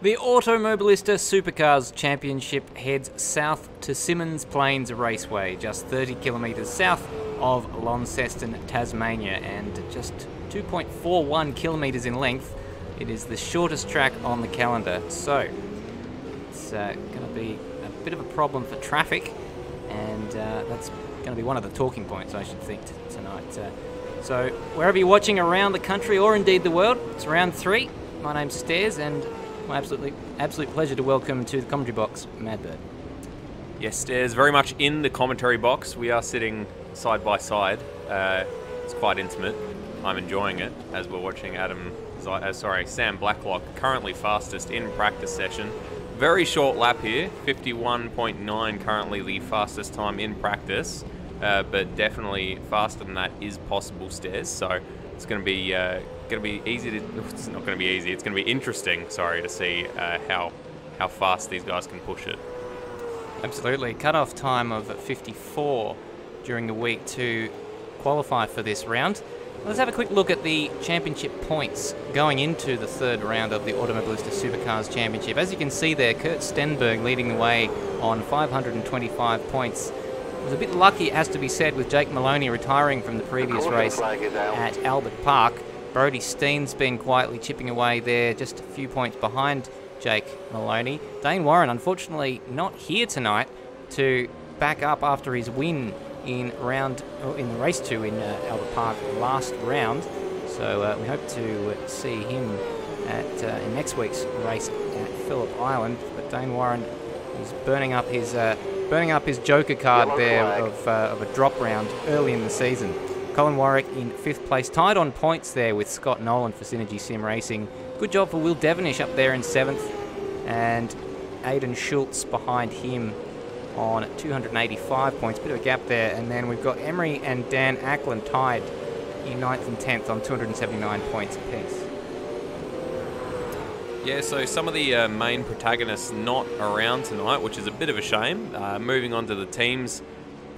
The Automobilista Supercars Championship heads south to Symmons Plains Raceway, just 30 kilometres south of Launceston, Tasmania, and just 2.41 kilometres in length. It is the shortest track on the calendar, so it's going to be a bit of a problem for traffic, and that's going to be one of the talking points, I should think, tonight. So wherever you're watching around the country, or indeed the world, it's round 3. My name's Stairs, and my absolute pleasure to welcome to the commentary box, Madbird. Yes, Stairs, very much in the commentary box. We are sitting side by side. It's quite intimate. I'm enjoying it as we're watching Sam Blacklock, currently fastest in practice session. Very short lap here, 51.9 currently the fastest time in practice, but definitely faster than that is possible, Stairs. So it's going to be easy to. It's not going to be easy. It's going to be interesting. Sorry, to see how fast these guys can push it. Absolutely, cut-off time of 54 during the week to qualify for this round. Let's have a quick look at the championship points going into the third round of the Automobilista Supercars Championship. As you can see there, Kurt Stenberg leading the way on 525 points. Was a bit lucky, it has to be said, with Jake Moloney retiring from the previous race at Albert Park. Brody Steen's been quietly chipping away there, just a few points behind Jake Moloney. Dane Warren, unfortunately, not here tonight to back up after his win in race 2 in Albert Park last round. So we hope to see him in next week's race at Phillip Island. But Dane Warren is burning up his joker card there of a drop round early in the season. Colin Warwick in 5th place, tied on points there with Scott Nolan for Synergy Sim Racing. Good job for Will Devonish up there in 7th, and Aidan Schultz behind him on 285 points. Bit of a gap there, and then we've got Emery and Dan Ackland tied in 9th and 10th on 279 points apiece. Yeah, so some of the main protagonists not around tonight, which is a bit of a shame. Moving on to the teams'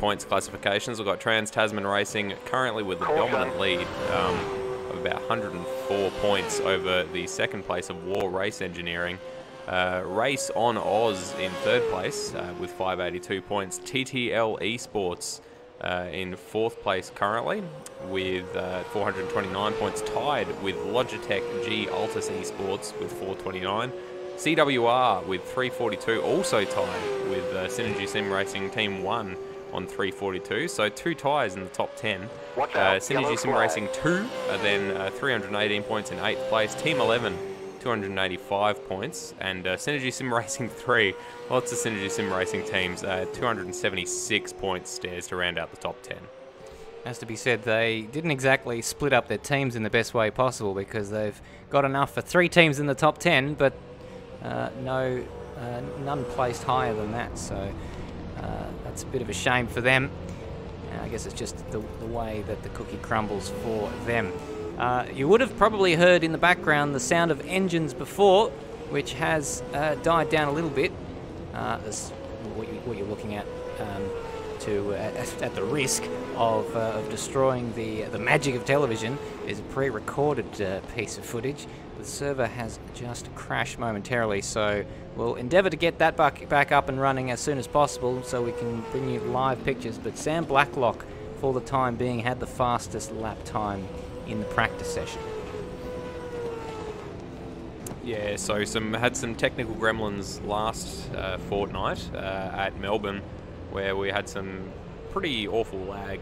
points classifications, we've got Trans Tasman Racing currently with a dominant lead of about 104 points over the second place of War Race Engineering. Race on Oz in 3rd place with 582 points. TTL Esports in 4th place currently with 429 points, tied with Logitech G Altus Esports with 429. CWR with 342, also tied with Synergy Sim Racing Team 1 on 342, so 2 ties in the top 10. Synergy Sim Racing 2 are then 318 points in 8th place. Team 11, 285 points, and Synergy Sim Racing 3, lots of Synergy Sim Racing teams, 276 points, Stairs, to round out the top 10. Has to be said, they didn't exactly split up their teams in the best way possible, because they've got enough for 3 teams in the top 10, but none placed higher than that, so that's a bit of a shame for them. I guess it's just the way that the cookie crumbles for them. You would have probably heard in the background the sound of engines before, which has died down a little bit. What you're looking at at the risk of destroying the magic of television is a pre-recorded piece of footage. The server has just crashed momentarily, so we'll endeavour to get that back up and running as soon as possible so we can bring you live pictures. But Sam Blacklock, for the time being, had the fastest lap time in the practice session. Yeah, so had some technical gremlins last fortnight at Melbourne, where we had some pretty awful lag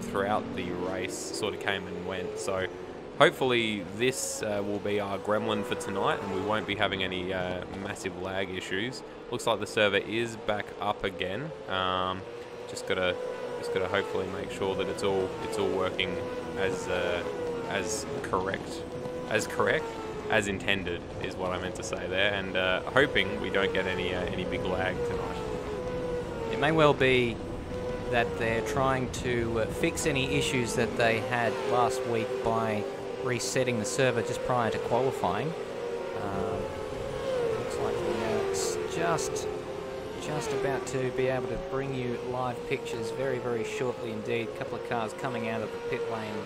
throughout the race, sort of came and went. So hopefully this will be our gremlin for tonight, and we won't be having any massive lag issues. Looks like the server is back up again. Just gotta hopefully make sure that it's all working as correct as intended, is what I meant to say there, and hoping we don't get any big lag tonight. It may well be that they're trying to fix any issues that they had last week by resetting the server just prior to qualifying. Looks like we're just about to be able to bring you live pictures very, very shortly indeed. A couple of cars coming out of the pit lane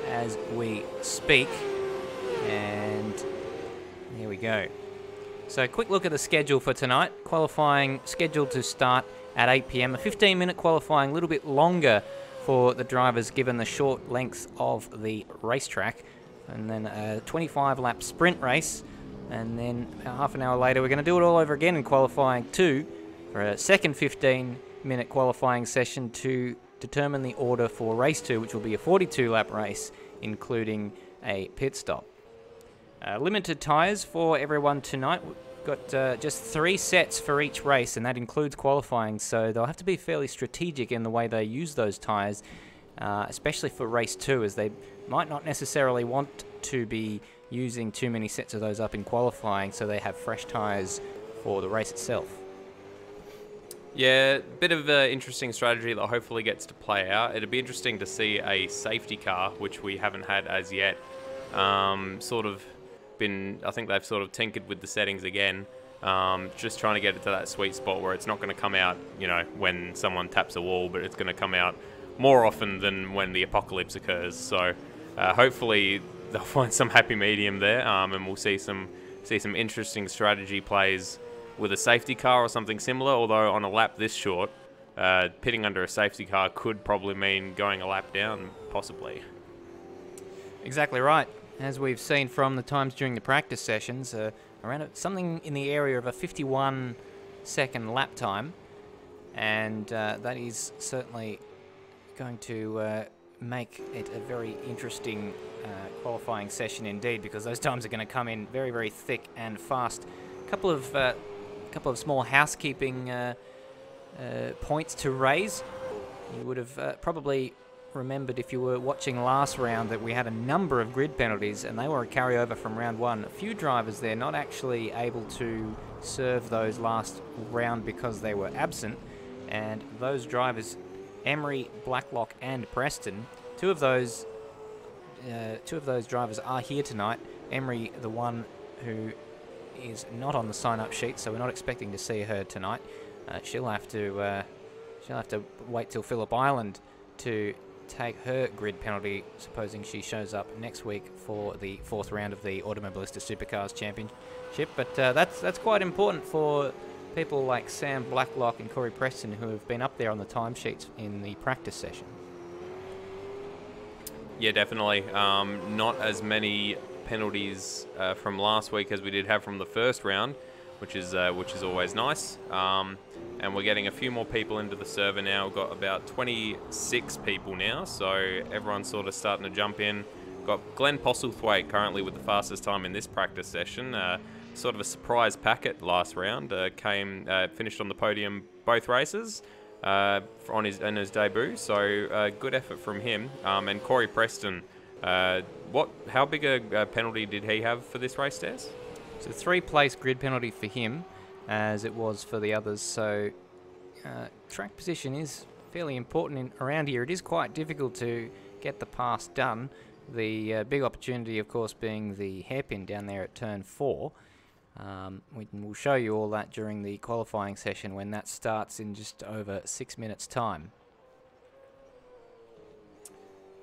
as we speak, and here we go. So a quick look at the schedule for tonight. Qualifying scheduled to start at 8 p.m. A 15-minute qualifying, a little bit longer for the drivers given the short length of the racetrack. And then a 25-lap sprint race. And then about half an hour later, we're going to do it all over again in qualifying 2 for a second 15-minute qualifying session to determine the order for race 2, which will be a 42-lap race, including a pit stop. Limited tyres for everyone tonight. We've got just 3 sets for each race, and that includes qualifying, so they'll have to be fairly strategic in the way they use those tyres, especially for race 2, as they might not necessarily want to be using too many sets of those up in qualifying, so they have fresh tyres for the race itself. Yeah, bit of an interesting strategy that hopefully gets to play out. It'd be interesting to see a safety car, which we haven't had as yet. I think they've sort of tinkered with the settings again, just trying to get it to that sweet spot where it's not going to come out, when someone taps a wall, but it's going to come out more often than when the apocalypse occurs. So hopefully they'll find some happy medium there, and we'll see some interesting strategy plays with a safety car or something similar. Although on a lap this short, pitting under a safety car could probably mean going a lap down, possibly. Exactly right. As we've seen from the times during the practice sessions, around something in the area of a 51-second lap time, and that is certainly going to make it a very interesting qualifying session indeed, because those times are going to come in very, very thick and fast. A couple of small housekeeping points to raise. You would have probably remembered, if you were watching last round, that we had a number of grid penalties, and they were a carryover from round 1. A few drivers there not actually able to serve those last round because they were absent, and those drivers, Emery, Blacklock and Preston, two of those drivers are here tonight. Emery, the one who is not on the sign-up sheet, so we're not expecting to see her tonight. She'll have to wait till Phillip Island to take her grid penalty, supposing she shows up next week for the 4th round of the Automobilista Supercars Championship. But that's quite important for people like Sam Blacklock and Corey Preston, who have been up there on the timesheets in the practice session. Yeah, definitely. Not as many penalties from last week as we did have from the first round, which is always nice. And we're getting a few more people into the server now. We've got about 26 people now, so everyone's sort of starting to jump in. Got Glenn Postlethwaite currently with the fastest time in this practice session. Sort of a surprise packet last round. Finished on the podium both races in his debut, so good effort from him. And Corey Preston, how big a penalty did he have for this race, Des? It's a 3-place grid penalty for him, as it was for the others. So track position is fairly important around here. It is quite difficult to get the pass done. The big opportunity, of course, being the hairpin down there at turn 4. We'll show you all that during the qualifying session when that starts in just over 6 minutes' time.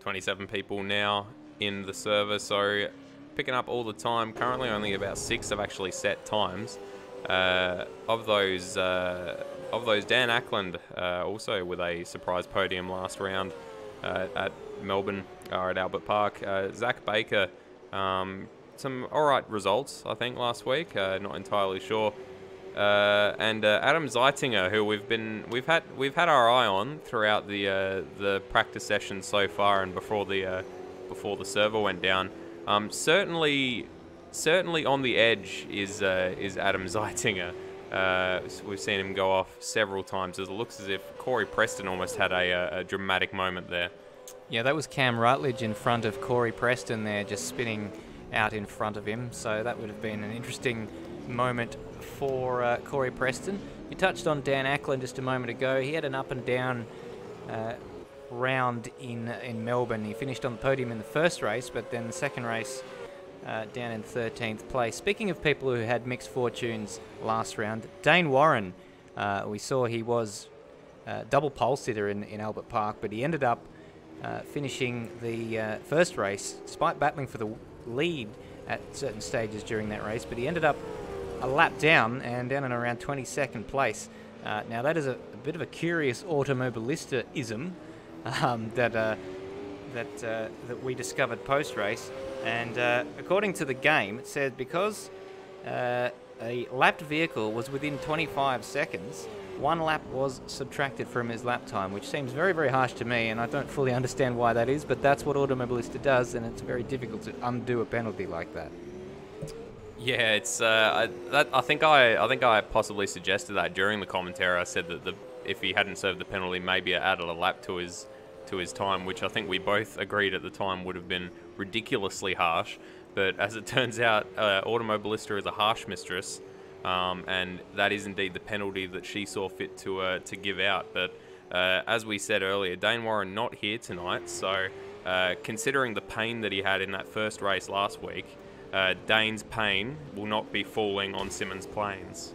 27 people now in the server, so picking up all the time. Currently only about 6 have actually set times. Of those, Dan Ackland also with a surprise podium last round at Melbourne, or at Albert Park. Zach Baker, some alright results, I think, last week. Not entirely sure. And Adam Zeitinger, who we've had our eye on throughout the practice session so far, and before the server went down. Certainly on the edge is Adam Zeitinger. We've seen him go off several times. It looks as if Corey Preston almost had a dramatic moment there. Yeah, that was Cam Rutledge in front of Corey Preston there, just spinning out in front of him. So that would have been an interesting moment for Corey Preston. You touched on Dan Ackland just a moment ago. He had an up and down round in Melbourne. He finished on the podium in the first race, but then the second race down in 13th place. Speaking of people who had mixed fortunes last round, Dane Warren, we saw he was double pole sitter in Albert Park, but he ended up finishing the first race, despite battling for the lead at certain stages during that race, but he ended up a lap down and down in around 22nd place. Now that is a bit of a curious automobilista-ism that we discovered post-race. And according to the game, it said because a lapped vehicle was within 25 seconds, 1 lap was subtracted from his lap time, which seems very, very harsh to me, and I don't fully understand why that is, but that's what Automobilista does, and it's very difficult to undo a penalty like that. Yeah, it's I think I possibly suggested that during the commentary. I said that if he hadn't served the penalty, maybe it added a lap to his time, which I think we both agreed at the time would have been ridiculously harsh. But as it turns out, Automobilista is a harsh mistress, and that is indeed the penalty that she saw fit to give out. But as we said earlier, Dane Warren not here tonight, so considering the pain that he had in that first race last week, Dane's pain will not be falling on Symmons Plains.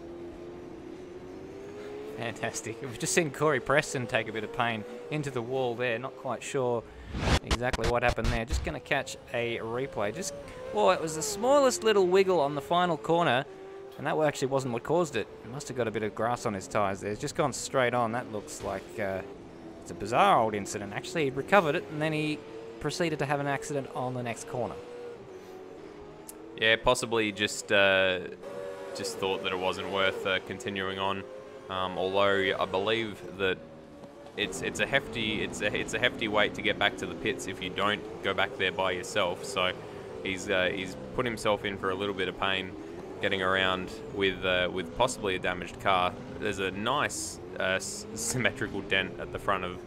Fantastic. We've just seen Corey Preston take a bit of pain into the wall there. Not quite sure exactly what happened there. Just going to catch a replay. It was the smallest little wiggle on the final corner, and that actually wasn't what caused it. He must have got a bit of grass on his tyres there. It's just gone straight on. That looks like it's a bizarre old incident. Actually, he recovered it, and then he proceeded to have an accident on the next corner. Yeah, possibly just thought that it wasn't worth continuing on. Although I believe that it's a hefty weight to get back to the pits if you don't go back there by yourself. So he's put himself in for a little bit of pain getting around with possibly a damaged car. There's a nice symmetrical dent at the front of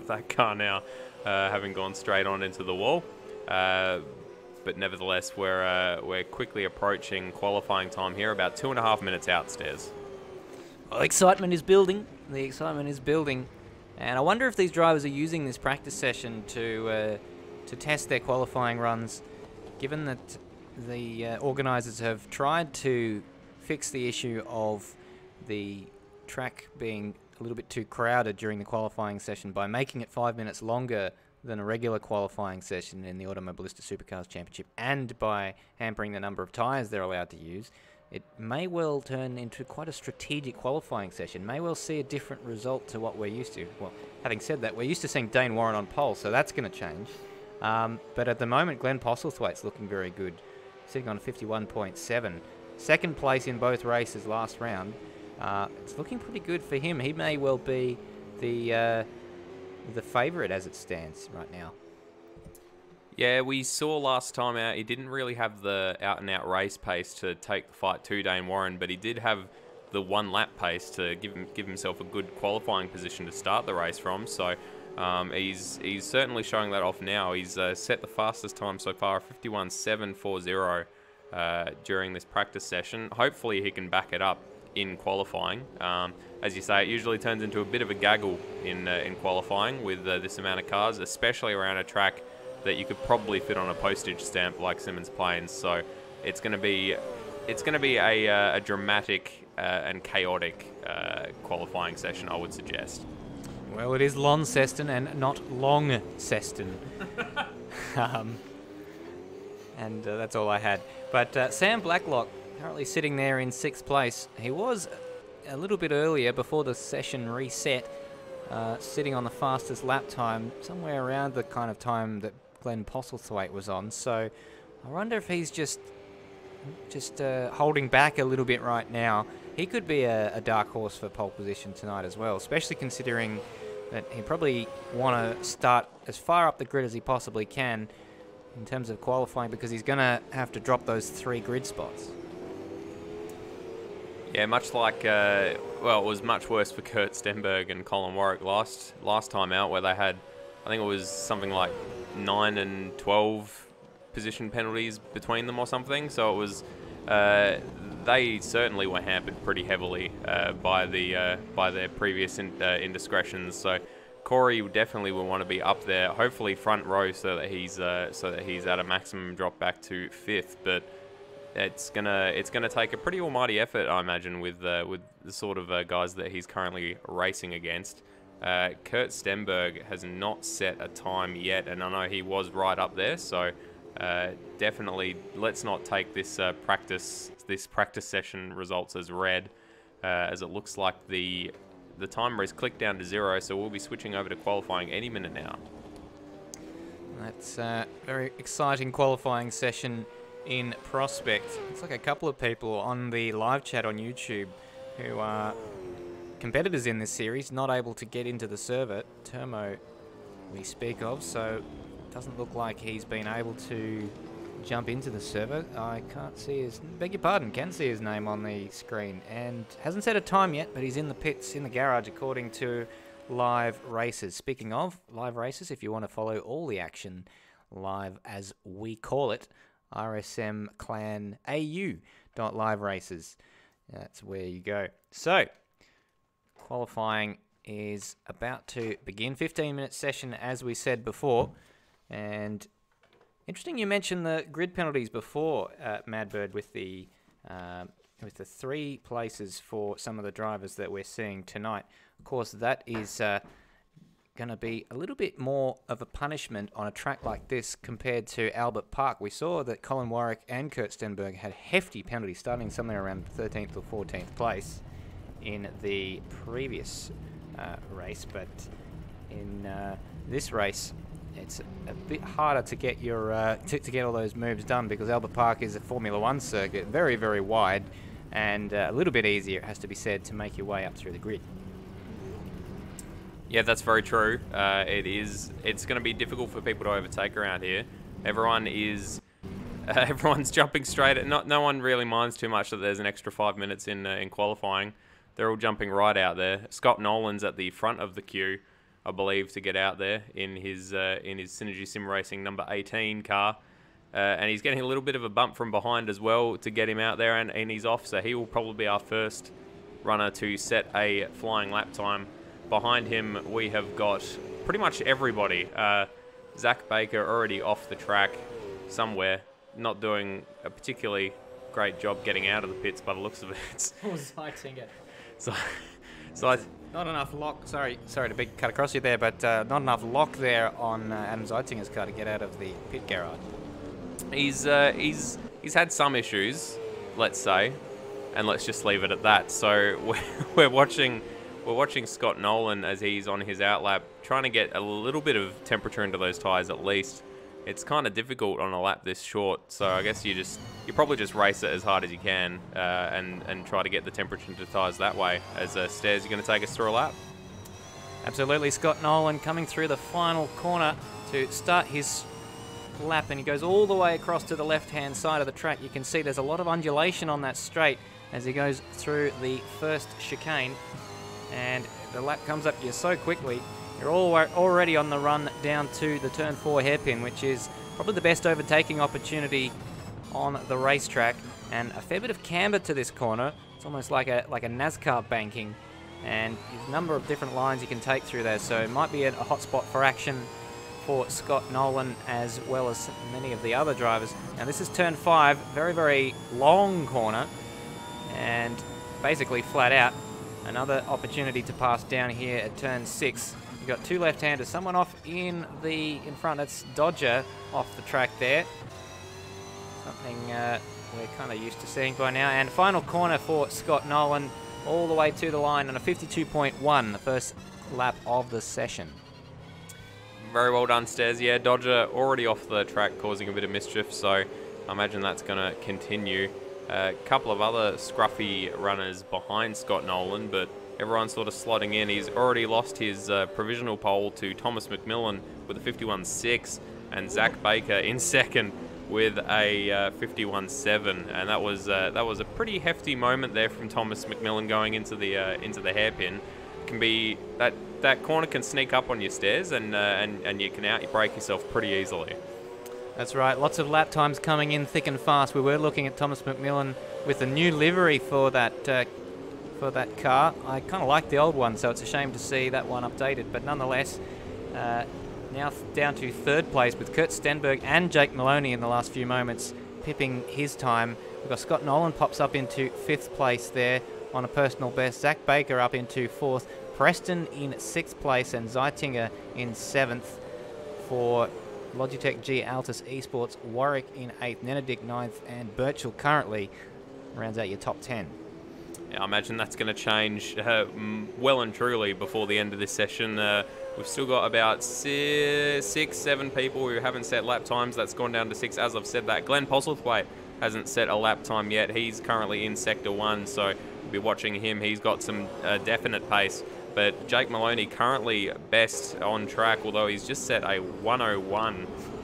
that car now, having gone straight on into the wall. But nevertheless, we're quickly approaching qualifying time here, about 2.5 minutes outstairs. Well, excitement is building. The excitement is building, and I wonder if these drivers are using this practice session to test their qualifying runs, given that the organisers have tried to fix the issue of the track being a little bit too crowded during the qualifying session by making it 5 minutes longer than a regular qualifying session in the Automobilista Supercars Championship, and by hampering the number of tyres they're allowed to use. It may well turn into quite a strategic qualifying session, may well see a different result to what we're used to. Well, having said that, we're used to seeing Dane Warren on pole, so that's going to change. But at the moment, Glenn Postlethwaite's looking very good, sitting on 51.7. Second place in both races last round. It's looking pretty good for him. He may well be the favourite as it stands right now. Yeah, we saw last time out he didn't really have the out-and-out race pace to take the fight to Dane Warren, but he did have the 1 lap pace to give himself a good qualifying position to start the race from. So he's certainly showing that off now. He's set the fastest time so far, 51.740 during this practice session. Hopefully he can back it up in qualifying. As you say, it usually turns into a bit of a gaggle in qualifying with this amount of cars, especially around a track that you could probably fit on a postage stamp like Symmons Plains. So it's going to be a dramatic and chaotic qualifying session, I would suggest. Well, it is Launceston and not Long-Ceston. And that's all I had. But Sam Blacklock, currently sitting there in 6th place. He was a little bit earlier before the session reset, sitting on the fastest lap time, somewhere around the kind of time that Glenn Postlethwaite was on. So I wonder if he's just holding back a little bit right now. He could be a dark horse for pole position tonight as well, especially considering that he probably want to start as far up the grid as he possibly can in terms of qualifying, because he's going to have to drop those 3 grid spots. Yeah, much like, it was much worse for Kurt Stenberg and Colin Warwick last time out, where they had, I think it was something like 9 and 12 position penalties between them or something. So it was, they certainly were hampered pretty heavily by their previous indiscretions. So Corey definitely will want to be up there, hopefully front row, so that he's at a maximum drop back to 5th. But it's gonna take a pretty almighty effort, I imagine, with the sort of guys that he's currently racing against. Kurt Stenberg has not set a time yet, and I know he was right up there, so Definitely, let's not take this practice session results as read, as it looks like the timer is clicked down to 0, so we'll be switching over to qualifying any minute now. That's a very exciting qualifying session in prospect. Looks like a couple of people on the live chat on YouTube who are competitors in this series, not able to get into the server. Termo we speak of, so it doesn't look like he's been able to jump into the server. I can't see his, beg your pardon, can see his name on the screen, and hasn't set a time yet, but he's in the pits, in the garage, according to Live Races. Speaking of Live Races, if you want to follow all the action live, as we call it, rsmclanau.liveracers. That's where you go. So, qualifying is about to begin. 15-minute session, as we said before. And interesting you mentioned the grid penalties before, Madbird, with the 3 places for some of the drivers that we're seeing tonight. Of course, that is going to be a little bit more of a punishment on a track like this compared to Albert Park. We saw that Colin Warwick and Kurt Stenberg had hefty penalties, starting somewhere around 13th or 14th place in the previous race, but in this race it's a bit harder to get your to get all those moves done, because Albert Park is a Formula 1 circuit, very, very wide, and a little bit easier, it has to be said, to make your way up through the grid. Yeah, that's very true. It's going to be difficult for people to overtake around here. Everyone's jumping straight at, no one really minds too much that there's an extra 5 minutes in qualifying. They're all jumping right out there. Scott Nolan's at the front of the queue, I believe, to get out there in his Synergy Sim Racing number 18 car. And he's getting a little bit of a bump from behind as well to get him out there, and he's off, so he will probably be our first runner to set a flying lap time. Behind him, we have got pretty much everybody. Zach Baker already off the track somewhere, not doing a particularly great job getting out of the pits by the looks of it. So not enough lock. Sorry to cut across you there, but not enough lock there on Adam Zeitinger's car to get out of the pit garage. He's had some issues, let's say, and let's just leave it at that. So we're watching Scott Nolan as he's on his outlap, trying to get a little bit of temperature into those tyres at least. It's kind of difficult on a lap this short, so I guess you probably just race it as hard as you can and try to get the temperature into the tyres that way. As Stairs, you're going to take us through a lap? Absolutely. Scott Nolan coming through the final corner to start his lap, and he goes all the way across to the left-hand side of the track. You can see there's a lot of undulation on that straight as he goes through the first chicane, and the lap comes up to you so quickly. You're already on the run down to the turn 4 hairpin, which is probably the best overtaking opportunity on the racetrack, and a fair bit of camber to this corner. It's almost like a NASCAR banking, and there's a number of different lines you can take through there, so it might be a hot spot for action for Scott Nolan as well as many of the other drivers. Now this is turn 5, very, very long corner, and basically flat out. Another opportunity to pass down here at turn 6. You've got 2 left-handers, someone off in front. That's Dodger off the track there. Something we're kind of used to seeing by now. And final corner for Scott Nolan, all the way to the line on a 52.1, the first lap of the session. Very well done, Stairs. Yeah, Dodger already off the track, causing a bit of mischief, so I imagine that's going to continue. A couple of other scruffy runners behind Scott Nolan, but everyone's sort of slotting in. He's already lost his provisional pole to Thomas McMillan with a 51.6, and Zach Baker in second with a 51.7, and that was a pretty hefty moment there from Thomas McMillan going into the hairpin. Can be that corner can sneak up on your, Stairs, and you can break yourself pretty easily. That's right. Lots of lap times coming in thick and fast. We were looking at Thomas McMillan with a new livery for that car. I kind of like the old one, so it's a shame to see that one updated. But nonetheless, now down to 3rd place with Kurt Stenberg and Jake Moloney in the last few moments, pipping his time. We've got Scott Nolan pops up into 5th place there on a personal best. Zach Baker up into 4th. Preston in 6th place, and Zeitinger in 7th for Logitech G Altus Esports, Warwick in 8th, Nenedict 9th, and Birchall currently rounds out your top 10. Yeah, I imagine that's going to change well and truly before the end of this session. We've still got about 6, 7 people who haven't set lap times. That's gone down to 6 as I've said that. Glenn Postlethwaite hasn't set a lap time yet. He's currently in Sector 1, so we'll be watching him. He's got some definite pace. But Jake Moloney currently best on track, although he's just set a 101,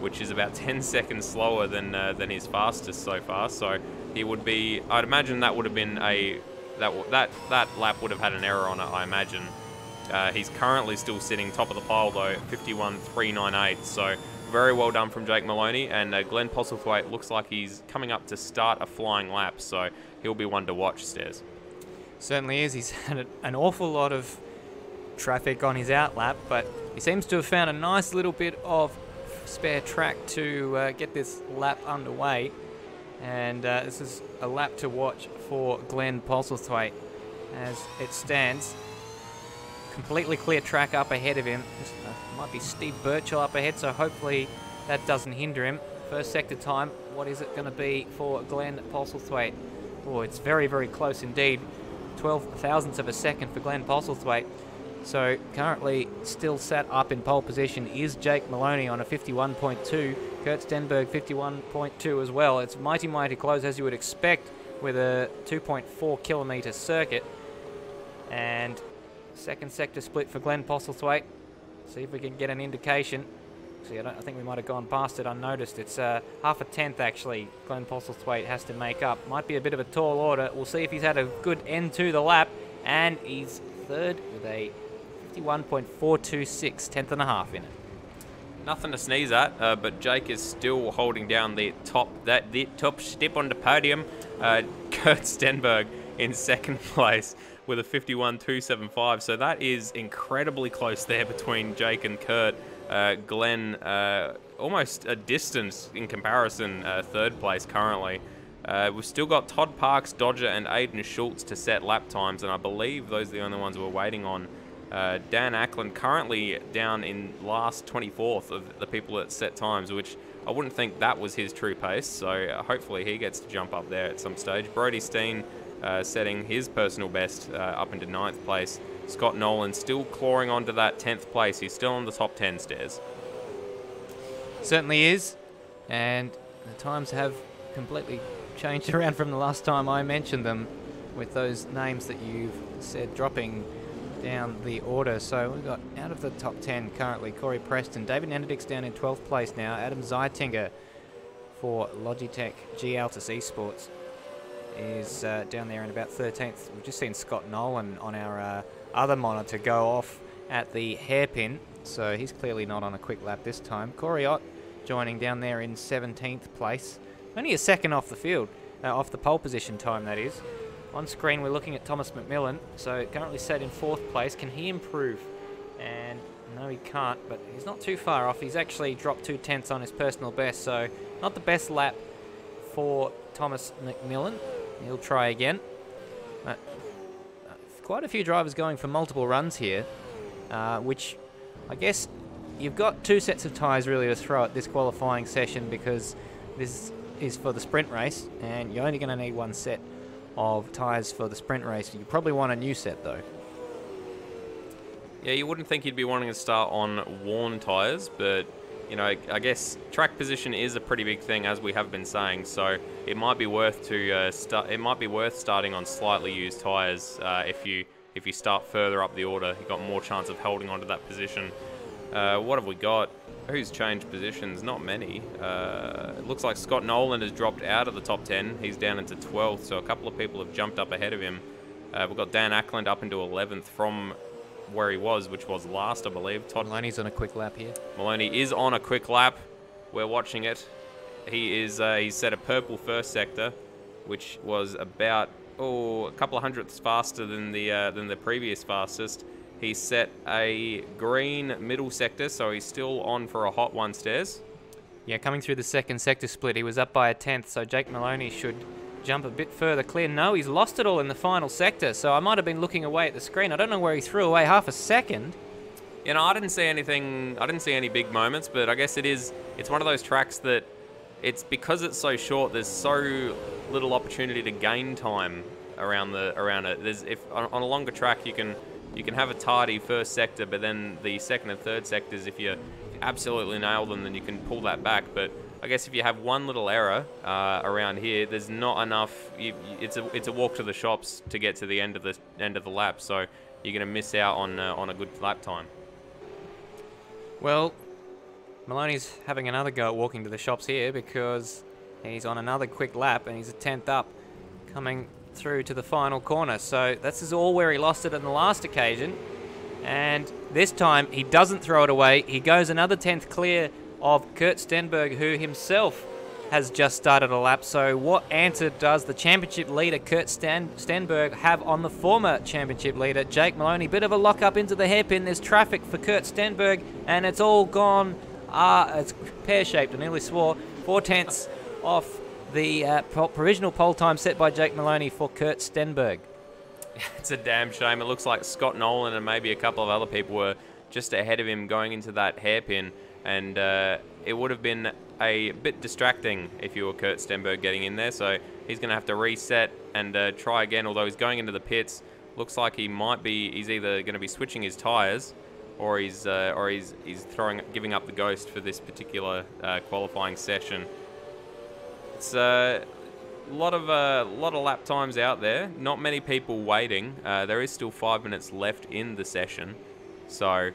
which is about 10 seconds slower than his fastest so far. So he would be, I'd imagine that would have been that lap would have had an error on it, I imagine. He's currently still sitting top of the pile though, 51.398. So very well done from Jake Moloney, and Glenn Postlethwaite looks like he's coming up to start a flying lap, so he'll be one to watch, Stairs. Certainly is. He's had an awful lot of traffic on his outlap, but he seems to have found a nice little bit of spare track to get this lap underway, and this is a lap to watch for Glenn Postlethwaite as it stands. Completely clear track up ahead of him. Might be Steve Birchall up ahead, so hopefully that doesn't hinder him. First sector time, what is it going to be for Glenn Postlethwaite? Oh, it's very, very close indeed. 12 thousandths of a second for Glenn Postlethwaite. So currently still sat up in pole position is Jake Moloney on a 51.2. Kurt Stenberg 51.2 as well. It's mighty, mighty close as you would expect with a 2.4 kilometre circuit. And second sector split for Glenn Postlethwaite. See if we can get an indication. See, I think we might have gone past it unnoticed. It's half a tenth actually Glenn Postlethwaite has to make up. Might be a bit of a tall order. We'll see if he's had a good end to the lap. And he's third with a 51.426, tenth and a half in it. Nothing to sneeze at, but Jake is still holding down the top step on the podium. Kurt Stenberg in second place with a 51.275. So that is incredibly close there between Jake and Kurt. Glenn, almost a distance in comparison, third place currently. We've still got Todd Parks, Dodger, and Aiden Schultz to set lap times, and I believe those are the only ones we're waiting on. Dan Ackland currently down in last 24th of the people that set times, which I wouldn't think that was his true pace, so hopefully he gets to jump up there at some stage. Brody Steen setting his personal best up into 9th place. Scott Nolan still clawing onto that 10th place. He's still on the top 10, Stairs. Certainly is, and the times have completely changed around from the last time I mentioned them with those names that you've said dropping down the order. So we've got out of the top 10 currently Corey Preston. David Nenedick's down in 12th place now. Adam Zeitinger for Logitech G Altus Esports is down there in about 13th. We've just seen Scott Nolan on our other monitor go off at the hairpin, so he's clearly not on a quick lap this time. Corey Ott joining down there in 17th place. Only a second off the field, off the pole position time that is. On screen we're looking at Thomas McMillan, so currently set in 4th place. Can he improve? And no, he can't, but he's not too far off. He's actually dropped 2 tenths on his personal best, so not the best lap for Thomas McMillan. He'll try again. Quite a few drivers going for multiple runs here, which I guess you've got 2 sets of tyres really to throw at this qualifying session, because this is for the sprint race and you're only going to need 1 set of tyres for the sprint race. You probably want a new set though. Yeah, you wouldn't think you'd be wanting to start on worn tyres, but you know, I guess track position is a pretty big thing, as we have been saying. So it might be worth starting on slightly used tyres if you start further up the order. You've got more chance of holding onto that position. What have we got? Who's changed positions? Not many. It looks like Scott Nolan has dropped out of the top 10. He's down into 12th, so a couple of people have jumped up ahead of him. We've got Dan Ackland up into 11th from where he was, which was last, I believe. Todd Maloney's on a quick lap here. Maloney is on a quick lap. We're watching it. He's set a purple first sector, which was about a couple of hundredths faster than the previous fastest. He's set a green middle sector, so he's still on for a hot one, Stairs. Yeah, coming through the second sector split, he was up by a tenth, so Jake Moloney should jump a bit further clear. No, he's lost it all in the final sector, so I might have been looking away at the screen. I don't know where he threw away half a second. You know, I didn't see anything. I didn't see any big moments, but I guess it's one of those tracks that it's because it's so short. There's so little opportunity to gain time around it. If on a longer track you can have a tardy first sector, but then the second and third sectors, if you absolutely nail them, then you can pull that back. But I guess if you have one little error around here, there's not enough. It's a walk to the shops to get to the end of the lap. So you're going to miss out on a good lap time. Well, Moloney's having another go at walking to the shops here because he's on another quick lap and he's a 10th up coming through to the final corner. So this is all where he lost it on the last occasion. And this time he doesn't throw it away. He goes another 10th clear of Kurt Stenberg, who himself has just started a lap. So what answer does the championship leader Kurt Stenberg have on the former championship leader Jake Moloney? Bit of a lock up into the hairpin. There's traffic for Kurt Stenberg and it's all gone. It's pear-shaped. I nearly swore. 4/10 off the provisional pole time set by Jake Moloney for Kurt Stenberg. It's a damn shame. It looks like Scott Nolan and maybe a couple of other people were just ahead of him going into that hairpin, and it would have been a bit distracting if you were Kurt Stenberg getting in there. So he's going to have to reset and try again. Although he's going into the pits, looks like he's either going to be switching his tyres, or he's giving up the ghost for this particular qualifying session. It's a lot of lap times out there. Not many people waiting. There is still 5 minutes left in the session, so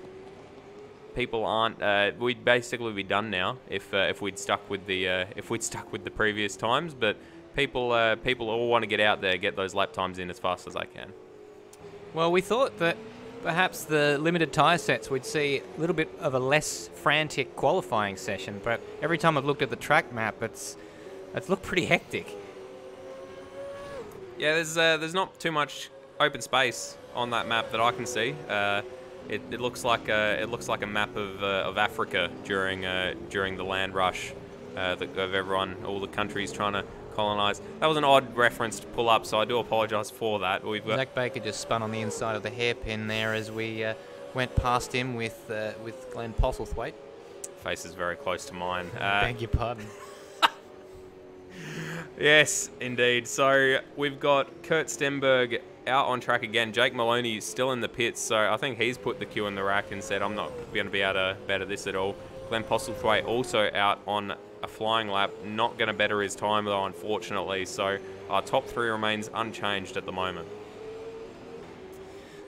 people aren't. We'd basically be done now if we'd stuck with the previous times. But people all want to get out there, get those lap times in as fast as they can. Well, we thought that perhaps the limited tyre sets we'd see a little bit of a less frantic qualifying session, but every time I've looked at the track map, it's looked pretty hectic. Yeah, there's not too much open space on that map that I can see. It looks like a map of Africa during the land rush of everyone, all the countries trying to colonise. That was an odd reference to pull up, so I do apologise for that. Zach Baker just spun on the inside of the hairpin there as we went past him with Glenn Postlethwaite. Face is very close to mine. Beg your pardon. Yes, indeed. So we've got Kurt Stenberg out on track again. Jake Moloney is still in the pits, so I think he's put the cue in the rack and said, I'm not going to be able to better this at all. Glenn Postlethwaite also out on a flying lap, not going to better his time though, unfortunately. So our top three remains unchanged at the moment.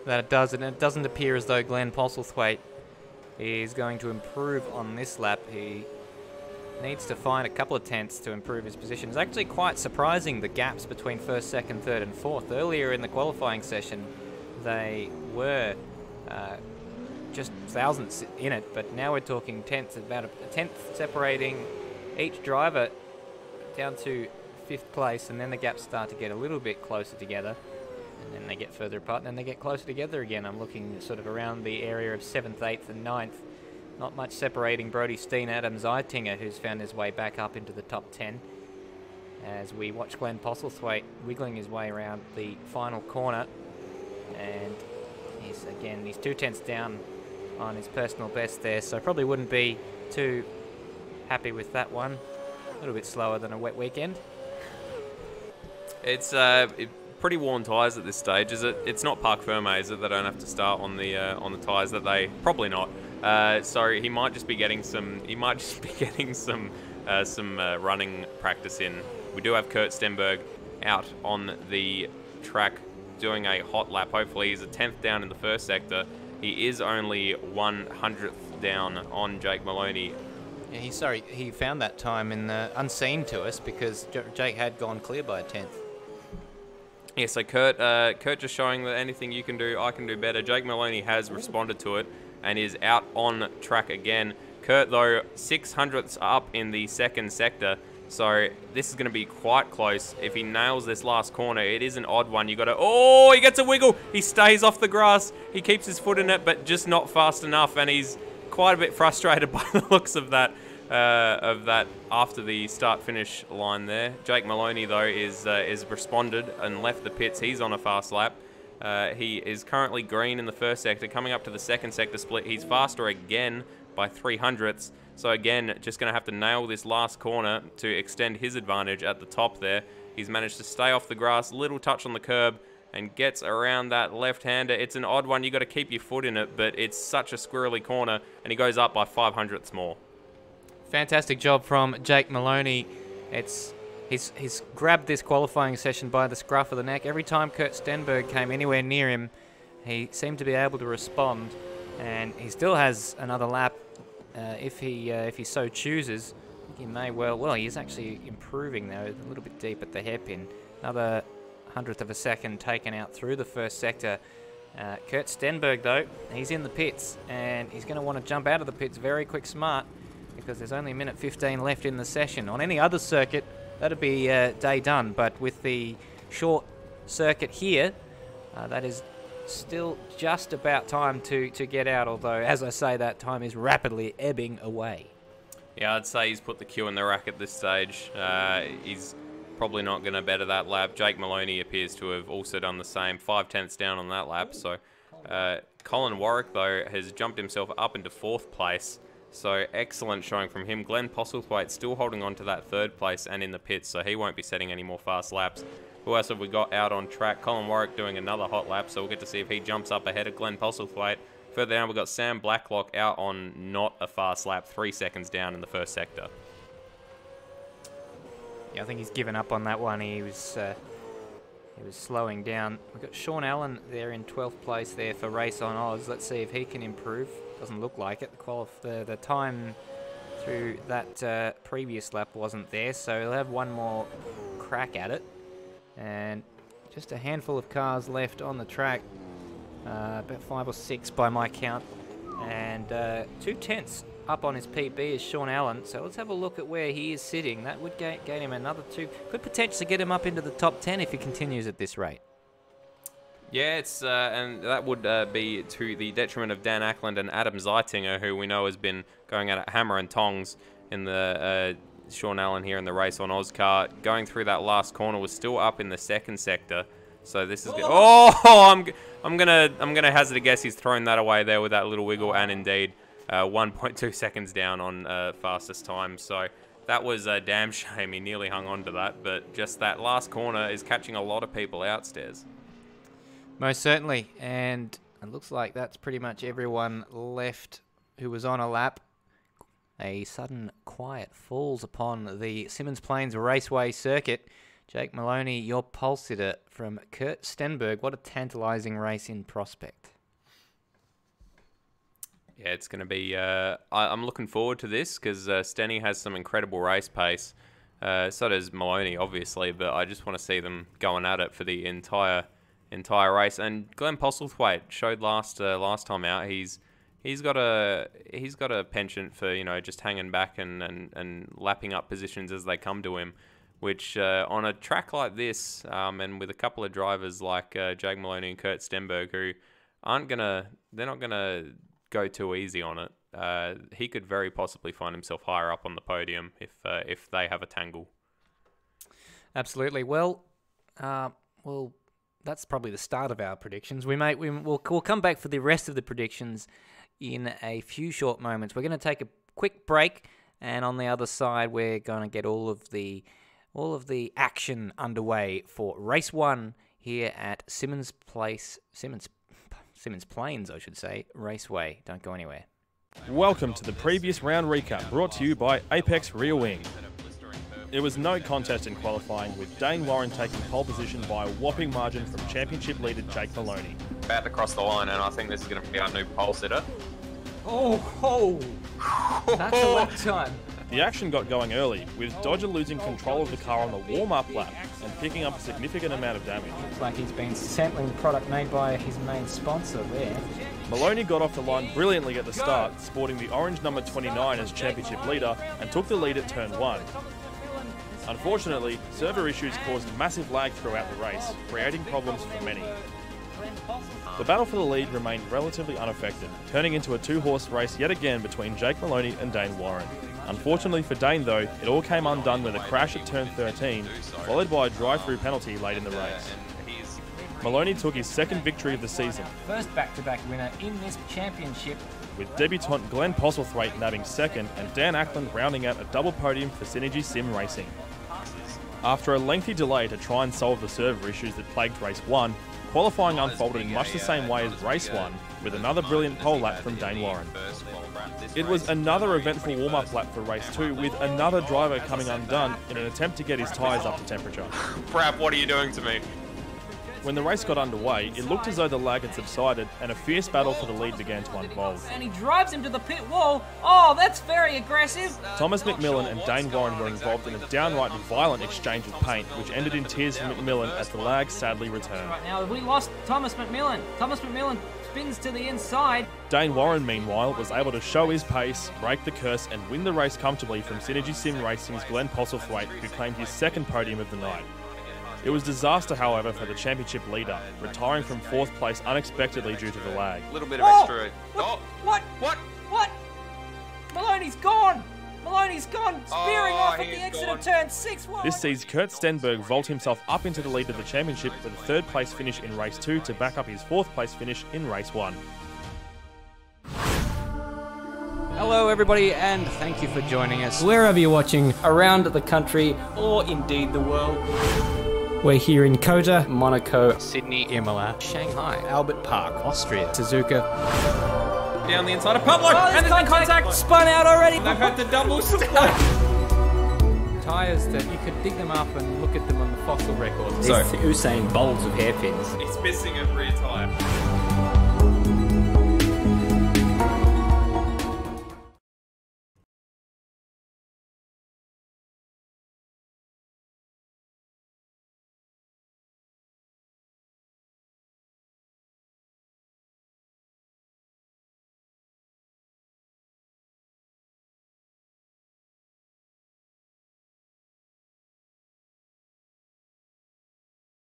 That it does, and it doesn't appear as though Glenn Postlethwaite is going to improve on this lap. He needs to find a couple of tenths to improve his position. It's actually quite surprising, the gaps between first, second, third and fourth. Earlier in the qualifying session they were just thousandths in it, but now we're talking tenths, about a tenth separating each driver down to fifth place, and then the gaps start to get a little bit closer together, and then they get further apart, and then they get closer together again. I'm looking sort of around the area of 7th, 8th and 9th. Not much separating Brody Steen, Adam Zeitinger, who's found his way back up into the top 10, as we watch Glenn Postlethwaite wiggling his way around the final corner, and he's 2 tenths down on his personal best there, so probably wouldn't be too happy with that one. A little bit slower than a wet weekend. It's pretty worn tyres at this stage. Is it? It's not Parc Ferme, is it? They don't have to start on the tyres that they probably not. So he might just be getting some. He might just be getting some running practice in. We do have Kurt Stenberg out on the track doing a hot lap. Hopefully he's a 10th down in the first sector. He is only 1/100th down on Jake Moloney. Yeah, he found that time in the unseen to us because Jake had gone clear by a 10th. Yeah, so Kurt just showing that anything you can do, I can do better. Jake Moloney has responded to it and is out on track again. Kurt, though, 6/100ths up in the second sector, so this is going to be quite close. If he nails this last corner, it is an odd one. You got to, he gets a wiggle. He stays off the grass. He keeps his foot in it, but just not fast enough, and he's quite a bit frustrated by the looks of that after the start-finish line there. Jake Moloney, though, is responded and left the pits. He's on a fast lap. He is currently green in the first sector. Coming up to the second sector split, he's faster again by 0.03. So again, just going to have to nail this last corner to extend his advantage at the top there. He's managed to stay off the grass, little touch on the curb, and gets around that left-hander. It's an odd one. You got to keep your foot in it, but it's such a squirrely corner, and he goes up by 0.05 more. Fantastic job from Jake Moloney. He's grabbed this qualifying session by the scruff of the neck. Every time Kurt Stenberg came anywhere near him, he seemed to be able to respond, and he still has another lap if he so chooses. I think he may well, he's actually improving though, a little bit deep at the hairpin. Another 100th of a second taken out through the first sector. Kurt Stenberg though, he's in the pits, and he's going to want to jump out of the pits very quick smart, because there's only a minute 15 left in the session. On any other circuit, that'd be day done, but with the short circuit here, that is still just about time to get out, although, as I say, that time is rapidly ebbing away. Yeah, I'd say he's put the cue in the rack at this stage. He's probably not going to better that lap. Jake Moloney appears to have also done the same, 0.5 down on that lap. So Colin Warwick, though, has jumped himself up into 4th place. So excellent showing from him. Glenn Postlethwaite still holding on to that 3rd place and in the pits, so he won't be setting any more fast laps. Who else have we got out on track? Colin Warwick doing another hot lap, so we'll get to see if he jumps up ahead of Glenn Postlethwaite. Further down, we've got Sam Blacklock out on not a fast lap, 3 seconds down in the first sector. Yeah, I think he's given up on that one. He was slowing down. We've got Sean Allen there in 12th place there for Race on Oz. Let's see if he can improve. Doesn't look like it. The time through that previous lap wasn't there, so he'll have one more crack at it. And just a handful of cars left on the track, about 5 or 6 by my count, and 2/10 up on his PB is Sean Allen. So let's have a look at where he is sitting. That would gain him another 2. Could potentially get him up into the top 10 if he continues at this rate. Yeah, it's and that would be to the detriment of Dan Ackland and Adam Zeitinger, who we know has been going at it hammer and tongs in the Sean Allen here in the Race on Oz car. Going through that last corner was still up in the 2nd sector. So this is good. Oh, I'm gonna hazard a guess he's thrown that away there with that little wiggle, and indeed 1.2 seconds down on fastest time. So that was a damn shame. He nearly hung on to that, but just that last corner is catching a lot of people outstairs. Most certainly, and it looks like that's pretty much everyone left who was on a lap. A sudden quiet falls upon the Symmons Plains Raceway circuit. Jake Moloney, your pole sitter from Kurt Stenberg. What a tantalising race in prospect. Yeah, it's going to be... I'm looking forward to this because Stenny has some incredible race pace. So does Moloney, obviously, but I just want to see them going at it for the entire race. And Glenn Postlethwaite showed last time out. He's got a penchant for, you know, just hanging back and lapping up positions as they come to him, which on a track like this, and with a couple of drivers like Jake Moloney and Kurt Stenberg, who they're not gonna go too easy on it. He could very possibly find himself higher up on the podium if they have a tangle. Absolutely. Well, that's probably the start of our predictions. We'll come back for the rest of the predictions in a few short moments. We're going to take a quick break, and on the other side, we're going to get all of the action underway for Race 1 here at Symmons Plains, I should say, Raceway. Don't go anywhere. Welcome to the previous round recap, brought to you by Apex Rear Wing. It was no contest in qualifying, with Dane Warren taking pole position by a whopping margin from championship leader Jake Moloney. About to cross the line, and I think this is going to be our new pole sitter. Oh, that's a long time. The action got going early, with Dodger losing control of the car on the warm-up lap and picking up a significant amount of damage. Looks like he's been sampling the product made by his main sponsor there. Moloney got off the line brilliantly at the start, sporting the orange number 29 as championship leader, and took the lead at turn 1. Unfortunately, server issues caused massive lag throughout the race, creating problems for many. The battle for the lead remained relatively unaffected, turning into a 2-horse race yet again between Jake Moloney and Dane Warren. Unfortunately for Dane though, it all came undone with a crash at turn 13, followed by a drive-through penalty late in the race. Moloney took his second victory of the season, First back-to-back winner in this championship. with debutant Glenn Postlethwaite nabbing second and Dan Ackland rounding out a double podium for Synergy Sim Racing. After a lengthy delay to try and solve the server issues that plagued Race 1, qualifying unfolded in much the same way as Race 1, with another brilliant pole lap from Dane Warren. It was another eventful warm-up lap for Race 2, with another driver coming undone in an attempt to get his tyres up to temperature. Brap, what are you doing to me? When the race got underway, it looked as though the lag had subsided and a fierce battle for the lead began to unfold. And he drives him to the pit wall. Oh, that's very aggressive. Thomas McMillan and Dane Warren were involved in a downright violent exchange of paint, which ended in tears for McMillan as the lag sadly returned. Right now, we lost Thomas McMillan. Thomas McMillan spins to the inside. Dane Warren, meanwhile, was able to show his pace, break the curse, and win the race comfortably from Synergy Sim Racing's Glenn Postlethwaite, who claimed his second podium of the night. It was disaster, however, for the championship leader, retiring from 4th place unexpectedly due to the lag. A little bit of extra. What? Maloney's gone! Maloney's gone, spearing off at the exit of turn 6. This sees Kurt Stenberg vault himself up into the lead of the championship with a 3rd place finish in Race 2 to back up his 4th place finish in Race 1. Hello everybody, and thank you for joining us wherever you're watching around the country or indeed the world. We're here in Kota, Monaco, Sydney, Imola, Shanghai, Albert Park, Austria, Suzuka. Down the inside of public, and there's contact spun out already. They've had to double stack. Tyres that you could dig them up and look at them on the fossil records. So Usain Bolts of hairpins. he's missing a rear tyre.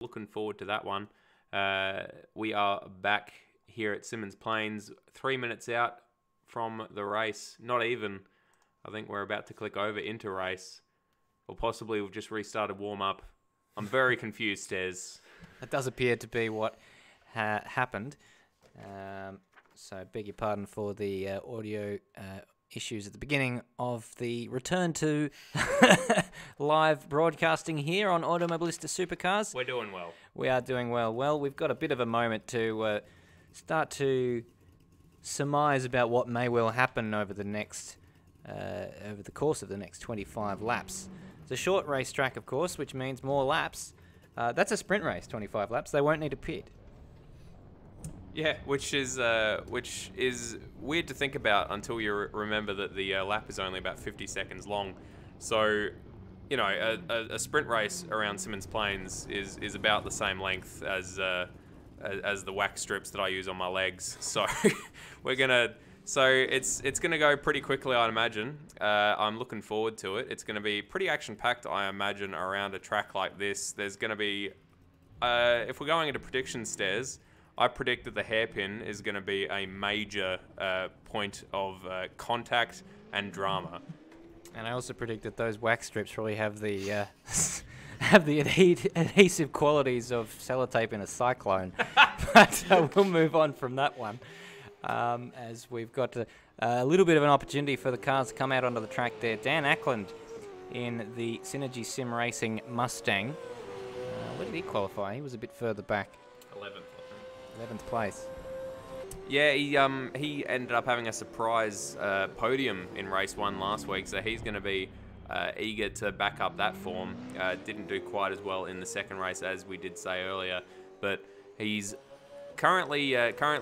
Looking forward to that one. We are back here at Symmons Plains, 3 minutes out from the race. Not even. I think we're about to click over into race. Or possibly we've just restarted warm-up. I'm very confused, Stez. That does appear to be what happened. So beg your pardon for the audio issues at the beginning of the return to live broadcasting here on Automobilista Supercars. We're doing well. We are doing well. Well, we've got a bit of a moment to start to surmise about what may well happen over the next, over the course of the next 25 laps. It's a short racetrack, of course, which means more laps. That's a sprint race, 25 laps. They won't need a pit. Yeah, which is weird to think about until you remember that the lap is only about 50 seconds long. So, you know, a sprint race around Symmons Plains is about the same length as the wax strips that I use on my legs. So it's gonna go pretty quickly, I'd imagine. I'm looking forward to it. It's gonna be pretty action-packed, I imagine, around a track like this. There's gonna be, if we're going into prediction stairs, I predict that the hairpin is going to be a major point of contact and drama. And I also predict that those wax strips probably have the adhesive qualities of sellotape in a cyclone. But we'll move on from that one, as we've got a little bit of an opportunity for the cars to come out onto the track there. Dan Ackland in the Synergy Sim Racing Mustang. Where did he qualify? He was a bit further back. 11th place. Yeah, he ended up having a surprise podium in race 1 last week, so he's going to be eager to back up that form. Didn't do quite as well in the second race as we did say earlier, but he's currently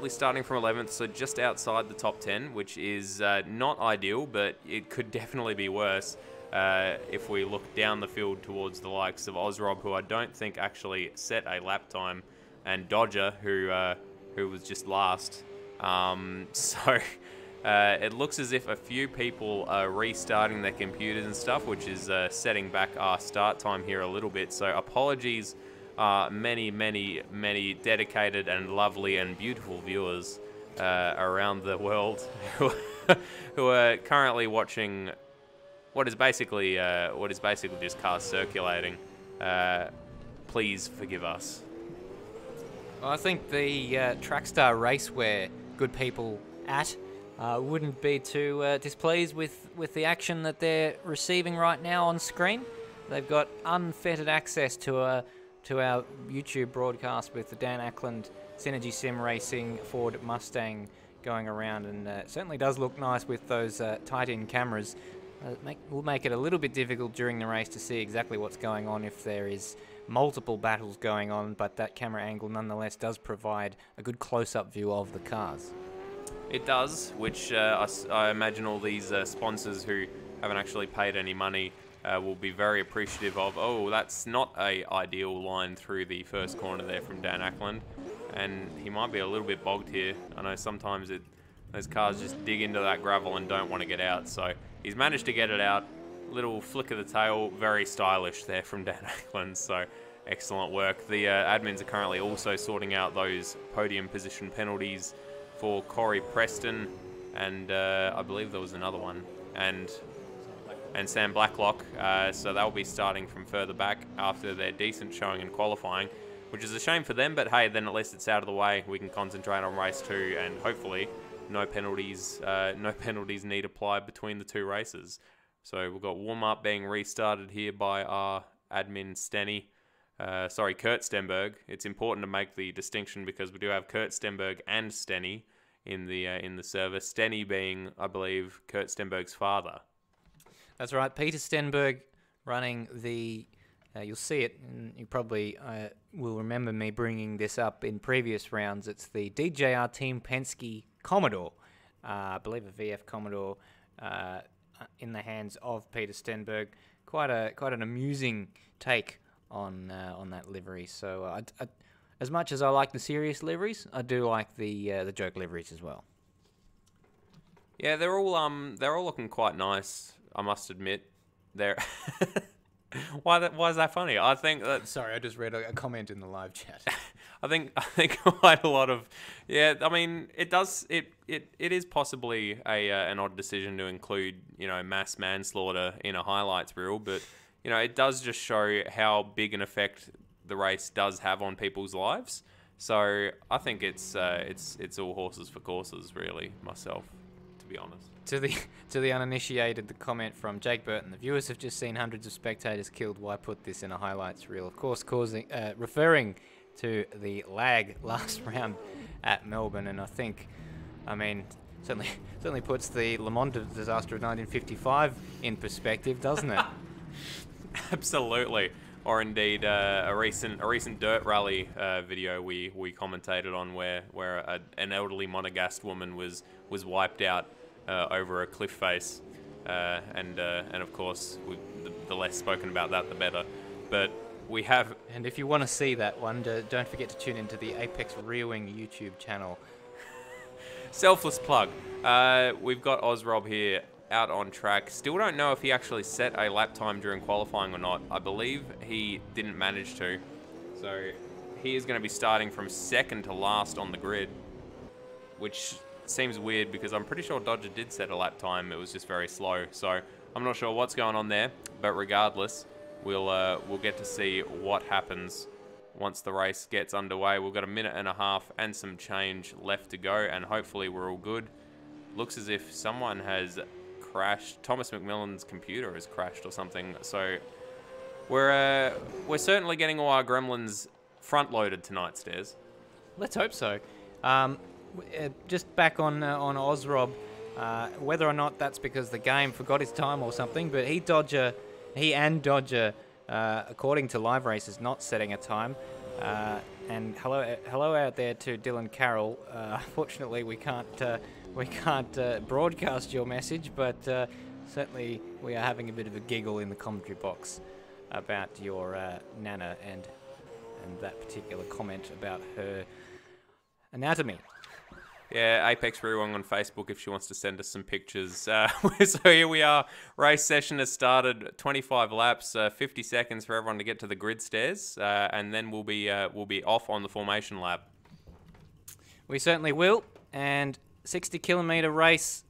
starting from 11th, so just outside the top 10, which is not ideal, but it could definitely be worse if we look down the field towards the likes of Ozrob, who I don't think actually set a lap time, and Dodger, who was just last. So it looks as if a few people are restarting their computers and stuff, which is setting back our start time here a little bit. So apologies, many dedicated and lovely and beautiful viewers around the world who are currently watching what is basically just cars circulating. Please forgive us. Well, I think the Trackstar Raceway good people wouldn't be too displeased with the action that they're receiving right now on screen. They've got unfettered access to our YouTube broadcast with the Dan Ackland Synergy Sim Racing Ford Mustang going around, and it certainly does look nice with those tight-in cameras. Will make it a little bit difficult during the race to see exactly what's going on if there is multiple battles going on, but that camera angle nonetheless does provide a good close-up view of the cars. It does, which I imagine all these sponsors who haven't actually paid any money will be very appreciative of. Oh, that's not a ideal line through the first corner there from Dan Ackland, and he might be a little bit bogged here. I know sometimes those cars just dig into that gravel and don't want to get out, so he's managed to get it out. Little flick of the tail, very stylish there from Dan Ackland, so excellent work. The admins are currently also sorting out those podium position penalties for Corey Preston, and I believe there was another one, and Sam Blacklock, so they'll be starting from further back after their decent showing in qualifying, which is a shame for them, but hey, then at least it's out of the way. We can concentrate on race 2, and hopefully no penalties need apply between the two races. So we've got warm-up being restarted here by our admin Kurt Stenberg. It's important to make the distinction because we do have Kurt Stenberg and Stenny in the service. Stenny being, I believe, Kurt Stenberg's father. That's right, Peter Stenberg running the. You'll see it, and you probably will remember me bringing this up in previous rounds. It's the DJR Team Penske Commodore, I believe a VF Commodore, in the hands of Peter Stenberg. Quite an amusing take on that livery. So as much as I like the serious liveries, I do like the joke liveries as well. Yeah, they're all looking quite nice, I must admit. They're why is that funny? I think that. Sorry, I just read a comment in the live chat. I think quite a lot of, yeah. I mean, it is possibly an odd decision to include, mass manslaughter in a highlights reel, but it does just show how big an effect the race does have on people's lives. So I think it's all horses for courses, really. Myself, to be honest. To the uninitiated, the comment from Jake Burton: the viewers have just seen hundreds of spectators killed. Why put this in a highlights reel? Of course, referring to the lag last round at Melbourne, and certainly puts the Le Mans disaster of 1955 in perspective, doesn't it? Absolutely. Or indeed a recent dirt rally video we commentated on where an elderly Monegasque woman was wiped out over a cliff face, and of course the less spoken about that the better. But we have, and if you want to see that one, don't forget to tune into the Apex Rearwing YouTube channel. Selfless plug. We've got Ozrob here out on track. Still don't know if he actually set a lap time during qualifying or not. I believe he didn't manage to. So he is going to be starting from second to last on the grid, which seems weird because I'm pretty sure Dodger did set a lap time. It was just very slow. So I'm not sure what's going on there, but regardless, we'll get to see what happens once the race gets underway. We've got a minute and a half and some change left to go, and hopefully we're all good. Looks as if someone has crashed. Thomas McMillan's computer has crashed or something. So we're certainly getting all our gremlins front-loaded tonight, Stairs. Let's hope so. Just back on Ozrob, whether or not that's because the game forgot his time or something, but he and Dodger, according to Live Racers, not setting a time. And hello out there to Dylan Carroll. Unfortunately, we can't broadcast your message, but certainly we are having a bit of a giggle in the commentary box about your Nana and that particular comment about her anatomy. Yeah, Apex Rearwing on Facebook if she wants to send us some pictures. So here we are. Race session has started. 25 laps, 50 seconds for everyone to get to the grid stairs, and then we'll be off on the formation lap. We certainly will. And 60-kilometre race,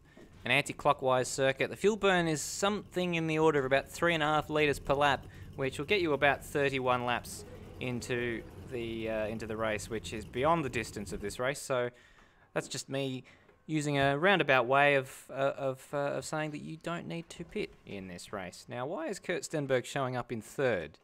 an anti-clockwise circuit. The fuel burn is something in the order of about 3.5 litres per lap, which will get you about 31 laps into the race, which is beyond the distance of this race. So that's just me using a roundabout way of saying that you don't need to pit in this race. Now, why is Kurt Stenberg showing up in third?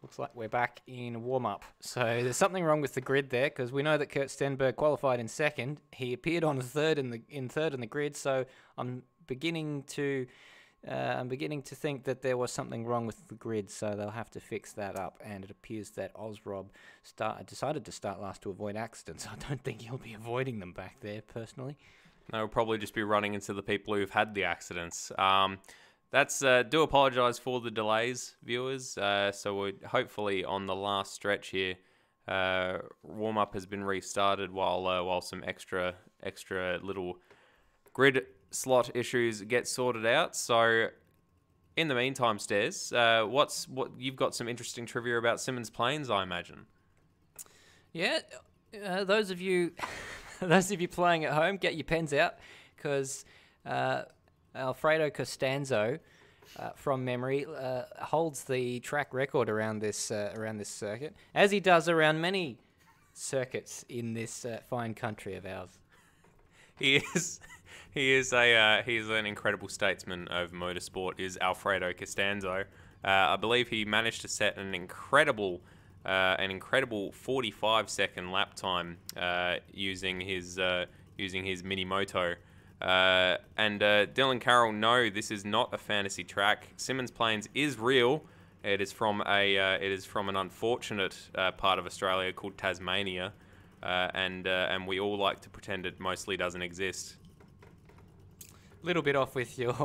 Looks like we're back in warm-up. So there's something wrong with the grid there, because we know that Kurt Stenberg qualified in second. He appeared on third in the grid. So I'm beginning to think that there was something wrong with the grid. So they'll have to fix that up. And it appears that Ozrob decided to start last to avoid accidents. I don't think he'll be avoiding them back there personally. They'll probably just be running into the people who've had the accidents. Do apologise for the delays, viewers. So we're hopefully on the last stretch here. Warm-up has been restarted while some extra little grid slot issues get sorted out. So in the meantime, Stairs, you've got some interesting trivia about Symmons Plains, I imagine. Yeah, those of you playing at home, get your pens out, because Alfredo Costanzo, from memory, holds the track record around this circuit, as he does around many circuits in this fine country of ours. He is an incredible statesman of motorsport. Is Alfredo Costanzo? I believe he managed to set an incredible 45-second lap time using his mini moto. And Dylan Carroll, no, this is not a fantasy track. Symmons Plains is real. It is from an unfortunate part of Australia called Tasmania, and we all like to pretend it mostly doesn't exist. Little bit off with your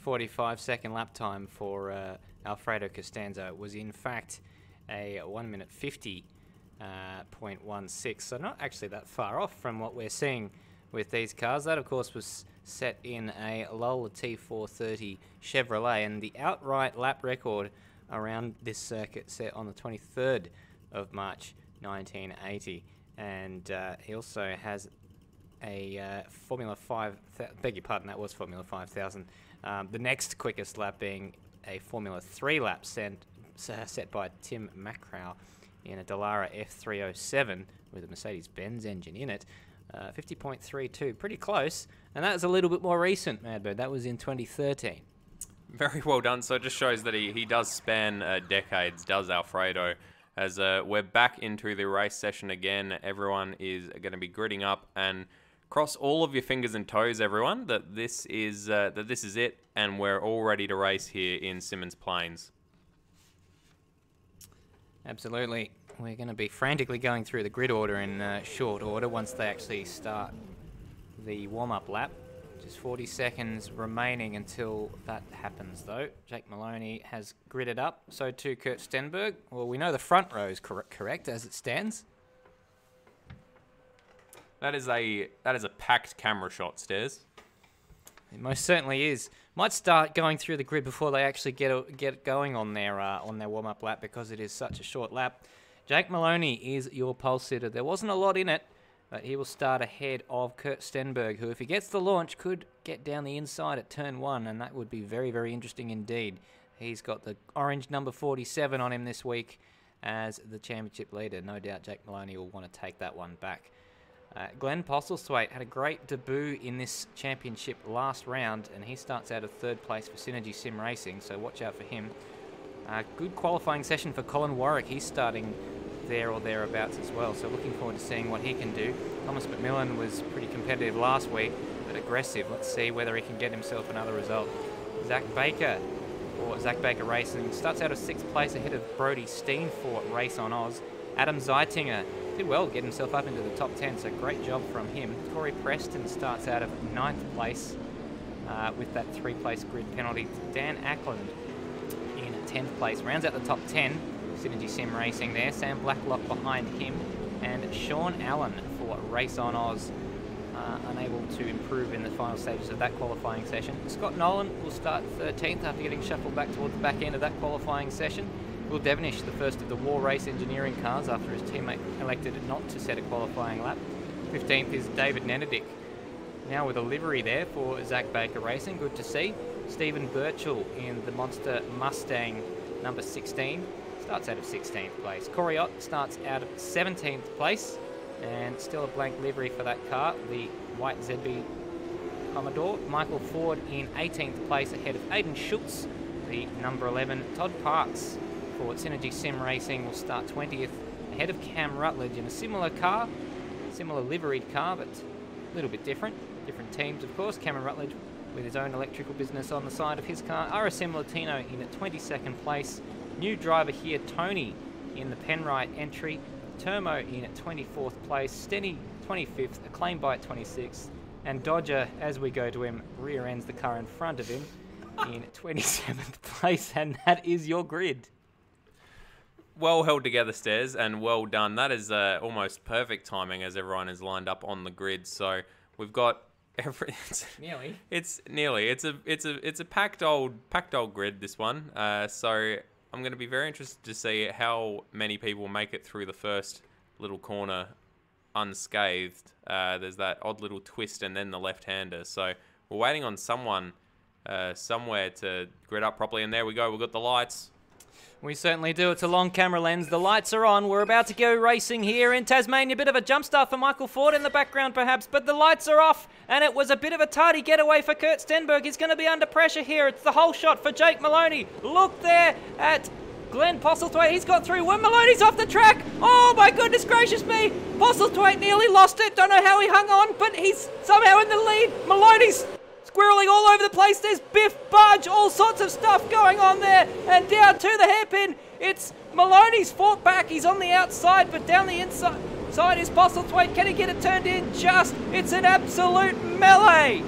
45-second lap time for Alfredo Costanzo. It was in fact a 1 minute 50.16, so not actually that far off from what we're seeing with these cars. That, of course, was set in a Lola T430 Chevrolet, and the outright lap record around this circuit set on the 23rd of March 1980. And he also has a Formula 5, beg your pardon, that was Formula 5000. The next quickest lap being a Formula 3 lap set by Tim Macrow in a Dallara F307 with a Mercedes-Benz engine in it. 50.32, pretty close, and that was a little bit more recent, Madbird. That was in 2013. Very well done. So it just shows that he does span decades, does Alfredo. As we're back into the race session again, everyone is going to be gridding up, and cross all of your fingers and toes, everyone, that this is it, and we're all ready to race here in Symmons Plains. Absolutely. We're going to be frantically going through the grid order in short order once they actually start the warm-up lap. Just 40 seconds remaining until that happens, though. Jake Moloney has gridded up. So too Kurt Stenberg. Well, we know the front row is correct as it stands. That is a packed camera shot, Stairs. It most certainly is. Might start going through the grid before they actually get going on their warm-up lap, because it is such a short lap. Jake Moloney is your pole sitter. There wasn't a lot in it, but he will start ahead of Kurt Stenberg, who, if he gets the launch, could get down the inside at turn 1, and that would be very, very interesting indeed. He's got the orange number 47 on him this week as the championship leader. No doubt Jake Moloney will want to take that one back. Glenn Postlethwaite had a great debut in this championship last round, and he starts out of third place for Synergy Sim Racing, so watch out for him. Good qualifying session for Colin Warwick. He's starting there or thereabouts as well, so looking forward to seeing what he can do. Thomas McMillan was pretty competitive last week, but aggressive. Let's see whether he can get himself another result. Zach Baker Racing starts out of 6th place ahead of Brody Steen for Race on Oz. Adam Zeitinger did well to get himself up into the top 10, so great job from him. Corey Preston starts out of 9th place with that 3-place grid penalty. Dan Ackland in 10th place, rounds out the top 10. Synergy Sim Racing there. Sam Blacklock behind him, and Sean Allen for Race on Oz, unable to improve in the final stages of that qualifying session. Scott Nolan will start 13th after getting shuffled back towards the back end of that qualifying session. Will Devonish, the first of the War Race Engineering cars, after his teammate elected not to set a qualifying lap. 15th is David Nenedick, now with a livery there for Zach Baker Racing. Good to see. Stephen Birchall in the Monster Mustang number 16. starts out of 16th place. Corey Ott starts out of 17th place, and still a blank livery for that car, the white ZB Commodore. Michael Ford in 18th place ahead of Aidan Schultz, the number 11. Todd Parks for Synergy Sim Racing will start 20th ahead of Cam Rutledge in a similar car, similar liveried car, but a little bit different. Different teams, of course. Cameron Rutledge with his own electrical business on the side of his car. RSM Latino in at 22nd place. New driver here, Tony, in the Penrite entry. Termo in at 24th place. Stenny 25th. Acclaim by at 26th. And Dodger, as we go to him, rear ends the car in front of him in 27th place. And that is your grid. Well held together, Stairs, and well done. That is almost perfect timing as everyone is lined up on the grid. So we've got nearly. It's nearly. It's a packed old grid, this one. So I'm going to be very interested to see how many people make it through the first little corner unscathed. There's that odd little twist and then the left-hander. So we're waiting on someone somewhere to grid up properly. And there we go. We've got the lights. We certainly do. It's a long camera lens. The lights are on. We're about to go racing here in Tasmania. A bit of a jump start for Michael Ford in the background, perhaps, but the lights are off, and it was a bit of a tardy getaway for Kurt Stenberg. He's going to be under pressure here. It's the whole shot for Jake Moloney. Look there at Glenn Postlethwaite. He's got through when Maloney's off the track. Oh, my goodness gracious me. Postlethwaite nearly lost it. Don't know how he hung on, but he's somehow in the lead. Maloney's squirreling all over the place. There's biff, budge, all sorts of stuff going on there. And down to the hairpin, it's Maloney's fought back. He's on the outside, but down the inside is Postlethwaite. Can he get it turned in? It's an absolute melee.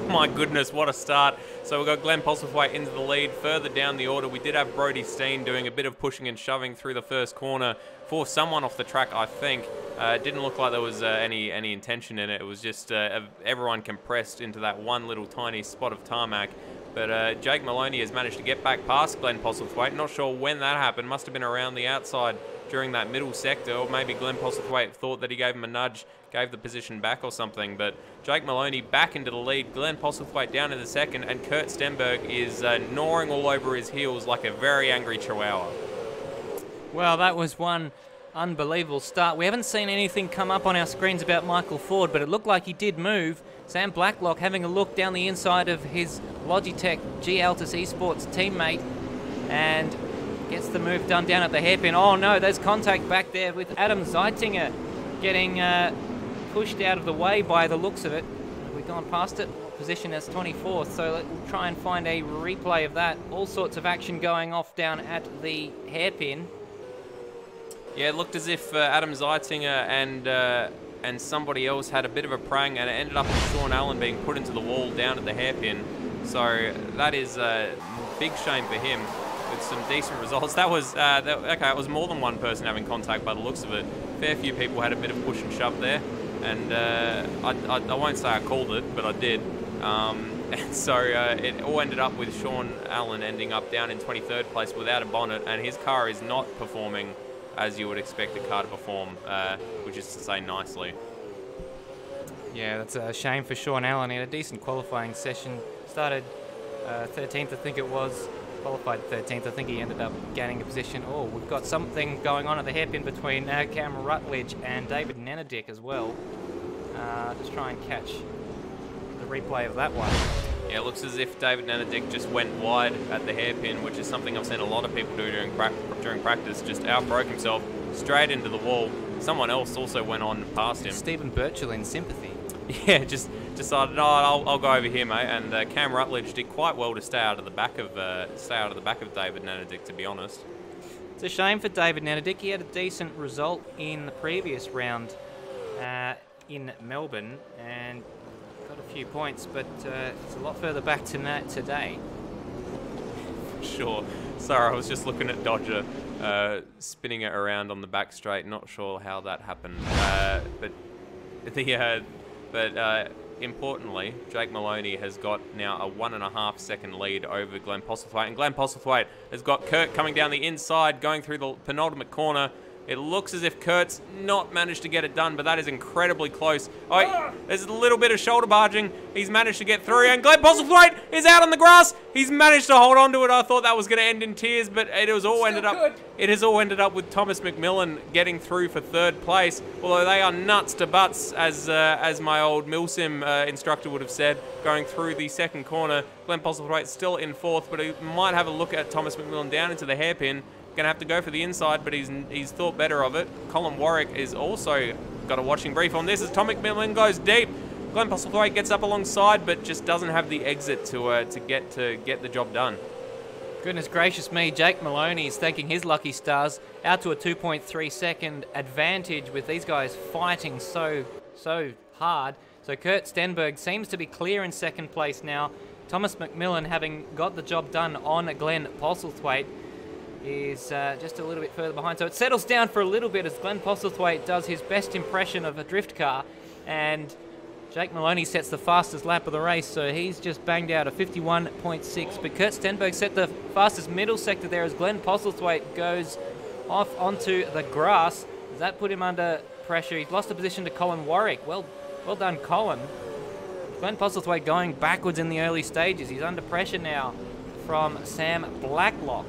My goodness, what a start. So we've got Glenn Postlethwaite into the lead. Further down the order, we did have Brody Steen doing a bit of pushing and shoving through the first corner for someone off the track, I think. It didn't look like there was any intention in it. It was just everyone compressed into that one little tiny spot of tarmac. But Jake Moloney has managed to get back past Glenn Postlethwaite. Not sure when that happened. Must have been around the outside during that middle sector, or maybe Glenn Postlethwaite thought that he gave him a nudge, gave the position back or something. But Jake Moloney back into the lead, Glenn Postlethwaite down in the second, and Kurt Stenberg is gnawing all over his heels like a very angry chihuahua. Well, that was one unbelievable start. We haven't seen anything come up on our screens about Michael Ford, but it looked like he did move. Sam Blacklock having a look down the inside of his Logitech G Altus Esports teammate and gets the move done down at the hairpin. Oh no, there's contact back there with Adam Zeitinger getting pushed out of the way by the looks of it. Have we gone past it? Position as 24th, so we'll try and find a replay of that. All sorts of action going off down at the hairpin. Yeah, it looked as if Adam Zeitinger and somebody else had a bit of a prang, and it ended up with Sean Allen being put into the wall down at the hairpin. So that is a big shame for him, with some decent results. That was, okay, it was more than one person having contact by the looks of it. Fair few people had a bit of push and shove there, and I won't say I called it, but I did. And so it all ended up with Sean Allen ending up down in 23rd place without a bonnet, and his car is not performing as you would expect a car to perform, which is to say nicely. Yeah, that's a shame for Sean Allen. He had a decent qualifying session. Started 13th, I think it was. Qualified 13th. I think he ended up gaining a position. Oh, we've got something going on at the hairpin between Cam Rutledge and David Nenadick as well. Just try and catch the replay of that one. Yeah, it looks as if David Nenadick just went wide at the hairpin, which is something I've seen a lot of people do during practice. Just outbroke himself straight into the wall. Someone else also went on past him. Stephen Birchall in sympathy. Yeah, just decided, no, I'll go over here, mate. And Cam Rutledge did quite well to stay out of the back of David Nenadick, to be honest. It's a shame for David Nenadick. He had a decent result in the previous round in Melbourne and got a few points, but it's a lot further back to that today. Sure. Sorry, I was just looking at Dodger spinning it around on the back straight. Not sure how that happened, but importantly, Jake Moloney has got now a 1.5 second lead over Glenn Postlethwaite, and Glenn Postlethwaite has got Kurt coming down the inside, going through the penultimate corner. It looks as if Kurt's not managed to get it done, but that is incredibly close. Oh, there's a little bit of shoulder barging. He's managed to get through, and Glenn Postlethwaite is out on the grass. He's managed to hold on to it. I thought that was going to end in tears, but it has all ended up with Thomas McMillan getting through for 3rd place. Although they are nuts to butts, as my old Milsim instructor would have said, going through the 2nd corner. Glenn Postlethwaite still in 4th, but he might have a look at Thomas McMillan down into the hairpin. Going to have to go for the inside, but he's thought better of it. Colin Warwick is also got a watching brief on this as Tom McMillan goes deep. Glenn Postlethwaite gets up alongside, but just doesn't have the exit to get the job done. Goodness gracious me, Jake Moloney is thanking his lucky stars, out to a 2.3 second advantage with these guys fighting so hard. So Kurt Stenberg seems to be clear in 2nd place now. Thomas McMillan, having got the job done on Glenn Postlethwaite, is just a little bit further behind. So it settles down for a little bit as Glenn Postlethwaite does his best impression of a drift car, and Jake Moloney sets the fastest lap of the race, so he's just banged out a 51.6. But Kurt Stenberg set the fastest middle sector there as Glenn Postlethwaite goes off onto the grass. Does that put him under pressure? He's lost the position to Colin Warwick. Well done, Colin. Glenn Postlethwaite going backwards in the early stages. He's under pressure now from Sam Blacklock.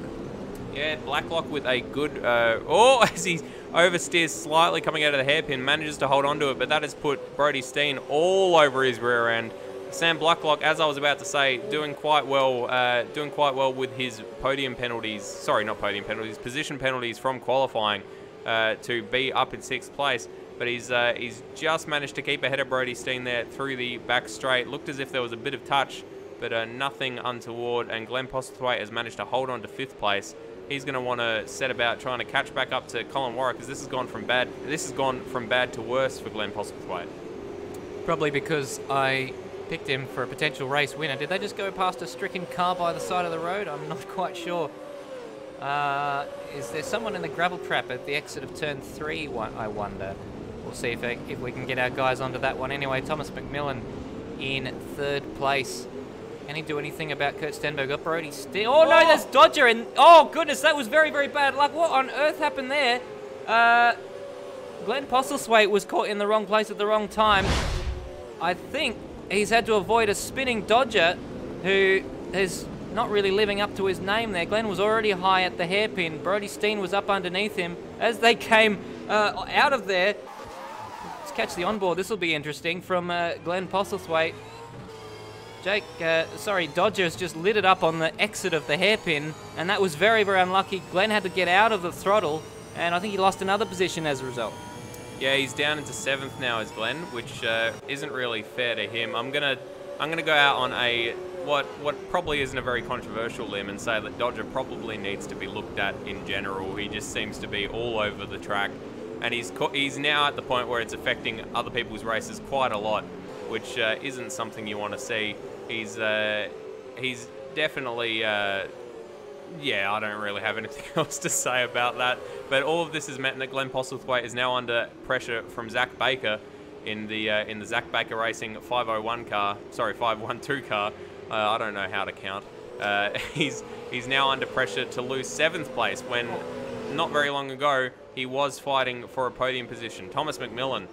Yeah, Blacklock with a good... as he oversteers slightly coming out of the hairpin, manages to hold on to it, but that has put Brody Steen all over his rear end. Sam Blacklock, as I was about to say, doing quite well with his podium penalties. Sorry, not podium penalties, position penalties from qualifying to be up in 6th place. But he's just managed to keep ahead of Brody Steen there through the back straight. Looked as if there was a bit of touch, but nothing untoward. And Glenn Postlethwaite has managed to hold on to 5th place. He's going to want to set about trying to catch back up to Colin Warwick, because this has gone from bad to worse for Glenn Postlethwaite. Probably because I picked him for a potential race winner. Did they just go past a stricken car by the side of the road? I'm not quite sure. Is there someone in the gravel trap at the exit of turn 3? I wonder. We'll see if we can get our guys onto that one. Anyway, Thomas McMillan in 3rd place. Can he do anything about Kurt Stenberg? Up Brody Steen. Oh no, there's Dodger, and oh goodness, that was very, very bad luck. What on earth happened there? Glenn Postlethwaite was caught in the wrong place at the wrong time. I think he's had to avoid a spinning Dodger, who is not really living up to his name there. Glenn was already high at the hairpin. Brody Steen was up underneath him. As they came out of there, let's catch the onboard. This will be interesting from Glenn Postlethwaite. Dodger's just lit it up on the exit of the hairpin, and that was very, very unlucky. Glenn had to get out of the throttle, and I think he lost another position as a result. Yeah, he's down into 7th now as Glenn, which isn't really fair to him. I'm gonna go out on a what probably isn't a very controversial limb and say that Dodger probably needs to be looked at in general. He just seems to be all over the track, and he's now at the point where it's affecting other people's races quite a lot, which isn't something you want to see. He's definitely, yeah, I don't really have anything else to say about that. But all of this has meant that Glenn Postlethwaite is now under pressure from Zach Baker in the Zach Baker Racing 512 car. I don't know how to count. He's now under pressure to lose 7th place when not very long ago he was fighting for a podium position. Thomas McMillan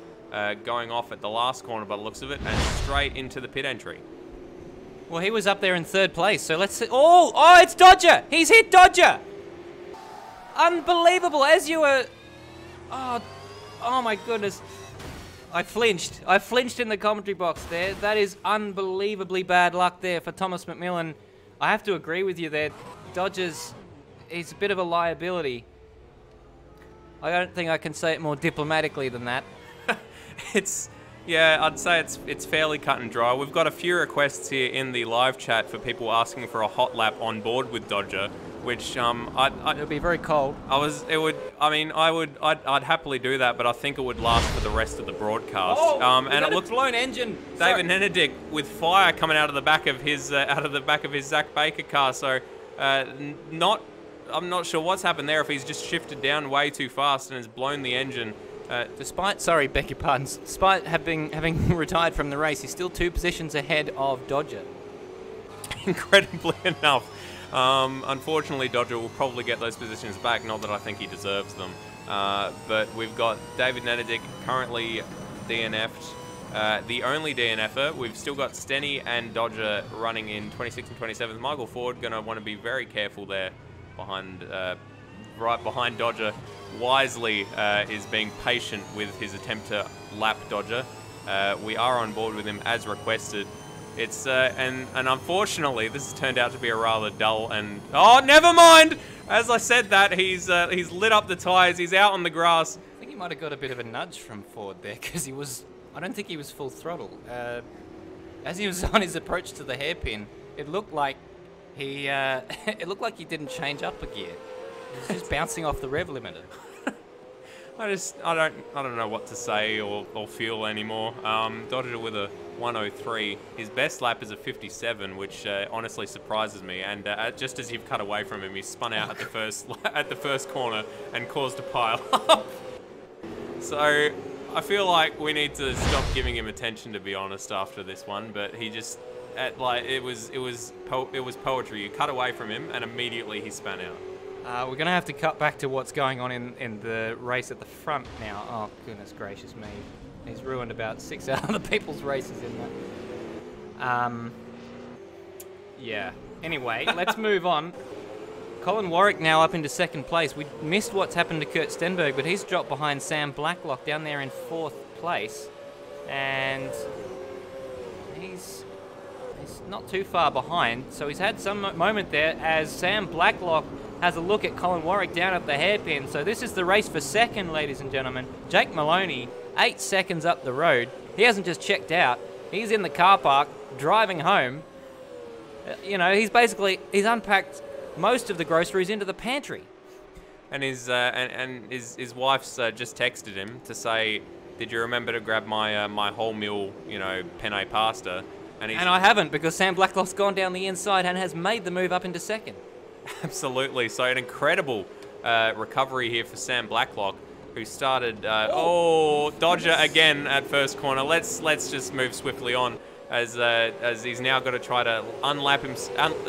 going off at the last corner by the looks of it, and straight into the pit entry. Well, he was up there in 3rd place, so let's see. Oh, it's Dodger! He's hit Dodger! Unbelievable, as you were... Oh my goodness. I flinched in the commentary box there. That is unbelievably bad luck there for Thomas McMillan. I have to agree with you there. Dodger's... he's a bit of a liability. I don't think I can say it more diplomatically than that. Yeah, I'd say it's fairly cut and dry. We've got a few requests here in the live chat for people asking for a hot lap on board with Dodger, which it'll be very cold. I'd happily do that, but I think it would last for the rest of the broadcast. And it looks blown engine. David Nenedick with fire coming out of the back of his Zach Baker car. So I'm not sure what's happened there. If he's just shifted down way too fast and has blown the engine. Despite having retired from the race, he's still 2 positions ahead of Dodger. Incredibly enough. Unfortunately, Dodger will probably get those positions back, not that I think he deserves them. But we've got David Nenadick currently DNF'd. The only DNF'er. We've still got Stenny and Dodger running in 26th and 27th. Michael Ford going to want to be very careful there behind, right behind Dodger. Wisely is being patient with his attempt to lap Dodger. We are on board with him as requested. It's and unfortunately this has turned out to be a rather dull and never mind. As I said that, he's lit up the tyres. He's out on the grass. I think he might have got a bit of a nudge from Ford there because I don't think he was full throttle. As he was on his approach to the hairpin, it looked like he didn't change up a gear. He was just bouncing off the rev limiter. I don't know what to say or feel anymore. Dodger with a 103. His best lap is a 57, which honestly surprises me. And just as you've cut away from him, he spun out at the first corner and caused a pile up. So I feel like we need to stop giving him attention, to be honest, after this one. But he just it was poetry. You cut away from him and immediately he spun out. We're going to have to cut back to what's going on in the race at the front now. Oh, goodness gracious me. He's ruined about 6 other people's races in that. Yeah. Anyway, let's move on. Colin Warwick now up into second place. We missed what's happened to Kurt Stenberg, but he's dropped behind Sam Blacklock down there in 4th place. And he's not too far behind. So he's had some moment there as Sam Blacklock has a look at Colin Warwick down at the hairpin. So this is the race for second, ladies and gentlemen. Jake Moloney, 8 seconds up the road. He hasn't just checked out. He's in the car park, driving home. You know, he's unpacked most of the groceries into the pantry. And his wife's just texted him to say, "Did you remember to grab my my wholemeal, penne pasta?" And I haven't, because Sam Blacklock's gone down the inside and has made the move up into second. Absolutely. So an incredible recovery here for Sam Blacklock, who started. Dodger again at first corner. Let's just move swiftly on as he's now got to try to unlap him.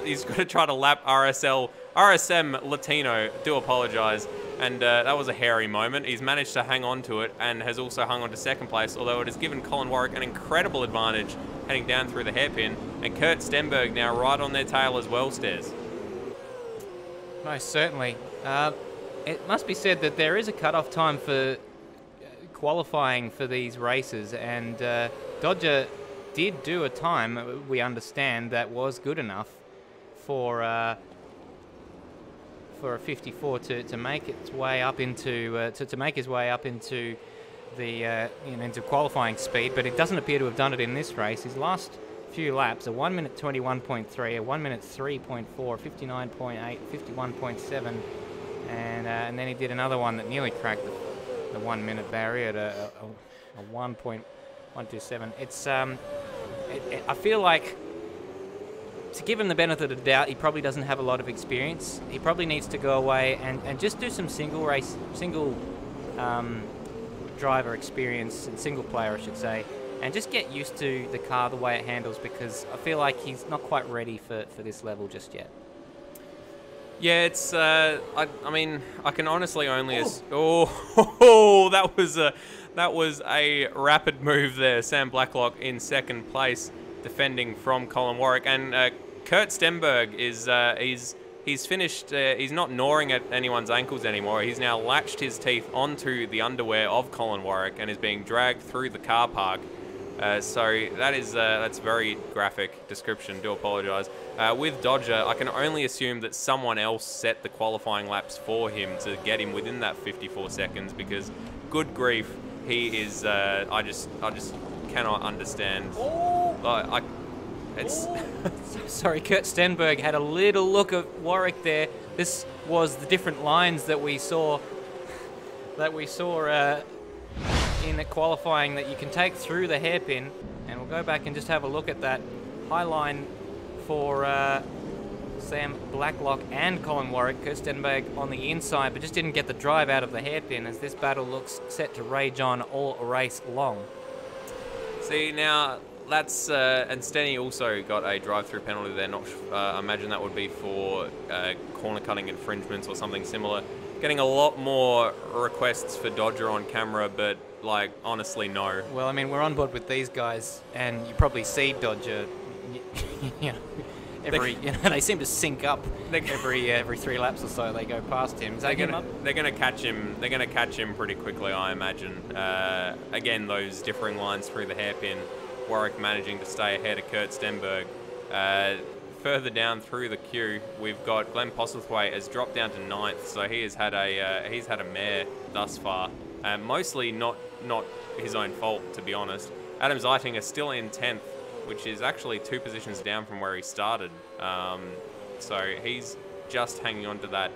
He's got to try to lap RSM Latino. Do apologise. And that was a hairy moment. He's managed to hang on to it and has also hung on to second place, although it has given Colin Warwick an incredible advantage heading down through the hairpin. And Kurt Stenberg now right on their tail as well, Stairs. Most certainly. It must be said that there is a cut-off time for qualifying for these races, and Dodger did do a time, we understand, that was good enough for a 54 to make its way up into to make his way up into the into qualifying speed, but it doesn't appear to have done it in this race. His last few laps, a 1 minute 21.3, a 1 minute 3.4, 59.8, 51.7, and then he did another one that nearly cracked the 1 minute barrier at a 1.127. It's I feel like, to give him the benefit of the doubt, he probably doesn't have a lot of experience. He probably needs to go away and just do some single driver experience, and single player I should say, and just get used to the car, the way it handles, because I feel like he's not quite ready for this level just yet. Yeah, it's I mean, I can honestly only that was a rapid move there. Sam Blacklock in second place, defending from Colin Warwick, and Kurt Stenberg is he's finished. He's not gnawing at anyone's ankles anymore. He's now latched his teeth onto the underwear of Colin Warwick and is being dragged through the car park. So that's very graphic description. Do apologise. With Dodger, I can only assume that someone else set the qualifying laps for him to get him within that 54 seconds, because good grief, he is. I just cannot understand. Sorry, Kurt Stenberg had a little look at Warwick there. This was the different lines that we saw in the qualifying that you can take through the hairpin, and we'll go back and just have a look at that high line for Sam Blacklock and Colin Warwick. Kurt Stenberg on the inside, but just didn't get the drive out of the hairpin, as this battle looks set to rage on all race long. See, now that's and Stenny also got a drive-through penalty there. I imagine that would be for corner cutting infringements or something similar. getting a lot more requests for Dodger on camera, but like honestly, no. Well, I mean, we're on board with these guys, and you probably see Dodger. You know, they seem to sync up every 3 laps or so. They go past him. Is that him up? They're gonna catch him. They're gonna catch him pretty quickly, I imagine. Again, those differing lines through the hairpin. Warwick managing to stay ahead of Kurt Stenberg. Further down through the queue, we've got Glenn Postlethwaite has dropped down to 9th, so he has had a mare thus far. Mostly not his own fault, to be honest. Adam Zeiting is still in 10th, which is actually 2 positions down from where he started. So he's just hanging on to that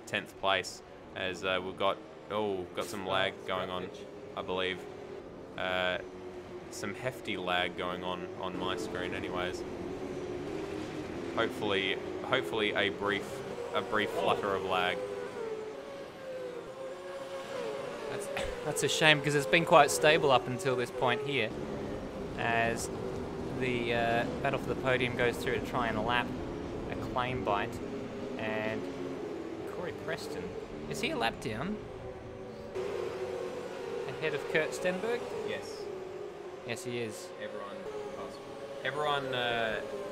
10th place as we've got some lag going on, I believe. Some hefty lag going on my screen anyways. Hopefully a brief flutter of lag. That's a shame, because it's been quite stable up until this point here, as the battle for the podium goes through to try and lap a claim bite, and Corey Preston, is he a lap down ahead of Kurt Stenberg? Yes, he is.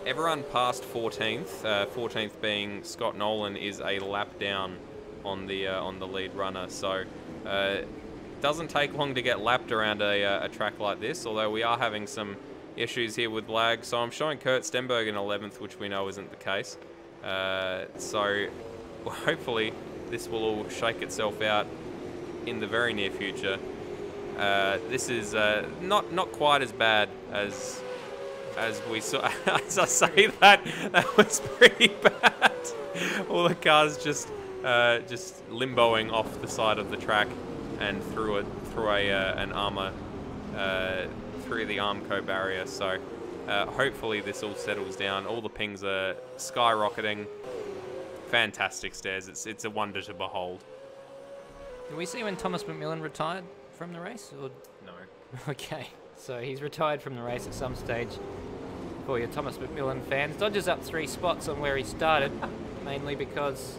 Everyone passed 14th. 14th being Scott Nolan is a lap down on the lead runner. So doesn't take long to get lapped around a track like this. Although we are having some issues here with lag. So I'm showing Kurt Stenberg in 11th, which we know isn't the case. So hopefully this will all shake itself out in the very near future. This is not quite as bad as we saw. As I say that was pretty bad. All the cars just limboing off the side of the track and through the Armco barrier. So hopefully this all settles down. All the pings are skyrocketing. Fantastic stairs. It's a wonder to behold. Did we see when Thomas McMillan retired from the race? Or? No. Okay, so he's retired from the race at some stage. For your Thomas McMillan fans, Dodger's up 3 spots on where he started, mainly because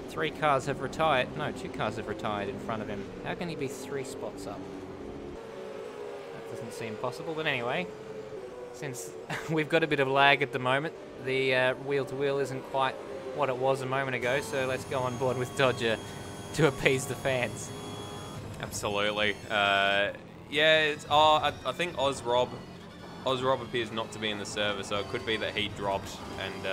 3 cars have retired. No, 2 cars have retired in front of him. How can he be 3 spots up? That doesn't seem possible, but anyway, since we've got a bit of lag at the moment, the wheel-to-wheel isn't quite what it was a moment ago, so let's go on board with Dodger to appease the fans. Absolutely. I think Rob appears not to be in the server, so it could be that he dropped, and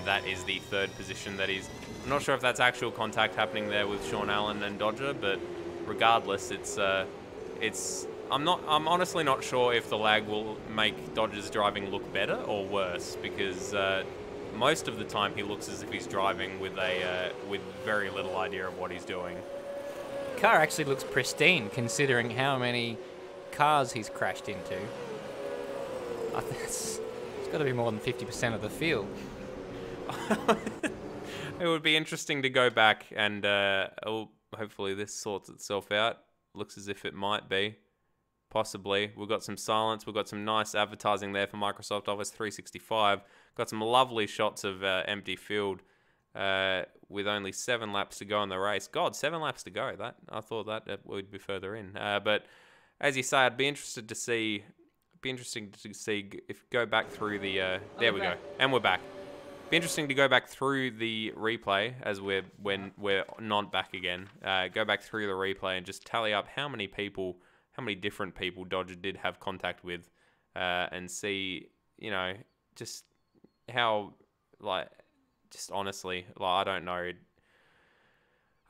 that is the 3rd position that he's. I'm not sure if that's actual contact happening there with Sean Allen and Dodger, but regardless, I'm honestly not sure if the lag will make Dodger's driving look better or worse, because most of the time he looks as if he's driving with very little idea of what he's doing. The car actually looks pristine, considering how many cars he's crashed into. I think it's got to be more than 50% of the field. It would be interesting to go back and hopefully this sorts itself out. Looks as if it might be. Possibly. We've got some silence. We've got some nice advertising there for Microsoft Office 365. Got some lovely shots of empty field with only 7 laps to go in the race. God, 7 laps to go. I thought that would be further in. But as you say, I'd be interested to see. Be interesting to see if go back through the. There we go, and we're back. Be interesting to go back through the replay as we're not back again. Go back through the replay and just tally up how many different people Dodger did have contact with, and see, just how, just honestly, I don't know.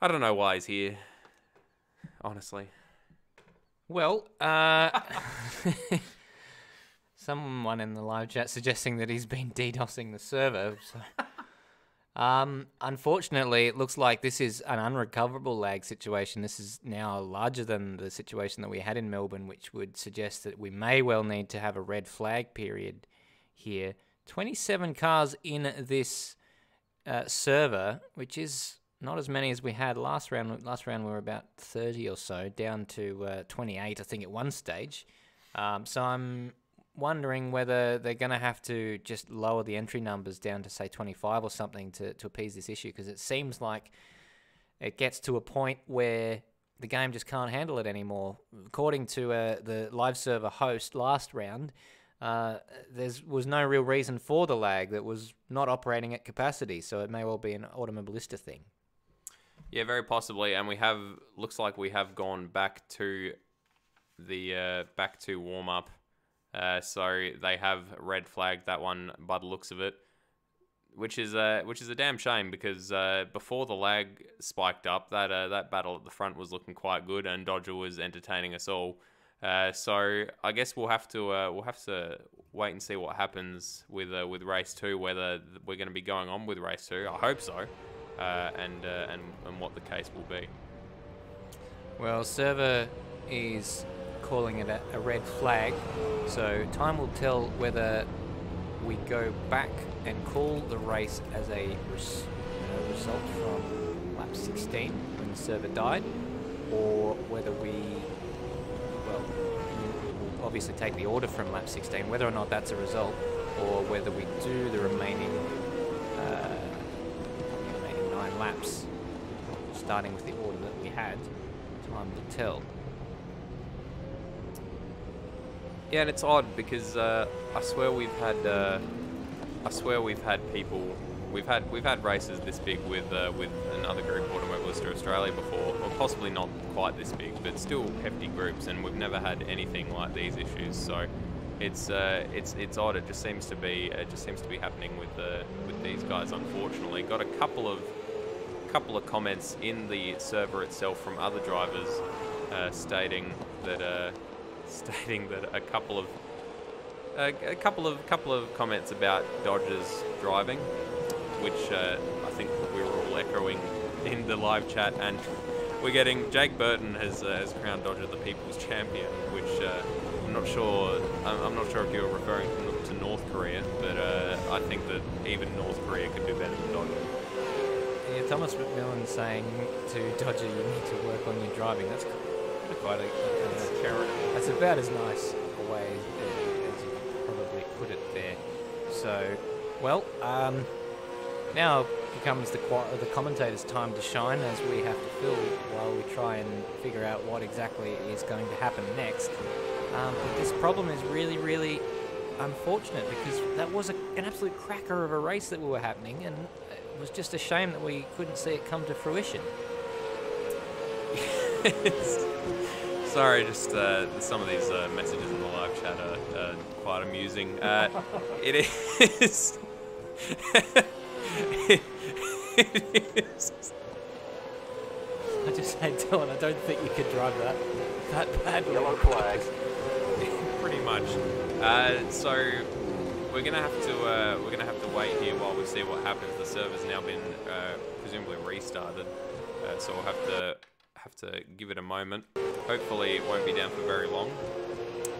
I don't know why he's here, honestly. Well, someone in the live chat suggesting that he's been DDoSing the server. So. Unfortunately, it looks like this is an unrecoverable lag situation. This is now larger than the situation that we had in Melbourne, which would suggest that we may well need to have a red flag period here. 27 cars in this server, which is not as many as we had last round. Last round we were about 30 or so, down to 28, I think, at one stage. So I'm wondering whether they're going to have to just lower the entry numbers down to, say, 25 or something to appease this issue, because it seems like it gets to a point where the game just can't handle it anymore. According to the live server host last round, there was no real reason for the lag. That was not operating at capacity, so it may well be an Automobilista thing. Yeah, very possibly, and looks like we have gone back to the warm up. So they have red flagged that one by the looks of it, which is a damn shame, because before the lag spiked up, that battle at the front was looking quite good, and Dodger was entertaining us all. So I guess we'll have to wait and see what happens with race 2, whether we're going to be going on with race 2. I hope so, and what the case will be. Well, server is calling it a red flag, so time will tell whether we go back and call the race as a result from lap 16 when the server died, or whether we'll obviously take the order from lap 16, whether or not that's a result, or whether we do the remaining 9 laps, starting with the order that we had. Time will tell. Yeah, and it's odd because I swear we've had people. We've had races this big with another group, Automobilista Australia, before, or possibly not quite this big, but still hefty groups, and we've never had anything like these issues. So it's odd. It just seems to be happening with these guys. Unfortunately, got a couple of comments in the server itself from other drivers stating that a couple of comments about Dodger's driving, which I think we were all echoing in the live chat, and we're getting Jake Burton has crowned Dodger the People's Champion, which I'm not sure if you're referring to North Korea, but I think that even North Korea could do better than Dodger. Yeah, Thomas McMillan saying to Dodger, you need to work on your driving. That's quite that's about as nice a way as you could probably put it there. So, well, now becomes the commentator's time to shine, as we have to fill while we try and figure out what exactly is going to happen next. But this problem is really, really unfortunate, because that was an absolute cracker of a race that we were happening, and it was just a shame that we couldn't see it come to fruition. Sorry, just some of these messages in the live chat are quite amusing. It is. It is. I just said, Dylan, I don't think you could drive that bad. Yellow flag. Pretty much. So we're gonna have to wait here while we see what happens. The server's now been presumably restarted, so we'll have to give it a moment. Hopefully it won't be down for very long.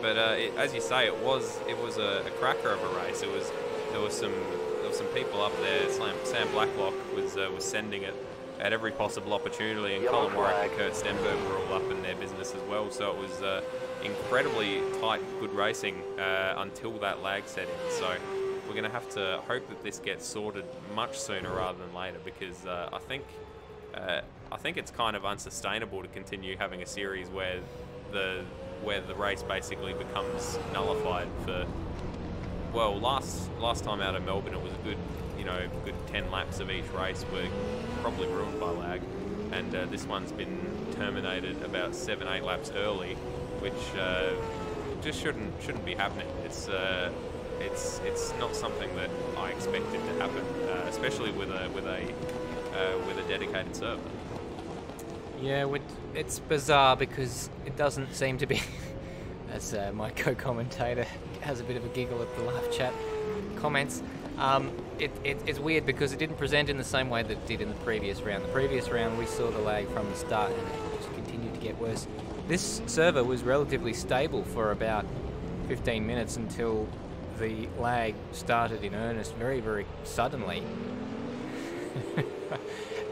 But as you say, it was a cracker of a race. There was some people up there. Sam Blacklock was sending it at every possible opportunity, and Colin Warwick and Kurt Stenberg were all up in their business as well. So it was incredibly tight, good racing until that lag set in. So we're going to have to hope that this gets sorted much sooner rather than later, because I think it's kind of unsustainable to continue having a series where the race basically becomes nullified for, well, last time out of Melbourne it was a good 10 laps of each race were probably ruined by lag, and this one's been terminated about 7-8 laps early, which just shouldn't be happening. It's not something that I expected to happen, especially with a dedicated server. Yeah, it's bizarre because it doesn't seem to be, as my co-commentator has a bit of a giggle at the live chat comments, it's weird because it didn't present in the same way that it did in the previous round. The previous round we saw the lag from the start and it just continued to get worse. This server was relatively stable for about 15 minutes until the lag started in earnest very, very suddenly.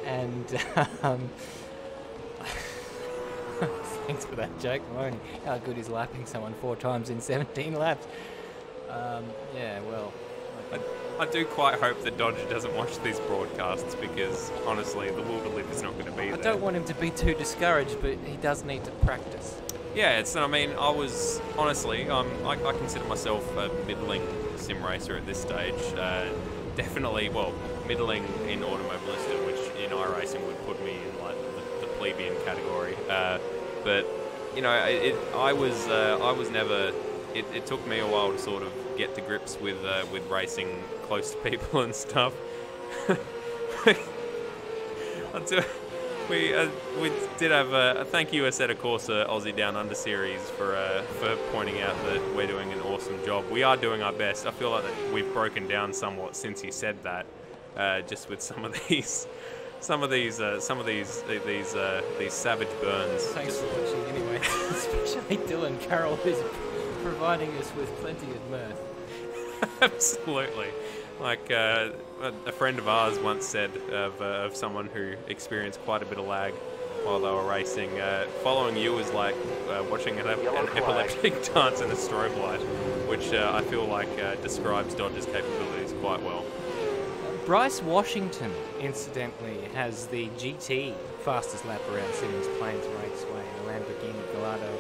And thanks for that, Jake Moloney. How good is lapping someone 4 times in 17 laps? Yeah, well, I do quite hope that Dodger doesn't watch these broadcasts because, honestly, the will to live is not going to be there. I don't want him to be too discouraged, but he does need to practice. Yeah, I mean, I consider myself a middling sim racer at this stage. Definitely, well, middling in automobilista, which in iRacing would put me in like the plebeian category. But you know, I was never. It took me a while to sort of get to grips with racing close to people and stuff. We did have a thank you Assetto Corsa Aussie Down Under series for pointing out that we're doing an awesome job. We are doing our best. I feel like that we've broken down somewhat since you said that, just with some of these savage burns. Thanks for watching anyway, especially Dylan Carroll, who's providing us with plenty of mirth. Absolutely. Like a friend of ours once said of someone who experienced quite a bit of lag while they were racing, following you was like watching an epileptic dance in a strobe light, which I feel like describes Dodger's capabilities quite well. Bryce Washington, incidentally, has the GT fastest lap around Symmons Plains Raceway in a Lamborghini Gallardo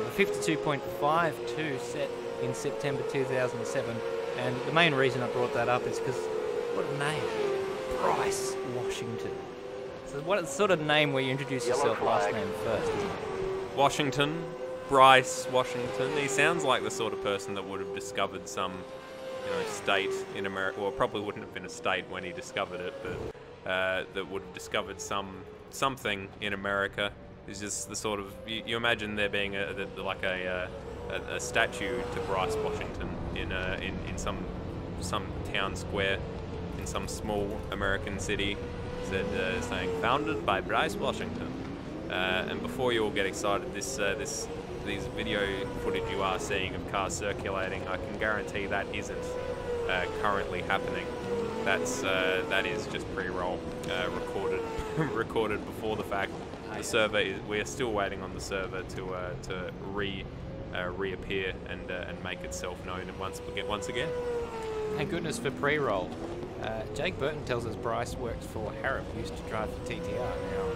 of a 52.52 set in September 2007. And the main reason I brought that up is because, what a name, Bryce Washington. So what sort of name where you introduce yourself last name first, isn't it? Washington, Bryce Washington. He sounds like the sort of person that would have discovered some, state in America. Well, probably wouldn't have been a state when he discovered it, but that would have discovered something in America. It's just the sort of you imagine there being a statue to Bryce Washington in some town square in some small American city, saying founded by Bryce Washington. And before you all get excited, these video footage you are seeing of cars circulating, I can guarantee that isn't currently happening. That is just pre-roll, recorded before the fact. The server we are still waiting on the server to reappear and make itself known once again. Thank goodness for pre-roll. Jake Burton tells us Bryce worked for Harrop, used to drive for TTR. Now,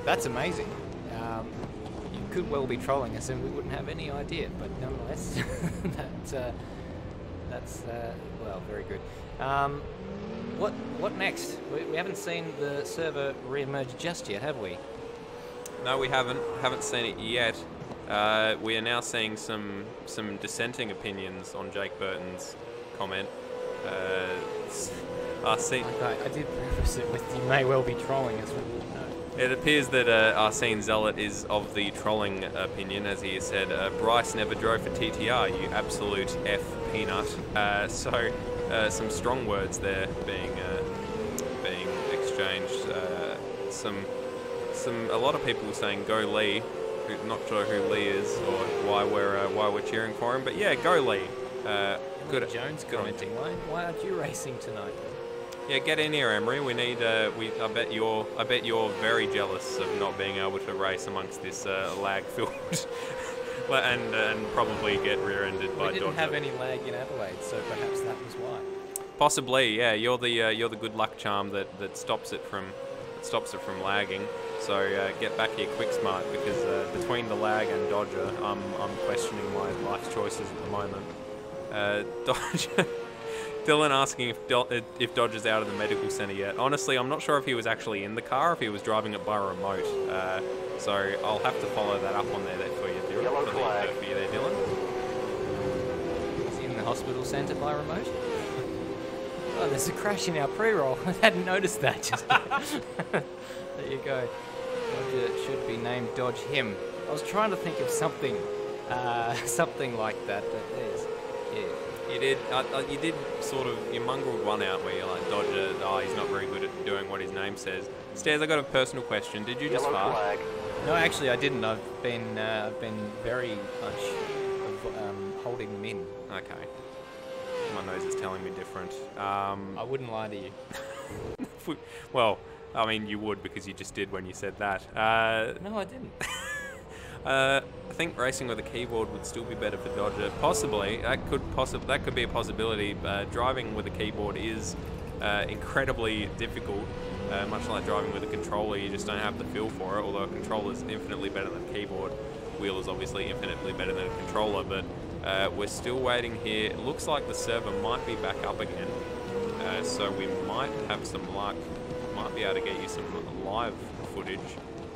that's amazing. You could well be trolling us and we wouldn't have any idea, but nonetheless, that's very good. What next? We haven't seen the server re-emerge just yet, have we? No, we haven't seen it yet. We are now seeing some dissenting opinions on Jake Burton's comment. I did preface it with you may well be trolling us. No. It appears that Arsene Zealot is of the trolling opinion, as he has said, Bryce never drove for TTR, you absolute F peanut. So some strong words there being exchanged. A lot of people saying go Lee. Not sure who Lee is or why we're cheering for him, but yeah, go Lee. Good. Jones commenting. Why aren't you racing tonight? Yeah, get in here, Emery. We need. I bet you're very jealous of not being able to race amongst this lag-filled, and probably get rear-ended by Dodger. We didn't have any lag in Adelaide, so perhaps that was why. Possibly, yeah. You're the good luck charm that stops it from lagging. So get back here quick, smart, because between the lag and Dodger, I'm questioning my life choices at the moment. Dodger. Dylan asking if Dodger's out of the medical centre yet. Honestly, I'm not sure if he was actually in the car, if he was driving it by remote. So I'll have to follow that up on there for you, Dylan. For you there, Dylan. Is he in the hospital centre by remote? Oh, there's a crash in our pre-roll. I hadn't noticed that just yet. There you go. Dodger should be named Dodge him. I was trying to think of something like that, but there's... Yeah. You did sort of, you mongreled one out where you're like, Dodger, he's not very good at doing what his name says. Stairs, I got a personal question. Did you just fart? No, actually I didn't. I've been very much holding them in. Okay. My nose is telling me different. I wouldn't lie to you. Well, I mean, you would because you just did when you said that. No, I didn't. I think racing with a keyboard would still be better for Dodger. Possibly, that could be a possibility. Driving with a keyboard is incredibly difficult. Much like driving with a controller, you just don't have the feel for it. Although a controller is infinitely better than a keyboard, wheel is obviously infinitely better than a controller. But we're still waiting here. It looks like the server might be back up again, so we might have some luck. Might be able to get you some live footage.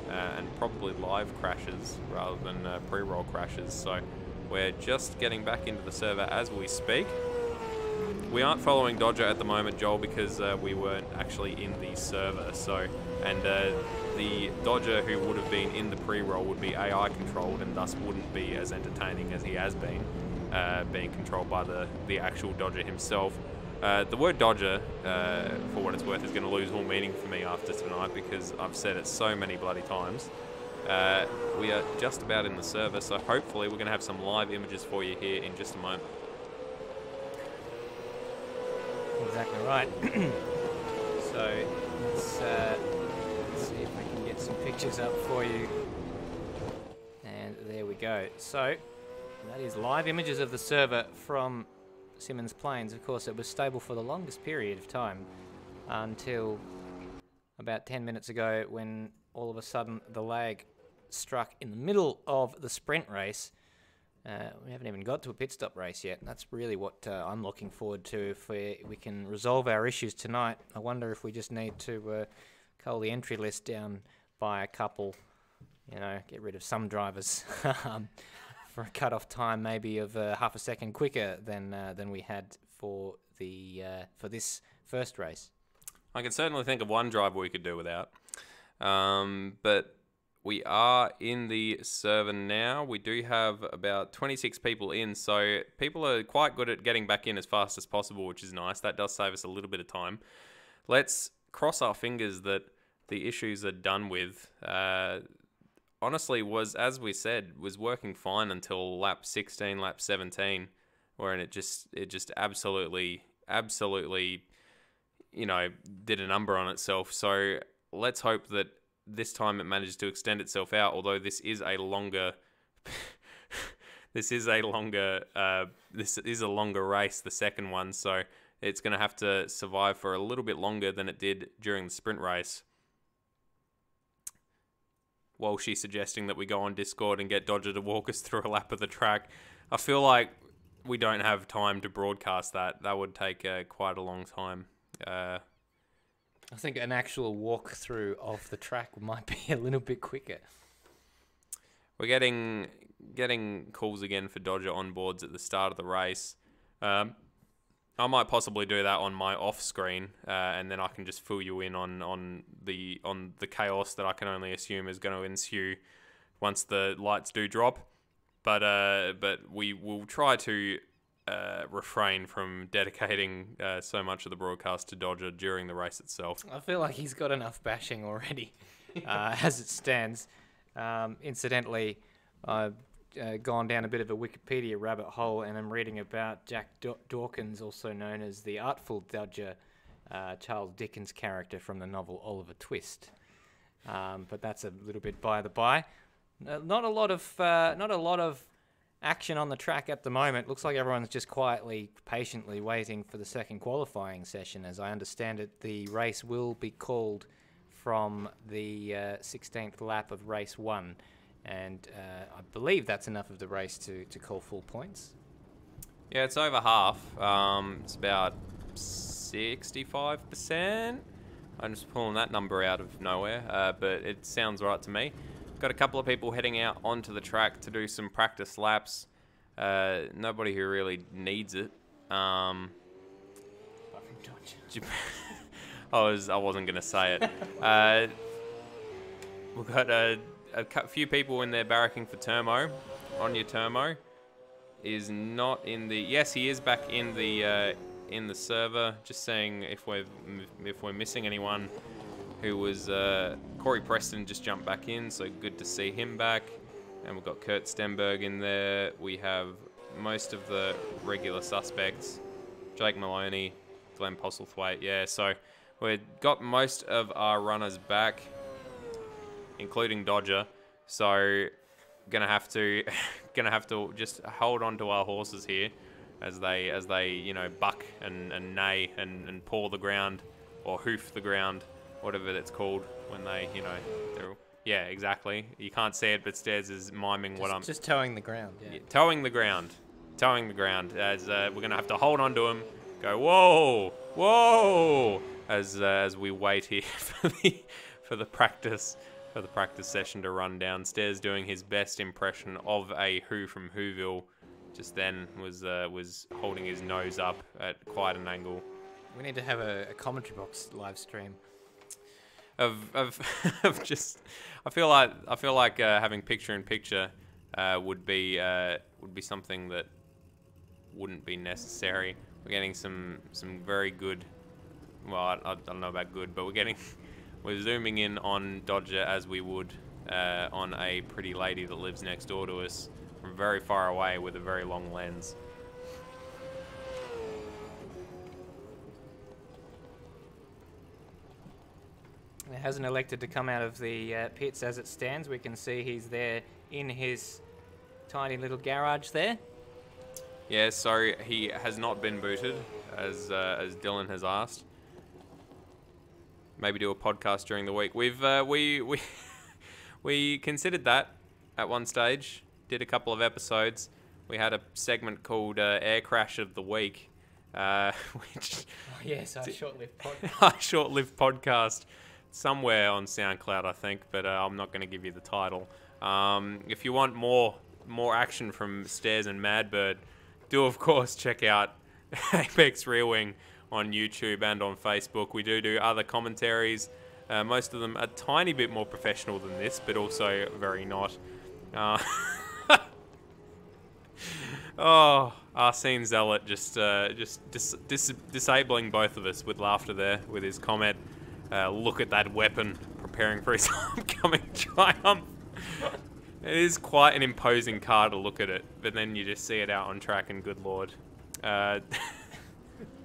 And probably live crashes rather than pre-roll crashes. So we're just getting back into the server as we speak. We aren't following Dodger at the moment, Joel, because we weren't actually in the server. So, and the Dodger who would have been in the pre-roll would be AI controlled and thus wouldn't be as entertaining as he has been, being controlled by the actual Dodger himself. The word Dodger, for what it's worth, is going to lose all meaning for me after tonight because I've said it so many bloody times. We are just about in the server, so hopefully we're going to have some live images for you here in just a moment. Exactly right. So let's see if we can get some pictures up for you. And there we go. So that is live images of the server from Symmons Plains. Of course, it was stable for the longest period of time until about 10 minutes ago when all of a sudden the lag struck in the middle of the sprint race. We haven't even got to a pit stop race yet. That's really what I'm looking forward to. If we can resolve our issues tonight, I wonder if we just need to cull the entry list down by a couple, you know, get rid of some drivers. For a cut-off time maybe of half a second quicker than we had for this first race. I can certainly think of one driver we could do without. But we are in the server now. We do have about 26 people in, so people are quite good at getting back in as fast as possible, which is nice. That does save us a little bit of time. Let's cross our fingers that the issues are done with. Honestly, as we said, was working fine until lap 16, lap 17, wherein it just absolutely, you know, did a number on itself. So let's hope that this time it manages to extend itself out. Although this is a longer, this is a longer race, the second one. So it's going to have to survive for a little bit longer than it did during the sprint race. While she's suggesting that we go on Discord and get Dodger to walk us through a lap of the track. I feel like we don't have time to broadcast that. That would take quite a long time. I think an actual walkthrough of the track might be a little bit quicker. We're getting calls again for Dodger onboards at the start of the race. I might possibly do that on my off screen, and then I can just fill you in on the chaos that I can only assume is going to ensue once the lights do drop. But we will try to refrain from dedicating so much of the broadcast to Dodger during the race itself. I feel like he's got enough bashing already, as it stands. Incidentally, I've gone down a bit of a Wikipedia rabbit hole, and I'm reading about Jack Dawkins, also known as the Artful Dodger, Charles Dickens' character from the novel Oliver Twist. But that's a little bit by the by. Not a lot of action on the track at the moment. Looks like everyone's just quietly, patiently waiting for the second qualifying session. As I understand it, the race will be called from the 16th lap of race 1. And I believe that's enough of the race to call full points. Yeah, it's over half. It's about 65%. I'm just pulling that number out of nowhere, but it sounds right to me. Got a couple of people heading out onto the track to do some practice laps. Nobody who really needs it. I wasn't going to say it. We've got a few people in there barracking for Turmo. Anya Turmo is not in the... Yes, he is back in the server. Just saying if we're missing anyone who was... Corey Preston just jumped back in, so good to see him back. And we've got Kurt Stenberg in there. We have most of the regular suspects. Jake Moloney, Glenn Postlethwaite. Yeah, so we've got most of our runners back, including Dodger. So gonna have to just hold on to our horses here as they you know, buck and neigh and paw the ground or hoof the ground, whatever it's called when they, you know, yeah, exactly. You can't see it, but Stairs is miming what I'm just towing the ground. Yeah. Towing the ground as we're gonna have to hold on to him. Go whoa as we wait here for the practice session to run downstairs. Doing his best impression of a Who from Whoville. Just then was holding his nose up at quite an angle. We need to have a commentary box live stream. Of just, I feel like having picture in picture would be something that wouldn't be necessary. We're getting some very good. Well, I don't know about good, but we're zooming in on Dodger as we would on a pretty lady that lives next door to us from very far away with a very long lens. He hasn't elected to come out of the pits as it stands. We can see he's there in his tiny little garage there. Yeah, so he has not been booted, as Dylan has asked. Maybe do a podcast during the week. We considered that at one stage. Did a couple of episodes. We had a segment called Air Crash of the Week, which yes, our short-lived podcast. Our short-lived podcast, somewhere on SoundCloud, I think, but I'm not going to give you the title. If you want more action from Stairs and Madbird, do of course check out Apex Rear Wing on YouTube and on Facebook. We do other commentaries. Most of them a tiny bit more professional than this, but also very not. Oh, Arsene Zealot just disabling both of us with laughter there with his comment. Look at that weapon preparing for his upcoming triumph. It is quite an imposing car to look at it, but then you just see it out on track and good lord.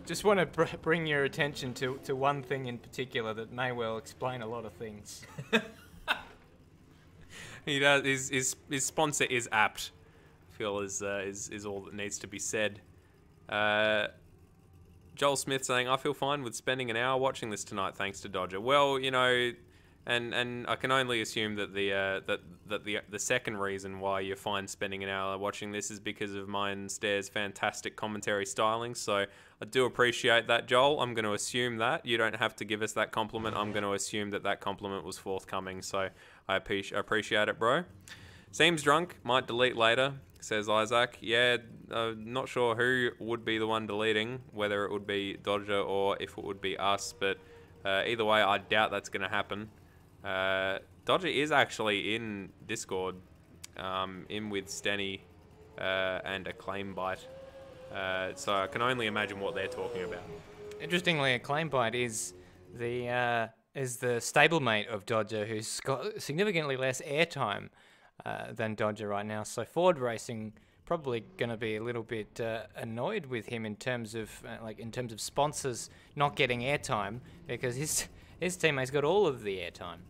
Just want to bring your attention to one thing in particular that may well explain a lot of things. He does. His sponsor is apt. I feel is all that needs to be said. Joel Smith saying, I feel fine with spending an hour watching this tonight thanks to Dodger. Well, you know, and I can only assume that the second reason why you're fine spending an hour watching this is because of mine Stairs' fantastic commentary styling. So I do appreciate that, Joel. I'm going to assume that. You don't have to give us that compliment. I'm going to assume that compliment was forthcoming. So I appreciate it, bro. Seems drunk. Might delete later, says Isaac. Yeah, not sure who would be the one deleting, whether it would be Dodger or if it would be us. But either way, I doubt that's going to happen. Dodger is actually in Discord, in with Stenny and Acclaim Bite. So I can only imagine what they're talking about. Interestingly, Acclaim Bite is the stablemate of Dodger, who's got significantly less airtime than Dodger right now. So Ford Racing probably going to be a little bit annoyed with him in terms of sponsors not getting airtime, because his teammate's got all of the airtime.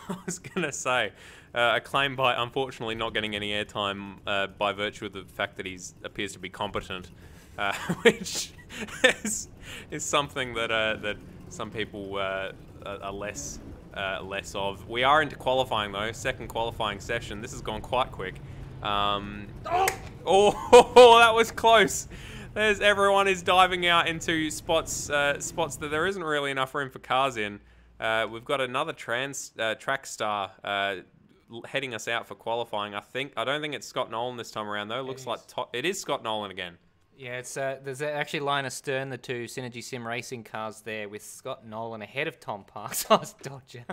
I was going to say, Acclaim Bite unfortunately not getting any airtime by virtue of the fact that he appears to be competent, which is something that some people are less of. We are into qualifying though, second qualifying session. This has gone quite quick. Oh, that was close. Everyone is diving out into spots that there isn't really enough room for cars in. We've got another track star heading us out for qualifying. I don't think it's Scott Nolan this time around though. Looks like it is Scott Nolan again. Yeah, it's there's actually line astern the two Synergy Sim Racing cars there with Scott Nolan ahead of Tom Parks. Oh, it's Dodger.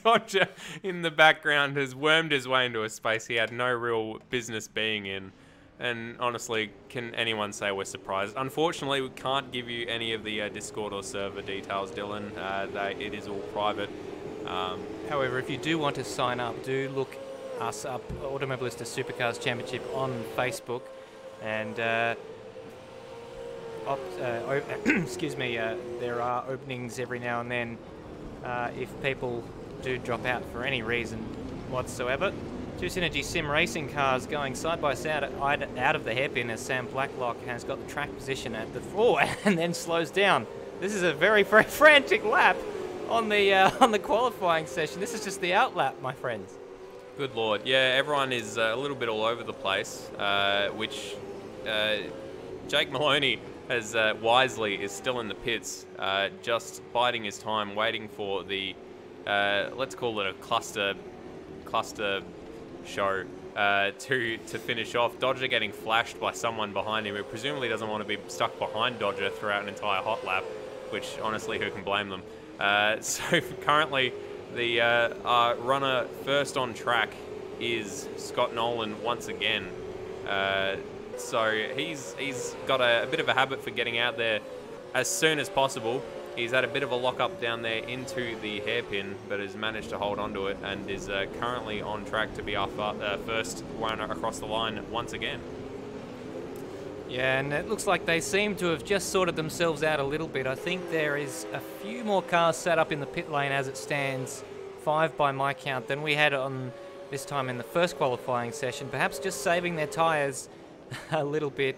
Dodger in the background has wormed his way into a space he had no real business being in. And honestly, can anyone say we're surprised? Unfortunately, we can't give you any of the Discord or server details, Dylan. It is all private. However, if you do want to sign up, do look us up, Automobilista Supercars Championship on Facebook, and excuse me, there are openings every now and then. If people do drop out for any reason, whatsoever. Two Synergy Sim racing cars going side by side out of the hairpin as Sam Blacklock has got the track position at the floor and then slows down. This is a very, very frantic lap on the qualifying session. This is just the out lap, my friends. Good Lord. Yeah, everyone is a little bit all over the place, which Jake Moloney has wisely is still in the pits, just biding his time, waiting for the, let's call it a cluster show to finish off. Dodger getting flashed by someone behind him who presumably doesn't want to be stuck behind Dodger throughout an entire hot lap, which honestly, who can blame them? So currently, the runner first on track is Scott Nolan once again. So he's got a bit of a habit for getting out there as soon as possible. He's had a bit of a lock-up down there into the hairpin, but has managed to hold onto it and is currently on track to be our first runner across the line once again. Yeah, and it looks like they seem to have just sorted themselves out a little bit. I think there is a few more cars set up in the pit lane as it stands, 5 by my count, than we had on this time in the first qualifying session. Perhaps just saving their tyres a little bit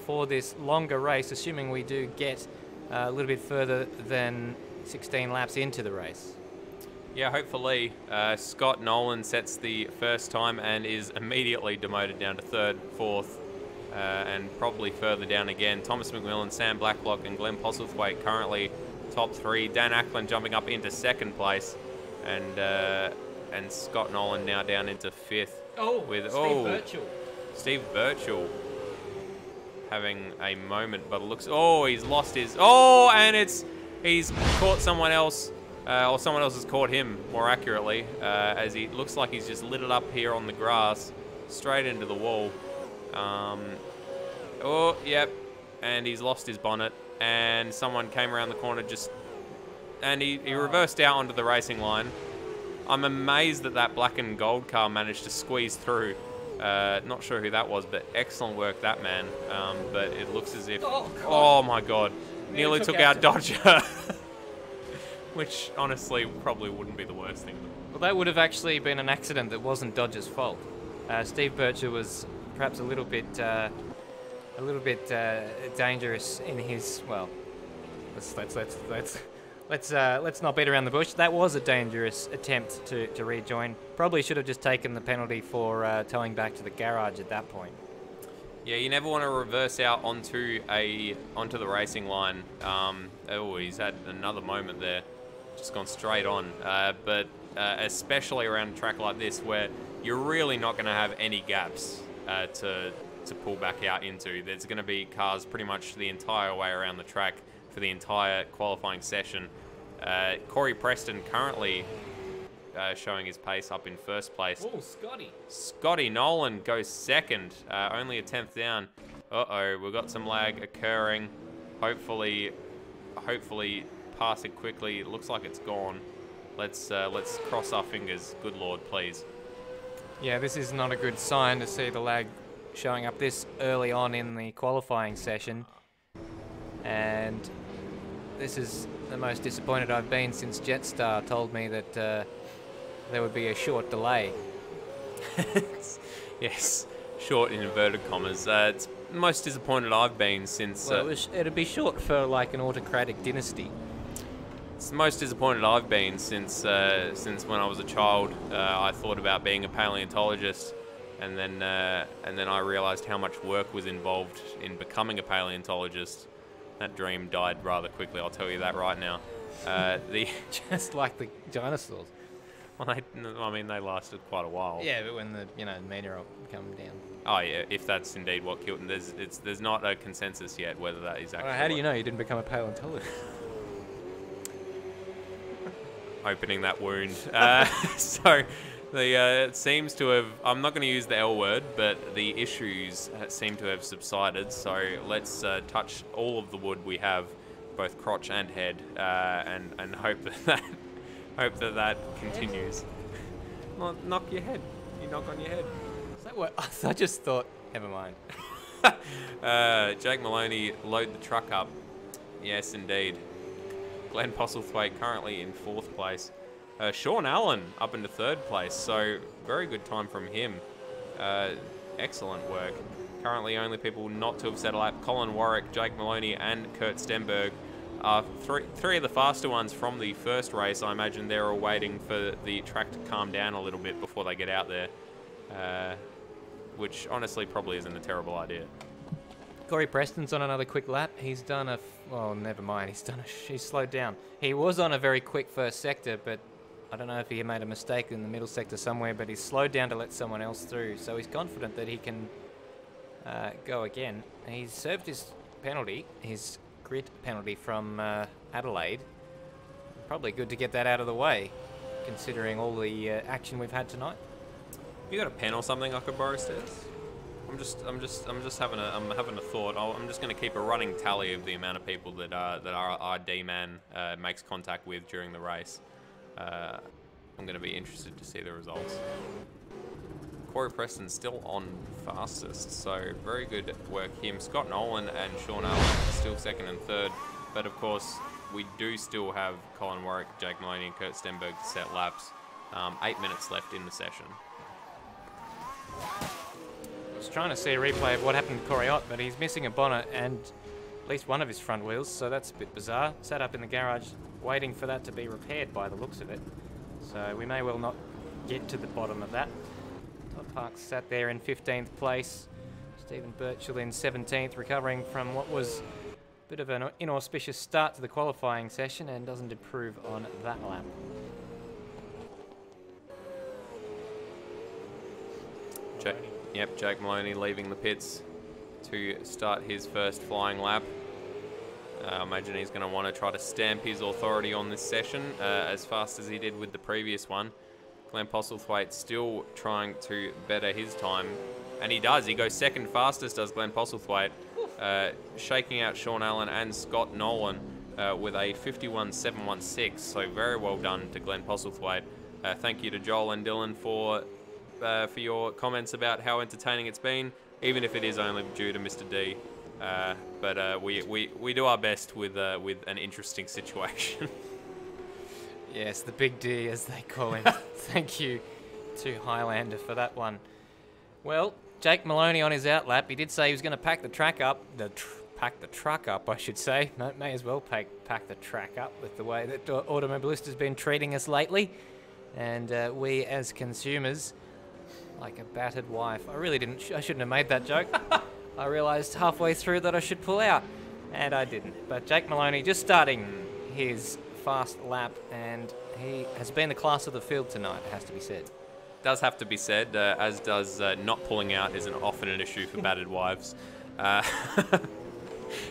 for this longer race, assuming we do get a little bit further than 16 laps into the race. Yeah, hopefully Scott Nolan sets the first time and is immediately demoted down to 3rd, 4th, and probably further down again. Thomas McMillan, Sam Blacklock and Glenn Postlethwaite currently top 3. Dan Ackland jumping up into 2nd place, and Scott Nolan now down into 5th. With Steve Birchall having a moment, but it looks, he's lost his, and he's caught someone else, or someone else has caught him, more accurately, as he looks like he's just lit it up here on the grass, straight into the wall. Yep, and he's lost his bonnet, and someone came around the corner and he reversed out onto the racing line. I'm amazed that black and gold car managed to squeeze through. Not sure who that was, but excellent work, that man. But it looks as if... Oh my God. Nearly took out Dodger. Which, honestly, probably wouldn't be the worst thing. Well, that would have actually been an accident that wasn't Dodger's fault. Steve Bircher was perhaps a little bit dangerous in his... Well, let's not beat around the bush. That was a dangerous attempt to rejoin. Probably should have just taken the penalty for towing back to the garage at that point. Yeah, you never want to reverse out onto the racing line. He's had another moment there, just gone straight on. But especially around a track like this, where you're really not going to have any gaps to pull back out into. There's going to be cars pretty much the entire way around the track for the entire qualifying session. Corey Preston currently showing his pace up in 1st place. Oh, Scotty. Scotty Nolan goes 2nd, only a 10th down. We've got some lag occurring. Hopefully pass it quickly. It looks like it's gone. Let's cross our fingers. Good Lord, please. Yeah, this is not a good sign to see the lag showing up this early on in the qualifying session. And this is the most disappointed I've been since Jetstar told me that there would be a short delay. Yes, short in inverted commas. It's the most disappointed I've been since... Well, it'd be short for like an autocratic dynasty. It's the most disappointed I've been since when I was a child. I thought about being a paleontologist, and then I realised how much work was involved in becoming a paleontologist. That dream died rather quickly, I'll tell you that right now. Just like the dinosaurs. Well, they lasted quite a while. Yeah, but when the meteorite come down. Oh yeah, if that's indeed what killed them. There's not a consensus yet whether that is actually. How do you know you didn't become a paleontologist? Opening that wound. So it seems to have. I'm not going to use the L word, but the issues seem to have subsided. So let's touch all of the wood we have, both crotch and head, and hope that continues. Knock your head. You knock on your head. Is that what? I just thought. Never mind. Jake Moloney load the truck up. Yes, indeed. Glenn Postlethwaite currently in 4th place. Sean Allen up into 3rd place, so very good time from him. Excellent work. Currently only people not to have set a lap, Colin Warwick, Jake Moloney and Kurt Stenberg are three of the faster ones from the first race. I imagine they're all waiting for the track to calm down a little bit before they get out there, which honestly probably isn't a terrible idea. Corey Preston's on another quick lap. He's done a... well, never mind. He's slowed down. He was on a very quick first sector, but I don't know if he made a mistake in the middle sector somewhere, but he's slowed down to let someone else through. So he's confident that he can go again. He's served his penalty, his grid penalty from Adelaide. Probably good to get that out of the way, considering all the action we've had tonight. You got a pen or something I could borrow, Stairs? I'm just having a thought. I'm just going to keep a running tally of the amount of people that our D-man makes contact with during the race. I'm going to be interested to see the results. Corey Preston's still on fastest, so very good work him. Scott Nolan and Sean Allen still 2nd and 3rd, but of course we do still have Colin Warwick, Jake Moloney and Kurt Stenberg to set laps. 8 minutes left in the session. I was trying to see a replay of what happened to Corey Ott, but he's missing a bonnet and at least one of his front wheels, so that's a bit bizarre. Sat up in the garage waiting for that to be repaired by the looks of it. So we may well not get to the bottom of that. Todd Parks sat there in 15th place. Stephen Birchall in 17th, recovering from what was a bit of an inauspicious start to the qualifying session and doesn't improve on that lap. Jake Moloney leaving the pits to start his first flying lap. I imagine he's going to want to try to stamp his authority on this session as fast as he did with the previous one. Glenn Postlethwaite still trying to better his time, and he does. He goes 2nd fastest, does Glenn Postlethwaite, shaking out Sean Allen and Scott Nolan with a 51.716. So very well done to Glenn Postlethwaite. Thank you to Joel and Dylan for your comments about how entertaining it's been, even if it is only due to Mr. D. But we do our best with an interesting situation. Yes, the Big D, as they call him. Thank you to Highlander for that one. Well, Jake Moloney on his outlap, he did say he was going to pack the track up. Pack the truck up, I should say. No, may as well pack the track up with the way that Automobilist has been treating us lately. And we as consumers, like a battered wife. I shouldn't have made that joke. I realised halfway through that I should pull out, and I didn't. But Jake Moloney just starting his fast lap, and he has been the class of the field tonight, it has to be said. Does have to be said, as does not pulling out isn't often an issue for battered wives.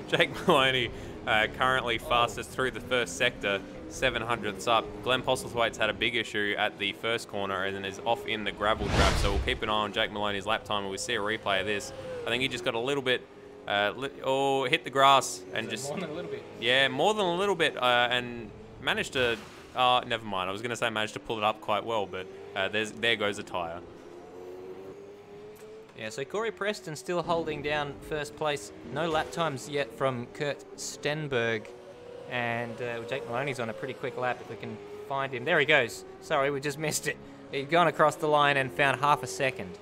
Jake Moloney currently fastest through the first sector, 700ths up. Glenn Postlethwaite's had a big issue at the first corner and is off in the gravel trap, so we'll keep an eye on Jake Moloney's lap time and we'll see a replay of this. I think he just got a little bit, hit the grass and just... More than a little bit. Yeah, more than a little bit, and managed to... never mind, I was going to say managed to pull it up quite well, but there goes a tyre. Yeah, so Corey Preston still holding down first place. No lap times yet from Kurt Stenberg. And Jake Moloney's on a pretty quick lap if we can find him. There he goes. Sorry, we just missed it. He'd gone across the line and found half a second.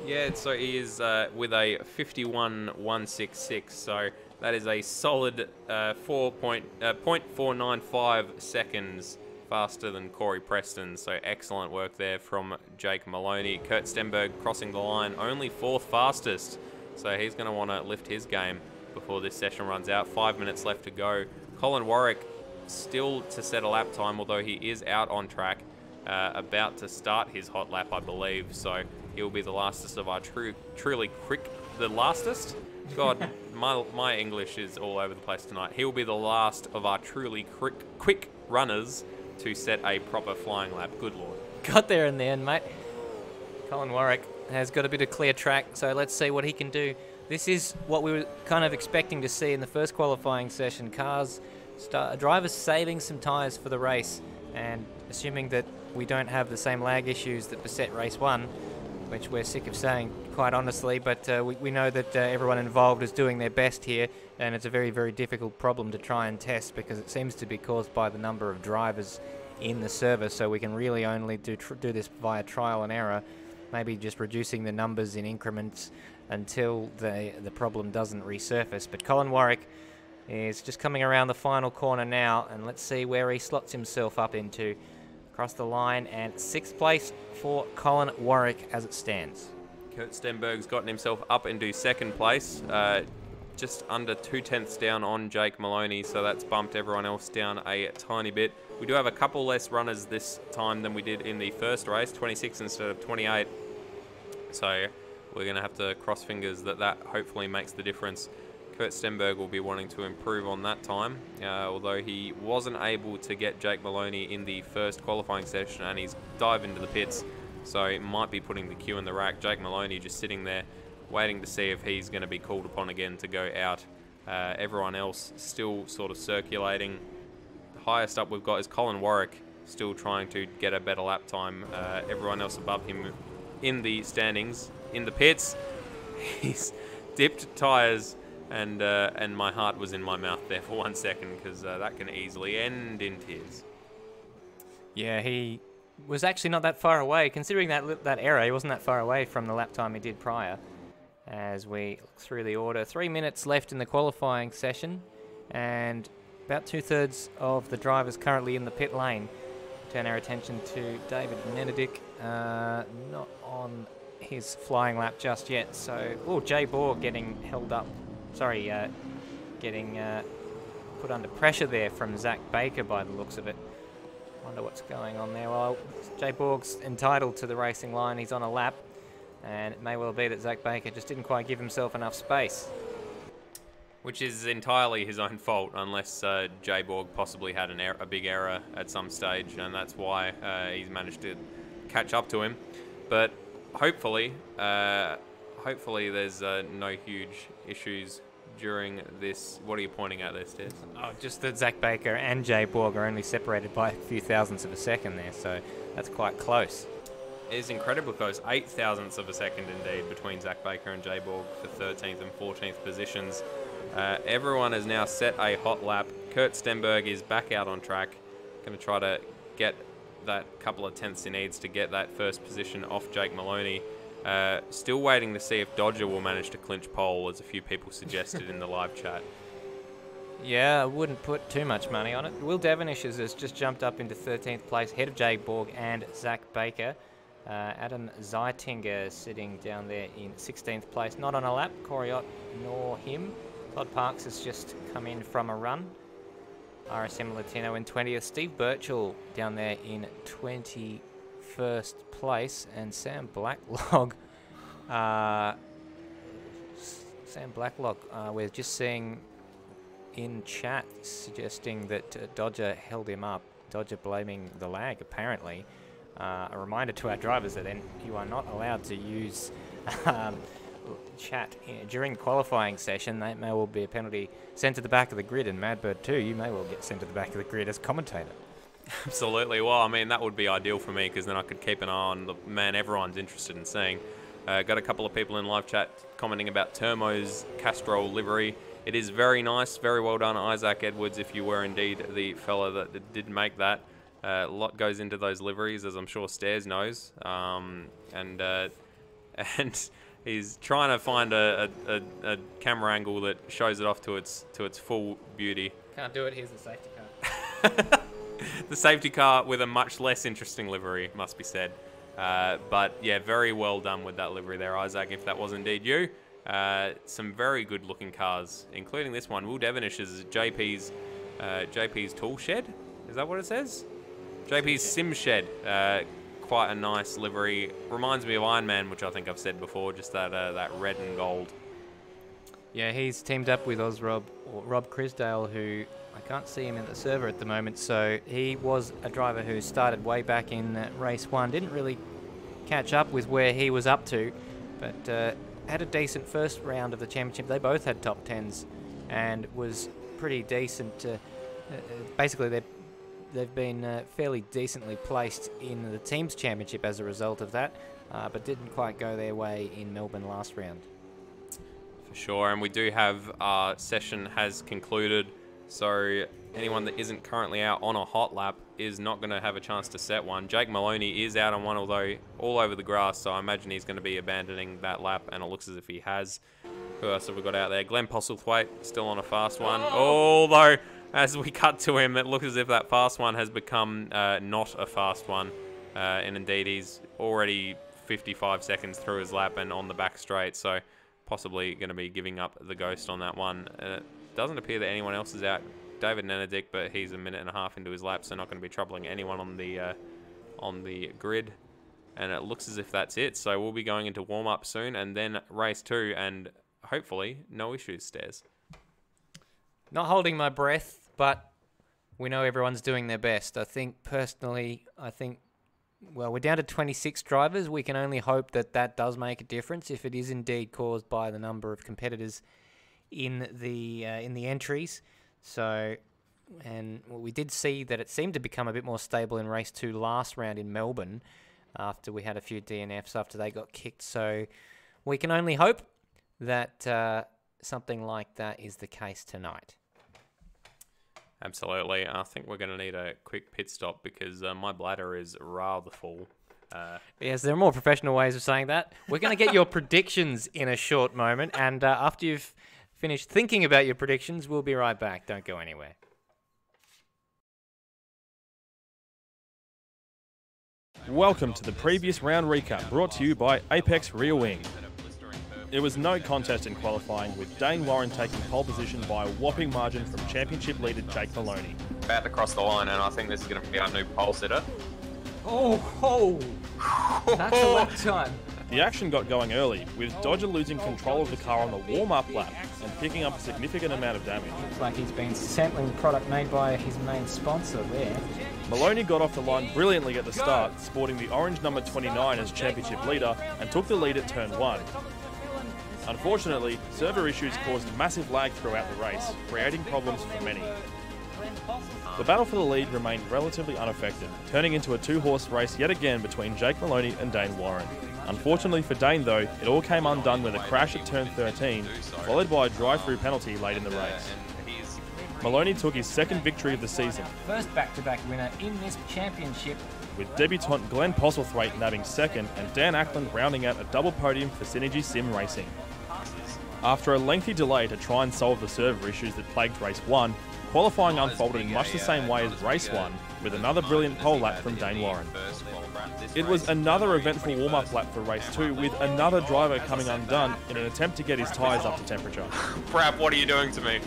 Yeah, so he is with a 51.166. So that is a solid 0.495 seconds faster than Corey Preston. So excellent work there from Jake Moloney. Kurt Stenberg crossing the line, only 4th fastest. So he's going to want to lift his game before this session runs out. 5 minutes left to go. Colin Warwick still to set a lap time, although he is out on track, about to start his hot lap, I believe. So he'll be the lastest of our truly quick... The lastest? God, my English is all over the place tonight. He'll be the last of our truly quick runners to set a proper flying lap. Good Lord. Got there in the end, mate. Colin Warwick has got a bit of clear track, so let's see what he can do. This is what we were kind of expecting to see in the first qualifying session. Drivers saving some tyres for the race, and assuming that we don't have the same lag issues that beset race 1, which we're sick of saying, quite honestly, but we know that everyone involved is doing their best here, and it's a very, very difficult problem to try and test because it seems to be caused by the number of drivers in the service, so we can really only do this via trial and error, maybe just reducing the numbers in increments until the problem doesn't resurface. But Colin Warwick is just coming around the final corner now, and let's see where he slots himself up into. Across the line, and 6th place for Colin Warwick as it stands. Kurt Stenberg's gotten himself up into 2nd place, just under 2/10 down on Jake Moloney, so that's bumped everyone else down a tiny bit. We do have a couple less runners this time than we did in the first race, 26 instead of 28. So we're going to have to cross fingers that hopefully makes the difference. Kurt Stenberg will be wanting to improve on that time, although he wasn't able to get Jake Moloney in the first qualifying session, and he's dived into the pits, so he might be putting the queue in the rack. Jake Moloney just sitting there waiting to see if he's going to be called upon again to go out. Everyone else still sort of circulating. The highest up we've got is Colin Warwick, still trying to get a better lap time. Everyone else above him in the standings, in the pits. He's dipped tyres, and my heart was in my mouth there for 1 second, because that can easily end in tears. Yeah, he was actually not that far away. Considering that error, he wasn't that far away from the lap time he did prior. As we look through the order, 3 minutes left in the qualifying session, and about 2/3 of the drivers currently in the pit lane. Turn our attention to David Nenedick, not on his flying lap just yet. So, Jay Borg getting held up. Sorry, getting put under pressure there from Zach Baker by the looks of it. Wonder what's going on there. Well, Jay Borg's entitled to the racing line. He's on a lap, and it may well be that Zach Baker just didn't quite give himself enough space. Which is entirely his own fault, unless Jay Borg possibly had a big error at some stage, and that's why he's managed to catch up to him. But hopefully there's no huge issues during this. What are you pointing at there, Stez? Oh, just that Zach Baker and Jay Borg are only separated by a few thousandths of a second there, so that's quite close. It is incredibly close, 8 thousandths of a second indeed between Zach Baker and Jay Borg for 13th and 14th positions. Everyone has now set a hot lap. Kurt Stenberg is back out on track, going to try to get that couple of tenths he needs to get that first position off Jake Moloney. Still waiting to see if Dodger will manage to clinch pole, as a few people suggested in the live chat. Yeah, I wouldn't put too much money on it. Will Devonish has just jumped up into 13th place, ahead of Jay Borg and Zach Baker. Adam Zeitinger sitting down there in 16th place, not on a lap. Corey Ott nor him. Todd Parks has just come in from a run. RSM Latino in 20th. Steve Birchall down there in 21st place, and Sam Blacklock. We're just seeing in chat suggesting that Dodger held him up. Dodger blaming the lag, apparently. A reminder to our drivers that then you are not allowed to use chat during the qualifying session. That may well be a penalty sent to the back of the grid, and Madbird too, you may well get sent to the back of the grid as commentator. Absolutely. Well, I mean, that would be ideal for me, because then I could keep an eye on the man everyone's interested in seeing. Got a couple of people in live chat commenting about Termo's Castrol livery. It is very nice, very well done, Isaac Edwards, if you were indeed the fella that did make that. A lot goes into those liveries, as I'm sure Stairs knows, and he's trying to find a camera angle that shows it off to its full beauty. Can't do it. Here's the safety car. The safety car with a much less interesting livery, must be said. But yeah, very well done with that livery there, Isaac, if that was indeed you. Some very good looking cars, including this one. Will Devonish's JP's tool shed. Is that what it says? JP's Sim Shed. Quite a nice livery. Reminds me of Iron Man, which I think I've said before, just that red and gold. Yeah, he's teamed up with Rob Crisdale, who I can't see him in the server at the moment. So he was a driver who started way back in race 1. Didn't really catch up with where he was up to, but had a decent first round of the championship. They both had top 10s and was pretty decent. Basically, they've been fairly decently placed in the team's championship as a result of that, but didn't quite go their way in Melbourne last round. For sure, and we do have our session has concluded. So anyone that isn't currently out on a hot lap is not going to have a chance to set one. Jake Moloney is out on one, although all over the grass, so I imagine he's going to be abandoning that lap, and it looks as if he has. Who else have we got out there? Glenn Postlethwaite still on a fast one. Although, as we cut to him, it looks as if that fast one has become not a fast one. And indeed, he's already 55 seconds through his lap and on the back straight, so possibly going to be giving up the ghost on that one. Doesn't appear that anyone else is out. David Nenedick, but he's a minute and a half into his lap, so not going to be troubling anyone on the grid. And it looks as if that's it. So we'll be going into warm-up soon, and then race 2, and hopefully no issues, Stairs. Not holding my breath, but we know everyone's doing their best. I think, well, we're down to 26 drivers. We can only hope that that does make a difference if it is indeed caused by the number of competitors in the entries. So, and we did see that it seemed to become a bit more stable in race 2 last round in Melbourne after we had a few DNFs after they got kicked. So we can only hope that something like that is the case tonight. Absolutely. I think we're going to need a quick pit stop because my bladder is rather full. Yes, there are more professional ways of saying that. We're going to get your predictions in a short moment, and after you've finished thinking about your predictions, we'll be right back. Don't go anywhere. Welcome to the previous round recap, brought to you by Apex Rear Wing. It was no contest in qualifying, with Dane Warren taking pole position by a whopping margin from championship leader Jake Moloney. About to cross the line, and I think this is going to be our new pole sitter. That's a long time. The action got going early, with Dodger losing control of the car on the warm-up lap and picking up a significant amount of damage. Looks like he's been sampling product made by his main sponsor there. Moloney got off the line brilliantly at the start, sporting the orange number 29 as championship leader, and took the lead at turn 1. Unfortunately, server issues caused massive lag throughout the race, creating problems for many. The battle for the lead remained relatively unaffected, turning into a two-horse race yet again between Jake Moloney and Dane Warren. Unfortunately for Dane though, it all came undone with a crash at turn 13, followed by a drive-through penalty late in the race. Moloney took his second victory of the season, First back-to-back winner in this championship. with debutant Glenn Postlethwaite nabbing second and Dan Ackland rounding out a double podium for Synergy Sim Racing. After a lengthy delay to try and solve the server issues that plagued race 1, qualifying unfolded in much the same way as race 1, with another brilliant pole lap from Dane Warren. It was another eventful warm-up lap for race 2, with another driver coming undone in an attempt to get his tyres up to temperature. Crap, what are you doing to me?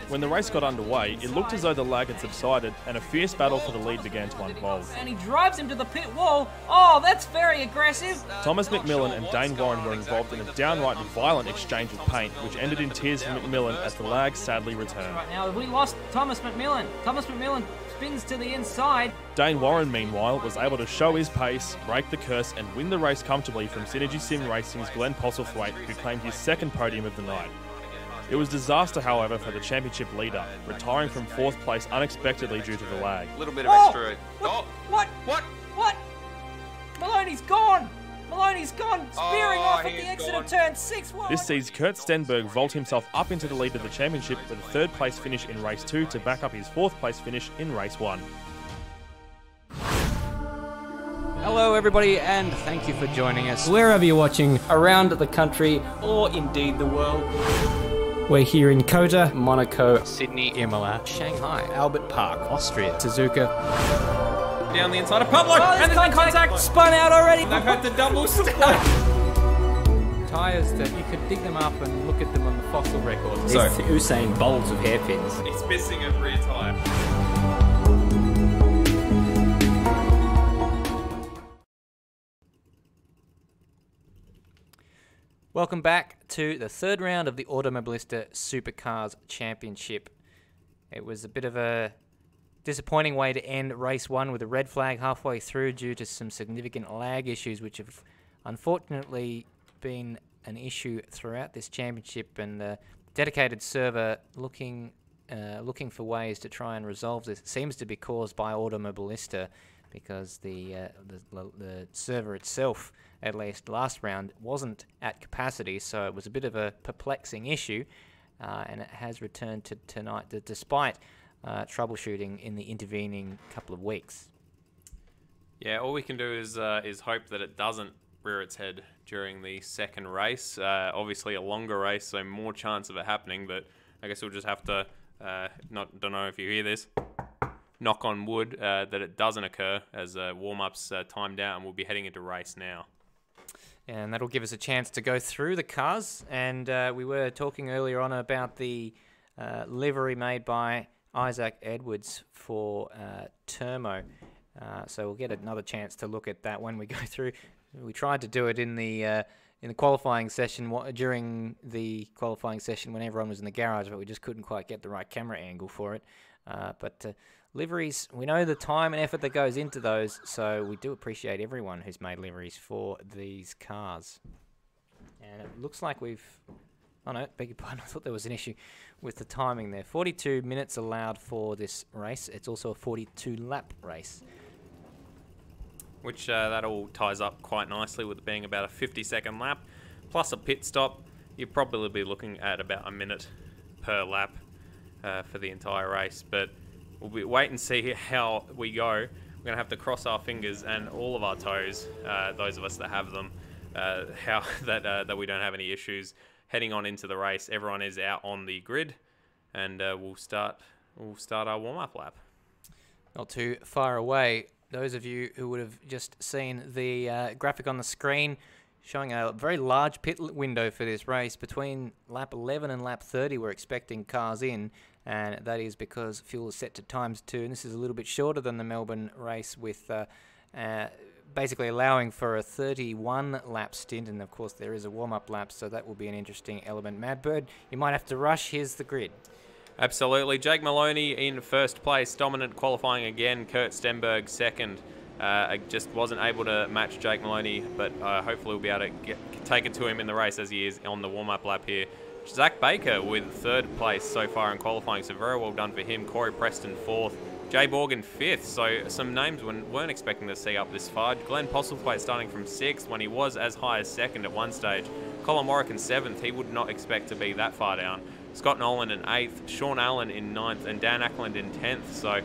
When the race got underway, it looked as though the lag had subsided and a fierce battle for the lead began to unfold. And he drives him to the pit wall. Oh, that's very aggressive. Thomas McMillan and Dane Warren were involved in a downright violent exchange of paint, which ended in tears for McMillan as the lag sadly returned. Right now, we lost Thomas McMillan. Thomas McMillan spins to the inside. Dane Warren, meanwhile, was able to show his pace, break the curse, and win the race comfortably from Synergy Sim Racing's Glenn Postlethwaite, who claimed his second podium of the night. It was disaster, however, for the championship leader, retiring from 4th place unexpectedly due to the lag. A little bit of extra. What? Maloney's gone. Maloney's gone, spearing off at the exit of turn 6. This sees Kurt Stenberg vault himself up into the lead of the championship with a 3rd place finish in race 2 to back up his 4th place finish in race 1. Hello everybody, and thank you for joining us. Wherever you're watching, Around the country, or indeed the world. we're here in Kota, Monaco, Sydney, Imola, Shanghai, Albert Park, Austria, Suzuka. Down the inside of Public, and there's contact. Spun out already. They've had the double stack. Tyres that you could dig them up and look at them on the fossil records. it's Usain Bolt of hairpins. He's missing a rear tyre. Welcome back to the 3rd round of the Automobilista Supercars Championship. It was a bit of a disappointing way to end race 1 with a red flag halfway through due to some significant lag issues, which have unfortunately been an issue throughout this championship, and the dedicated server looking for ways to try and resolve this. It seems to be caused by Automobilista, because the server itself, at least last round, wasn't at capacity, so it was a bit of a perplexing issue. and it has returned to tonight despite troubleshooting in the intervening couple of weeks. Yeah, all we can do is hope that it doesn't rear its head during the second race. Obviously a longer race, so more chance of it happening, but I guess we'll just have to, don't know if you hear this, knock on wood that it doesn't occur as warm-ups timed out, and we'll be heading into race now. And that'll give us a chance to go through the cars, and we were talking earlier on about the livery made by Isaac Edwards for Termo. So we'll get another chance to look at that when we go through. We tried to do it in the qualifying session, during the qualifying session when everyone was in the garage, but we just couldn't quite get the right camera angle for it. But liveries, we know the time and effort that goes into those, so we do appreciate everyone who's made liveries for these cars. And it looks like we've... Oh no, beg your pardon, I thought there was an issue with the timing there. 42 minutes allowed for this race. It's also a 42-lap race. Which that all ties up quite nicely with it being about a 50-second lap, plus a pit stop. You'd probably be looking at about a minute per lap for the entire race. But we'll wait and see how we go. We're going to have to cross our fingers and all of our toes, those of us that have them, that we don't have any issues heading on into the race. Everyone is out on the grid, and we'll start our warm-up lap. Not too far away. Those of you who would have just seen the graphic on the screen showing a very large pit window for this race. Between lap 11 and lap 30, we're expecting cars in, and that is because fuel is set to ×2, and this is a little bit shorter than the Melbourne race, with basically allowing for a 31-lap stint, and of course there is a warm-up lap, so that will be an interesting element. Madbird, you might have to rush. Here's the grid. Absolutely. Jake Moloney in first place, dominant qualifying again. Kurt Stenberg second. I just wasn't able to match Jake Moloney, but hopefully we'll be able to take it to him in the race as he is on the warm-up lap here. Zach Baker with third place so far in qualifying, so very well done for him. Corey Preston fourth. Jay Morgan fifth, so some names we weren't expecting to see up this far. Glenn Postlethwaite starting from sixth when he was as high as second at one stage. Colin Warwick in seventh. He would not expect to be that far down. Scott Nolan in 8th, Sean Allen in 9th, and Dan Ackland in 10th. So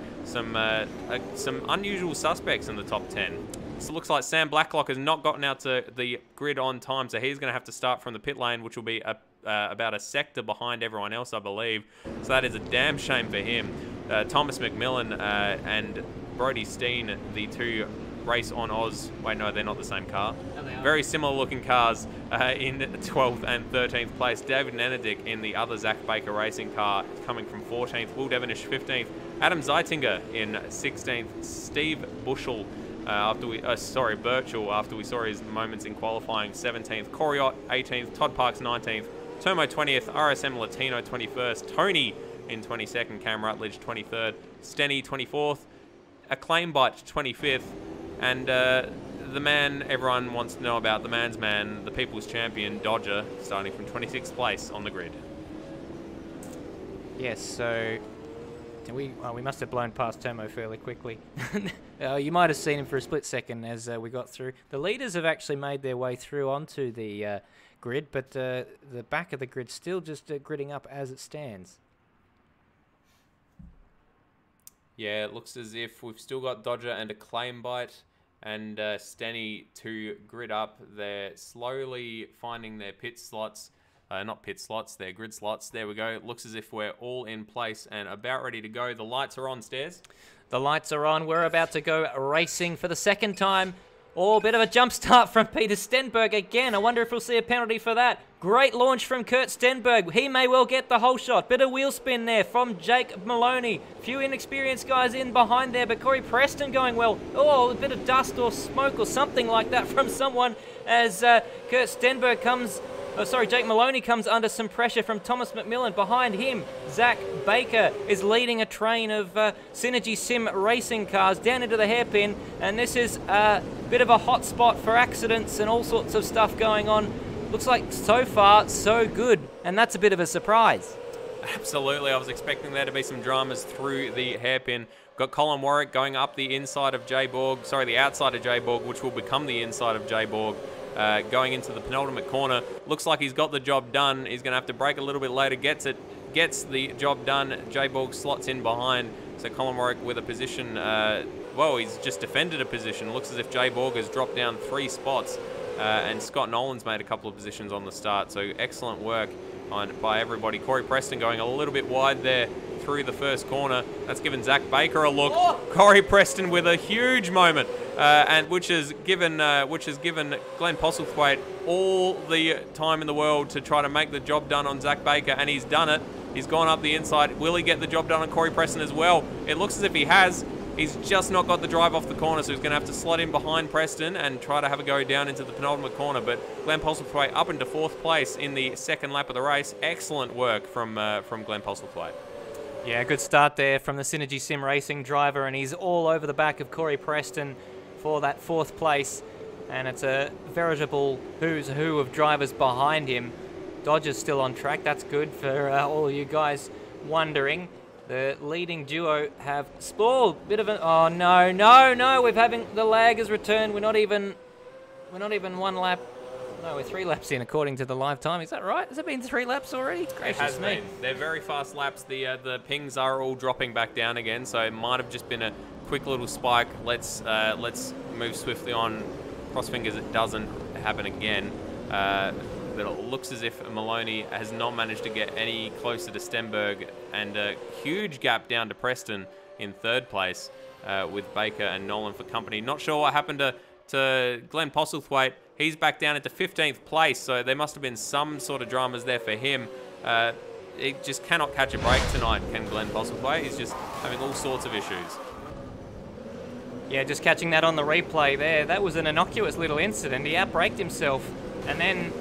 some unusual suspects in the top 10. So it looks like Sam Blacklock has not gotten out to the grid on time, so he's going to have to start from the pit lane, which will be about a sector behind everyone else, I believe. So that is a damn shame for him. Thomas McMillan and Brody Steen, the two Race on Oz. Wait, no, they're not the same car. No, very similar looking cars in 12th and 13th place. David Nenedick in the other Zach Baker racing car coming from 14th. Will Devonish 15th. Adam Zeitinger in 16th. Steve Bushell Birchall after we saw his moments in qualifying 17th. Corey Ott 18th. Todd Parks 19th. Tomo 20th. RSM Latino 21st. Tony in 22nd. Cam Rutledge 23rd. Stenny 24th. Acclaim Bite 25th. And the man everyone wants to know about, the man's man, the people's champion, Dodger, starting from 26th place on the grid. Yes, so we must have blown past Tomo fairly quickly. You might have seen him for a split second as we got through. The leaders have actually made their way through onto the grid, but the back of the grid still just gridding up as it stands. Yeah, it looks as if we've still got Dodger and Acclaim Bite and Stenny to grid up. They're slowly finding their pit slots. Not pit slots, their grid slots. There we go. It looks as if we're all in place and about ready to go. The lights are on, Stairs. The lights are on. We're about to go racing for the second time. Oh, bit of a jump start from Peter Stenberg again. I wonder if we'll see a penalty for that. Great launch from Kurt Stenberg. He may well get the whole shot. Bit of wheel spin there from Jake Moloney. Few inexperienced guys in behind there, but Corey Preston going well. Oh, a bit of dust or smoke or something like that from someone as Kurt Stenberg comes... Jake Moloney comes under some pressure from Thomas McMillan. Behind him, Zach Baker is leading a train of Synergy Sim racing cars down into the hairpin, and this is a bit of a hot spot for accidents and all sorts of stuff going on. Looks like so far, so good, and that's a bit of a surprise. Absolutely, I was expecting there to be some dramas through the hairpin. Got Colin Warwick going up the inside of Jay Borg, sorry, the outside of Jay Borg, which will become the inside of Jay Borg, going into the penultimate corner. Looks like he's got the job done. He's going to have to brake a little bit later, gets the job done. Jay Borg slots in behind, so Colin Warwick with a position, well, he's just defended a position. Looks as if Jay Borg has dropped down 3 spots, and Scott Nolan's made a couple of positions on the start, so excellent work by everybody. Corey Preston going a little bbit wide there through the first corner. That's given Zach Baker a look. Oh! Corey Preston with a huge moment, and which has given Glenn Postlethwaite all the time in the world to try to make the job done on Zach Baker, and he's done it. He's gone up the inside. Will he get the job done on Corey Preston as well? It looks as if he has. He's just not got the drive off the corner, so he's going to have to slot in behind Preston and try to have a go down into the penultimate corner. But Glenn Postlethwaite up into 4th place in the 2nd lap of the race. Excellent work from Glenn Postlethwaite. Yeah, good start there from the Synergy Sim Racing driver, and he's all over the back of Corey Preston for that 4th place. And it's a veritable who's who of drivers behind him. Dodger's still on track. That's good for all of you guys wondering. The leading duo have spalled. Bit of an oh no! We're having the lag has returned. We're not even 1 lap. No, we're 3 laps in according to the live time. Is that right? Has it been 3 laps already? It has been. They're very fast laps. The pings are all dropping back down again, so it might have just been a quick little spike. Let's move swiftly on. Cross fingers it doesn't happen again. But it looks as if Moloney has not managed to get any closer to Stenberg, and a huge gap down to Preston in 3rd place, with Baker and Nolan for company. Not sure what happened to Glenn Postlethwaite. He's back down into 15th place, so there must have been some sort of dramas there for him. He just cannot catch a break tonight, can Glenn Postlethwaite. He's just having all sorts of issues. Yeah, just catching that on the replay there. That was an innocuous little incident. He outbraked himself and then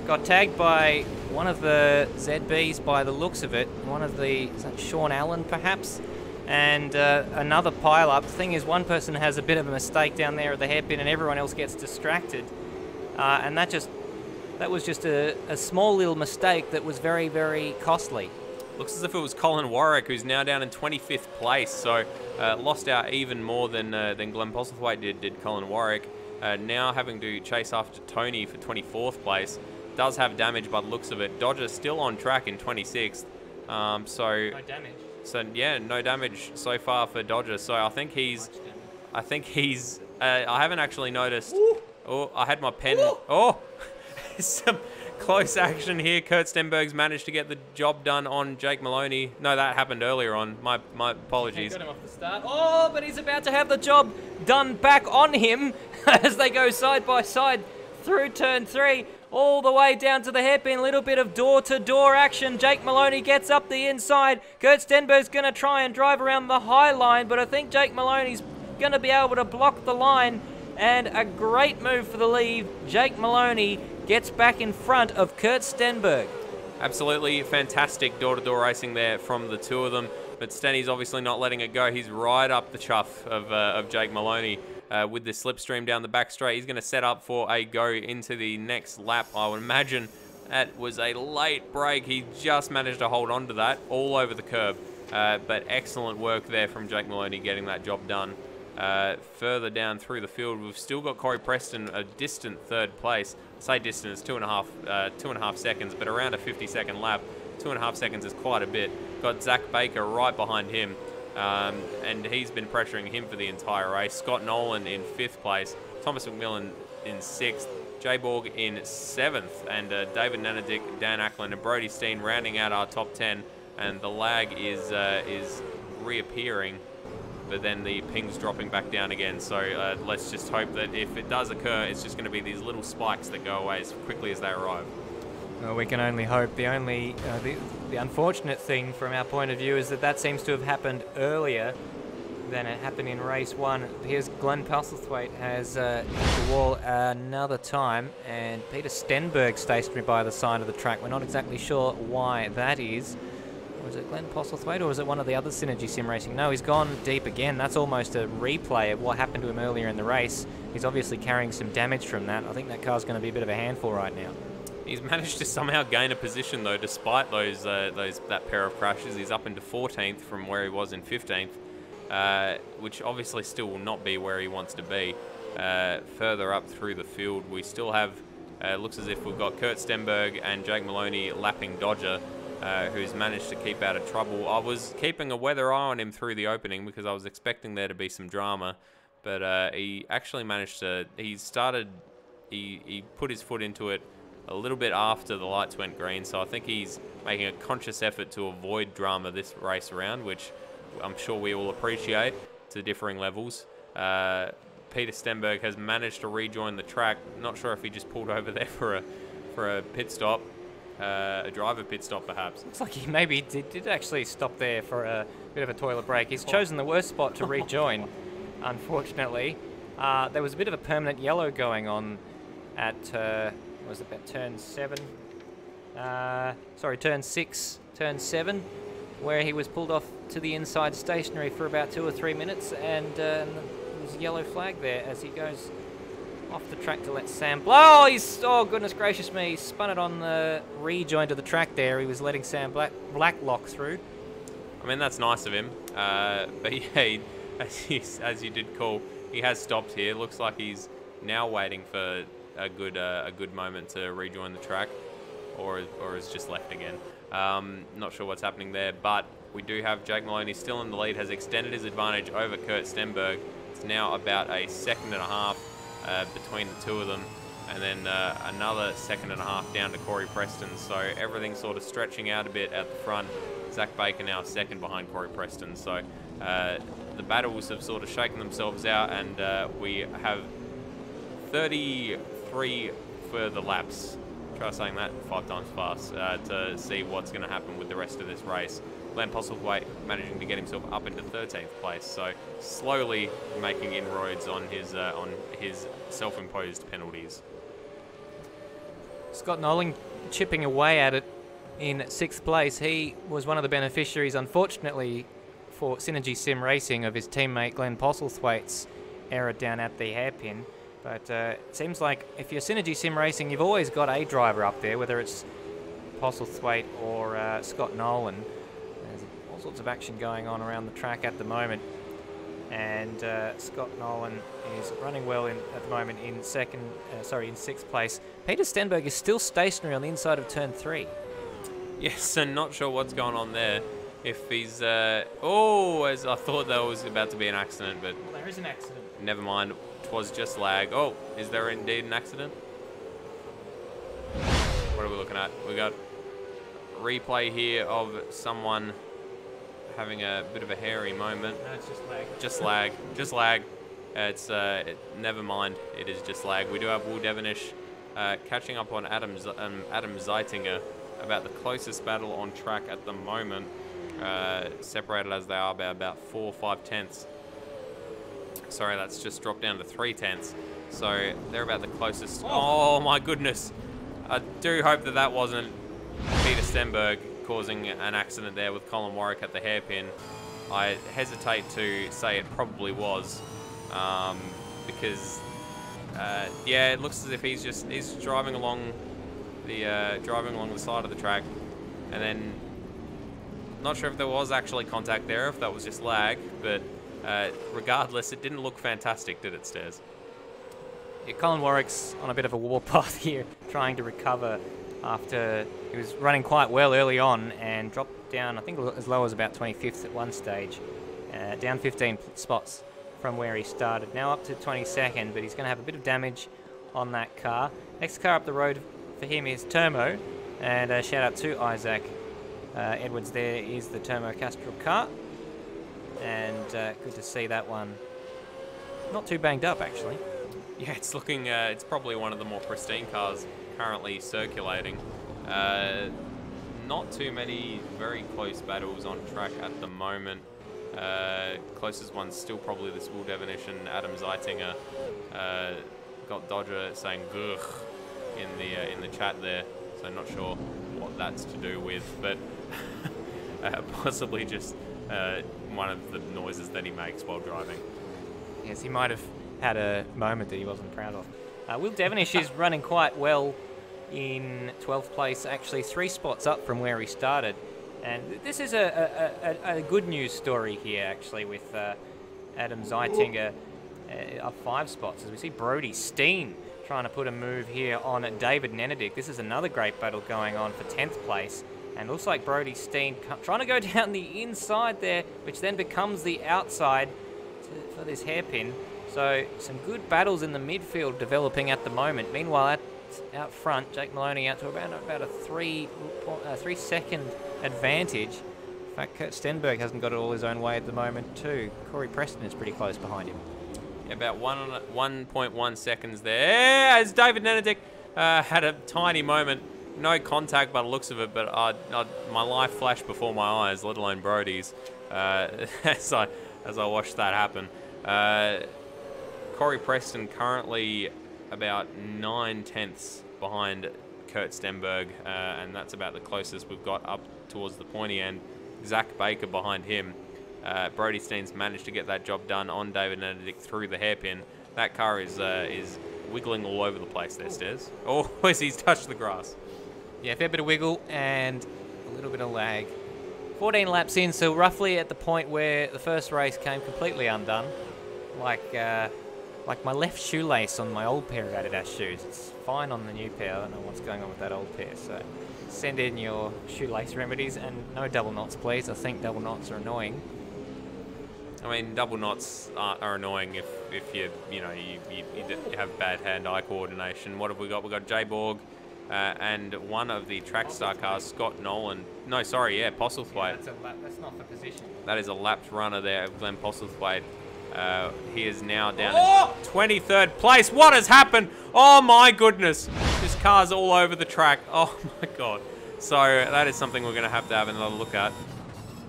got tagged by one of the ZBs by the looks of it. One of the, is that Sean Allen perhaps? And another pile-up. The thing is, one person has a bit of a mistake down there at the hairpin and everyone else gets distracted. And that was just a small little mistake that was very, very costly. Looks as if it was Colin Warwick, who's now down in 25th place, so lost out even more than Glenn Postlethwaite did Colin Warwick. Now having to chase after Tony for 24th place. Does have damage by the looks of it. Dodger's still on track in 26th. So no damage. So yeah, no damage so far for Dodger. So I think he's I haven't actually noticed. Ooh. Oh, I had my pen. Ooh. Oh, some close action here. Kurt Stenberg's managed to get the job done on Jake Moloney. No, that happened earlier on. My apologies. Got him off the start. Oh, but he's about to have the job done back on him as they go side by side through turn 3. All the way down to the hairpin, a little bit of door-to-door action. Jake Moloney gets up the inside. Kurt Stenberg's going to try and drive around the high line, but I think Jake Moloney's going to be able to block the line. And a great move for the lead. Jake Moloney gets back in front of Kurt Stenberg. Absolutely fantastic door-to-door racing there from the two of them. But Stenny's obviously not letting it go. He's right up the chuff of Jake Moloney. With the slipstream down the back straight. He's going to set up for a go into the next lap. I would imagine that was a late break. He just managed to hold on to that all over the curb. But excellent work there from Jake Moloney getting that job done. Further down through the field, we've still got Corey Preston, a distant 3rd place. I say distant, it's 2.5 seconds, but around a 50-second lap. 2.5 seconds is quite a bit. Got Zach Baker right behind him. And he's been pressuring him for the entire race. Scott Nolan in 5th place, Thomas McMillan in 6th, Jay Borg in 7th, and David Nanadick, Dan Ackland, and Brody Steen rounding out our top 10. And the lag is reappearing, but then the ping's dropping back down again. So let's just hope that if it does occur, it's just going to be these little spikes that go away as quickly as they arrive. Well, we can only hope. The only the unfortunate thing from our point of view is that seems to have happened earlier than it happened in race 1. Here's Glenn Postlethwaite has hit the wall another time, and Peter Stenberg stationary by the side of the track. We're not exactly sure why that is. Was it Glenn Postlethwaite or was it one of the other Synergy Sim Racing? No, he's gone deep again. That's almost a replay of what happened to him earlier in the race. He's obviously carrying some damage from that. I think that car's going to be a bit of a handful right now. He's managed to somehow gain a position though, despite that pair of crashes. He's up into 14th from where he was in 15th. which obviously still will not be where he wants to be. Further up through the field, we still have, looks as if we've got Kurt Stenberg and Jake Moloney lapping Dodger, who's managed to keep out of trouble. I was keeping a weather eye on him through the opening because I was expecting there to be some drama, but he actually managed to, he put his foot into it a little bit after the lights went green, so I think he's making a conscious effort to avoid drama this race around, which I'm sure we all appreciate to differing levels. Peter Stenberg has managed to rejoin the track. Not sure if he just pulled over there for a pit stop, a driver pit stop perhaps. Looks like he maybe did actually stop there for a bit of a toilet break. He's chosen the worst spot to rejoin, unfortunately. There was a bit of a permanent yellow going on at, was it about turn 7? Sorry, turn 6, turn 7, where he was pulled off to the inside stationary for about 2 or 3 minutes, and there's a yellow flag there as he goes off the track to let Sam blow. Oh, goodness gracious me, he spun it on the rejoin to the track there. He was letting Sam Blacklock through. I mean, that's nice of him, but yeah, as you did call, he has stopped here. Looks like he's now waiting for a good moment to rejoin the track, or has just left again. Not sure what's happening there, but we do have Jake Moloney still in the lead, has extended his advantage over Kurt Stenberg. It's now about a 1.5 seconds between the two of them, and then another 1.5 seconds down to Corey Preston. So everything's sort of stretching out a bit at the front. Zach Baker now second behind Corey Preston. So the battles have sort of shaken themselves out, and we have 33 further laps. Try saying that 5 times fast to see what's going to happen with the rest of this race. Glenn Postlethwaite managing to get himself up into 13th place, so slowly making inroads on his self-imposed penalties. Scott Nolan chipping away at it in 6th place. He was one of the beneficiaries, unfortunately, for Synergy Sim Racing of his teammate Glenn Postlethwaite's error down at the hairpin. But it seems like if you're Synergy Sim Racing, you've always got a driver up there, whether it's Postlethwaite or Scott Nolan. There's all sorts of action going on around the track at the moment. And Scott Nolan is running well at the moment in 6th place. Peter Stenberg is still stationary on the inside of turn 3. Yes, and not sure what's going on there. If he's, as I thought there was about to be an accident, but Well, there is an accident. never mind. Was just lag. Oh, is there indeed an accident? What are we looking at? We got replay here of someone having a bit of a hairy moment. No, it's just lag. Just lag. Just lag. It's never mind. It is just lag. We do have Will Devonish catching up on Adam Zeitinger about the closest battle on track at the moment. Separated as they are by about 4 or 5 tenths. Sorry, that's just dropped down to 3 tenths. So they're about the closest. Oh my goodness. I do hope that wasn't Peter Stenberg causing an accident there with Colin Warwick at the hairpin. I hesitate to say it probably was, because yeah, it looks as if he's driving along the side of the track, and then not sure if there was actually contact there, if that was just lag, but regardless, it didn't look fantastic, did it, Stairs? Yeah, Colin Warwick's on a bit of a warpath here, trying to recover after he was running quite well early on and dropped down, I think, as low as about 25th at one stage, down 15 spots from where he started. Now up to 22nd, but he's going to have a bit of damage on that car. Next car up the road for him is Termo, and a shout out to Isaac Edwards. There is the Termo Castrol car, and good to see that one. Not too banged up, actually. Yeah, it's looking, it's probably one of the more pristine cars currently circulating. Not too many very close battles on track at the moment. Closest one's still probably this Will Devonish and Adam Zeitinger. Got Dodger saying "gugh" in the chat there, so not sure what that's to do with, but possibly just one of the noises that he makes while driving. Yes, he might have had a moment that he wasn't proud of. Will Devonish is running quite well in 12th place, actually 3 spots up from where he started. And this is a good news story here, actually, with Adam Zeitinger up 5 spots. As we see Brody Steen trying to put a move here on David Nenedick. This is another great battle going on for 10th place. And looks like Brody Steen trying to go down the inside there, which then becomes the outside for this hairpin. So some good battles in the midfield developing at the moment. Meanwhile, out front, Jake Moloney out to about a 3-second advantage. In fact, Kurt Stenberg hasn't got it all his own way at the moment too. Corey Preston is pretty close behind him. Yeah, about 1.1 seconds there as David Nenedick had a tiny moment. No contact by the looks of it, but my life flashed before my eyes, let alone Brody's, as I watched that happen. Corey Preston currently about 9/10 behind Kurt Stenberg, and that's about the closest we've got up towards the pointy end. Zach Baker behind him. Brody Steen's managed to get that job done on David Nenedick through the hairpin. That car is wiggling all over the place there, Stairs. Oh, as he's touched the grass. Yeah, a fair bit of wiggle and a little bit of lag. 14 laps in, so roughly at the point where the first race came completely undone. Like my left shoelace on my old pair of Adidas shoes. It's fine on the new pair. I don't know what's going on with that old pair. So send in your shoelace remedies and no double knots, please. I think double knots are annoying. I mean, double knots are annoying if you have bad hand-eye coordination. What have we got? We've got Jay Borg. And one of the Trackstar cars, Scott Nolan. No, sorry, yeah, Postlethwaite. Yeah, that's not for position. That is a lapped runner there, Glenn Postlethwaite. He is now down in 23rd place. What has happened? Oh my goodness. This car's all over the track. Oh my God. So that is something we're going to have another look at.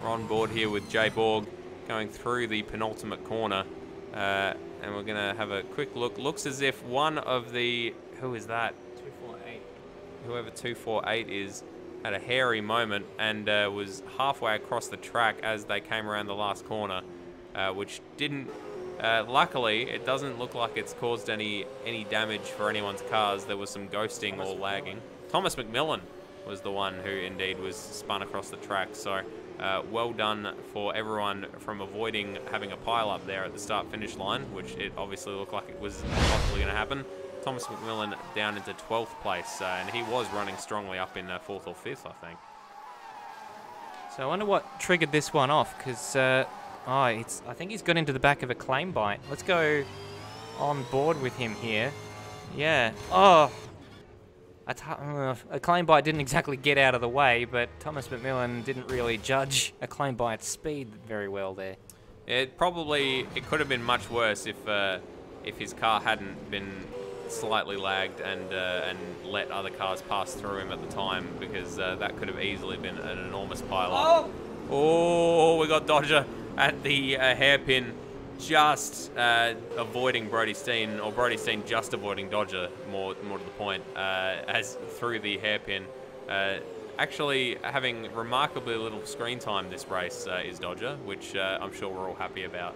We're on board here with Jay Borg going through the penultimate corner. And we're going to have a quick look. Looks as if one of the... Who is that? Whoever 248 is had a hairy moment and was halfway across the track as they came around the last corner, which didn't... luckily, it doesn't look like it's caused any damage for anyone's cars. There was some ghosting or lagging. Thomas McMillan was the one who indeed was spun across the track. So well done for everyone from avoiding having a pile up there at the start-finish line, which it obviously looked like it was possibly going to happen. Thomas McMillan down into 12th place, and he was running strongly up in 4th or 5th, I think. So I wonder what triggered this one off, because I think he's got into the back of a claim bite. Let's go on board with him here. Yeah. Oh, a claim bite didn't exactly get out of the way, but Thomas McMillan didn't really judge a claim bite's speed very well there. It could have been much worse if his car hadn't been slightly lagged and let other cars pass through him at the time, because that could have easily been an enormous pile-up. Oh, we got Dodger at the hairpin, just avoiding Brody Steen, or Brody Steen just avoiding Dodger, more to the point, as through the hairpin. Actually having remarkably little screen time this race is Dodger, which I'm sure we're all happy about.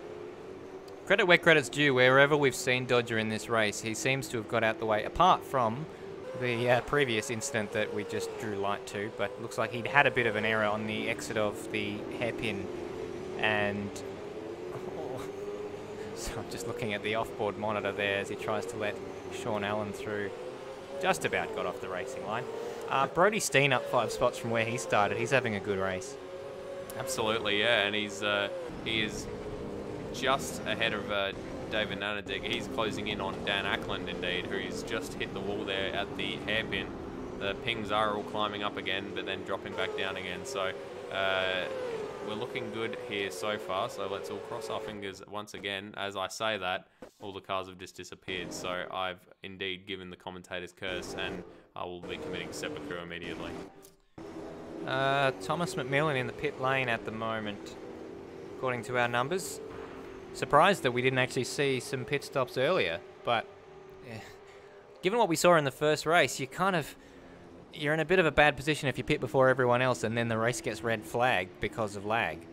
Credit where credit's due. Wherever we've seen Dodger in this race, he seems to have got out the way, apart from the previous incident that we just drew light to, but looks like he'd had a bit of an error on the exit of the hairpin, and so I'm just looking at the off-board monitor there as he tries to let Sean Allen through. Just about got off the racing line. Brody Steen up 5 spots from where he started. He's having a good race. Absolutely, yeah, and he is just ahead of David Nenedick. He's closing in on Dan Ackland, indeed, who's just hit the wall there at the hairpin. The pings are all climbing up again, but then dropping back down again. So we're looking good here so far. So let's all cross our fingers once again. As I say that, all the cars have just disappeared. So I've indeed given the commentator's curse, and I will be committing seppuku immediately. Thomas McMillan in the pit lane at the moment, according to our numbers. Surprised that we didn't actually see some pit stops earlier, but given what we saw in the first race, you're in a bit of a bad position if you pit before everyone else and then the race gets red flagged because of lag.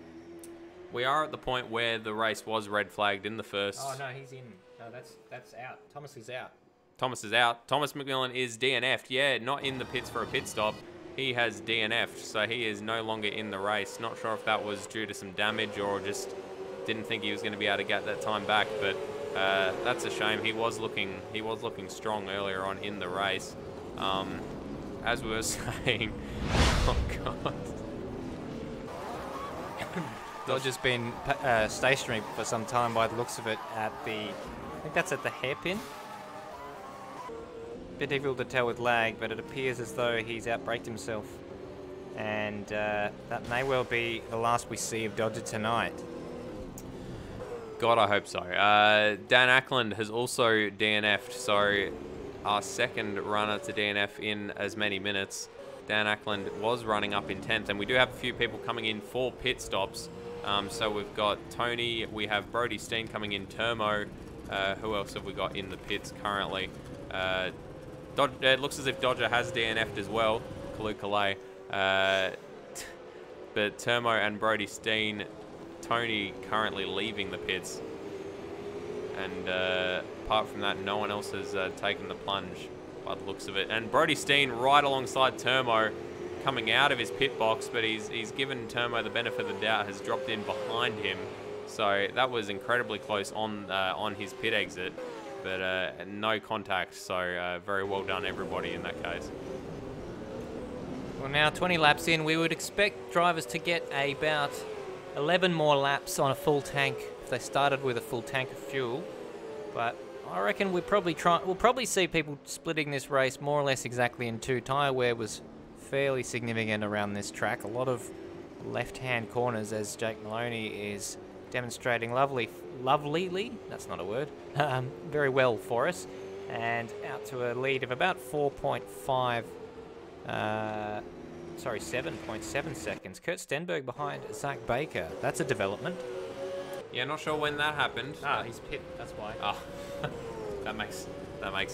We are at the point where the race was red flagged in the first. Oh no, he's in. No, that's out. Thomas is out. Thomas is out. Thomas McMillan is DNF'd. Yeah, not in the pits for a pit stop. he has DNF'd, so he is no longer in the race. Not sure if that was due to some damage or just didn't think he was going to be able to get that time back, but that's a shame. He was looking strong earlier on in the race. As we were saying, oh god. Dodger's been stationary for some time by the looks of it at the, I think that's at the hairpin. Bit difficult to tell with lag, but it appears as though he's outbraked himself. And that may well be the last we see of Dodger tonight. God, I hope so. Dan Ackland has also DNF'd, so our second runner to DNF in as many minutes. Dan Ackland was running up in 10th, and we do have a few people coming in for pit stops. So we've got Tony, we have Brody Steen coming in, Termo. Who else have we got in the pits currently? It looks as if Dodger has DNF'd as well, Kalu Kalei. But Termo and Brody Steen, Tony currently leaving the pits. And apart from that, no one else has taken the plunge by the looks of it. And Brody Steen right alongside Termo, coming out of his pit box, but he's given Termo the benefit of the doubt, has dropped in behind him. So that was incredibly close on his pit exit, but no contact. So very well done, everybody, in that case. Well, now 20 laps in, we would expect drivers to get about 11 more laps on a full tank if they started with a full tank of fuel. But I reckon we'll probably see people splitting this race more or less exactly in two. Tyre wear was fairly significant around this track. A lot of left-hand corners, as Jake Moloney is demonstrating lovelily, that's not a word, very well for us, and out to a lead of about 7.7 seconds. Kurt Stenberg behind Zach Baker. That's a development. Yeah, not sure when that happened. He's pit, that's why. Oh, that makes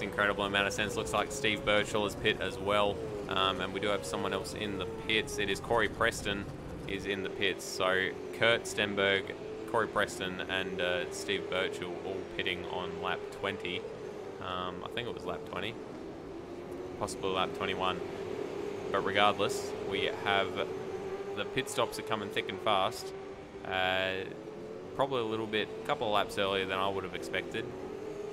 incredible amount of sense. Looks like Steve Birchall is pit as well. And we do have someone else in the pits. It is Corey Preston is in the pits. So Kurt Stenberg, Corey Preston, and Steve Birchall all pitting on lap 20. I think it was lap 20, possibly lap 21. But regardless, we have the pit stops are coming thick and fast. Probably a couple of laps earlier than I would have expected.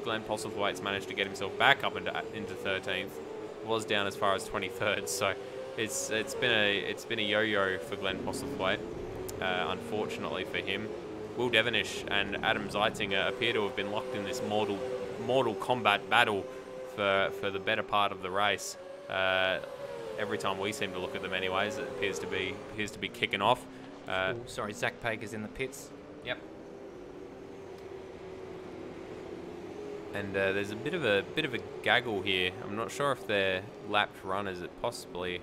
Glenn Postlethwaite's managed to get himself back up into 13th. Was down as far as 23rd, so it's been a yo-yo for Glenn Postlethwaite. Unfortunately for him, Will Devenish and Adam Zeitinger appear to have been locked in this mortal combat battle for the better part of the race. Every time we seem to look at them, anyways, it appears to be kicking off. Sorry, Zach Baker's in the pits. Yep. And there's a bit of a gaggle here. I'm not sure if they're lapped runners. It possibly.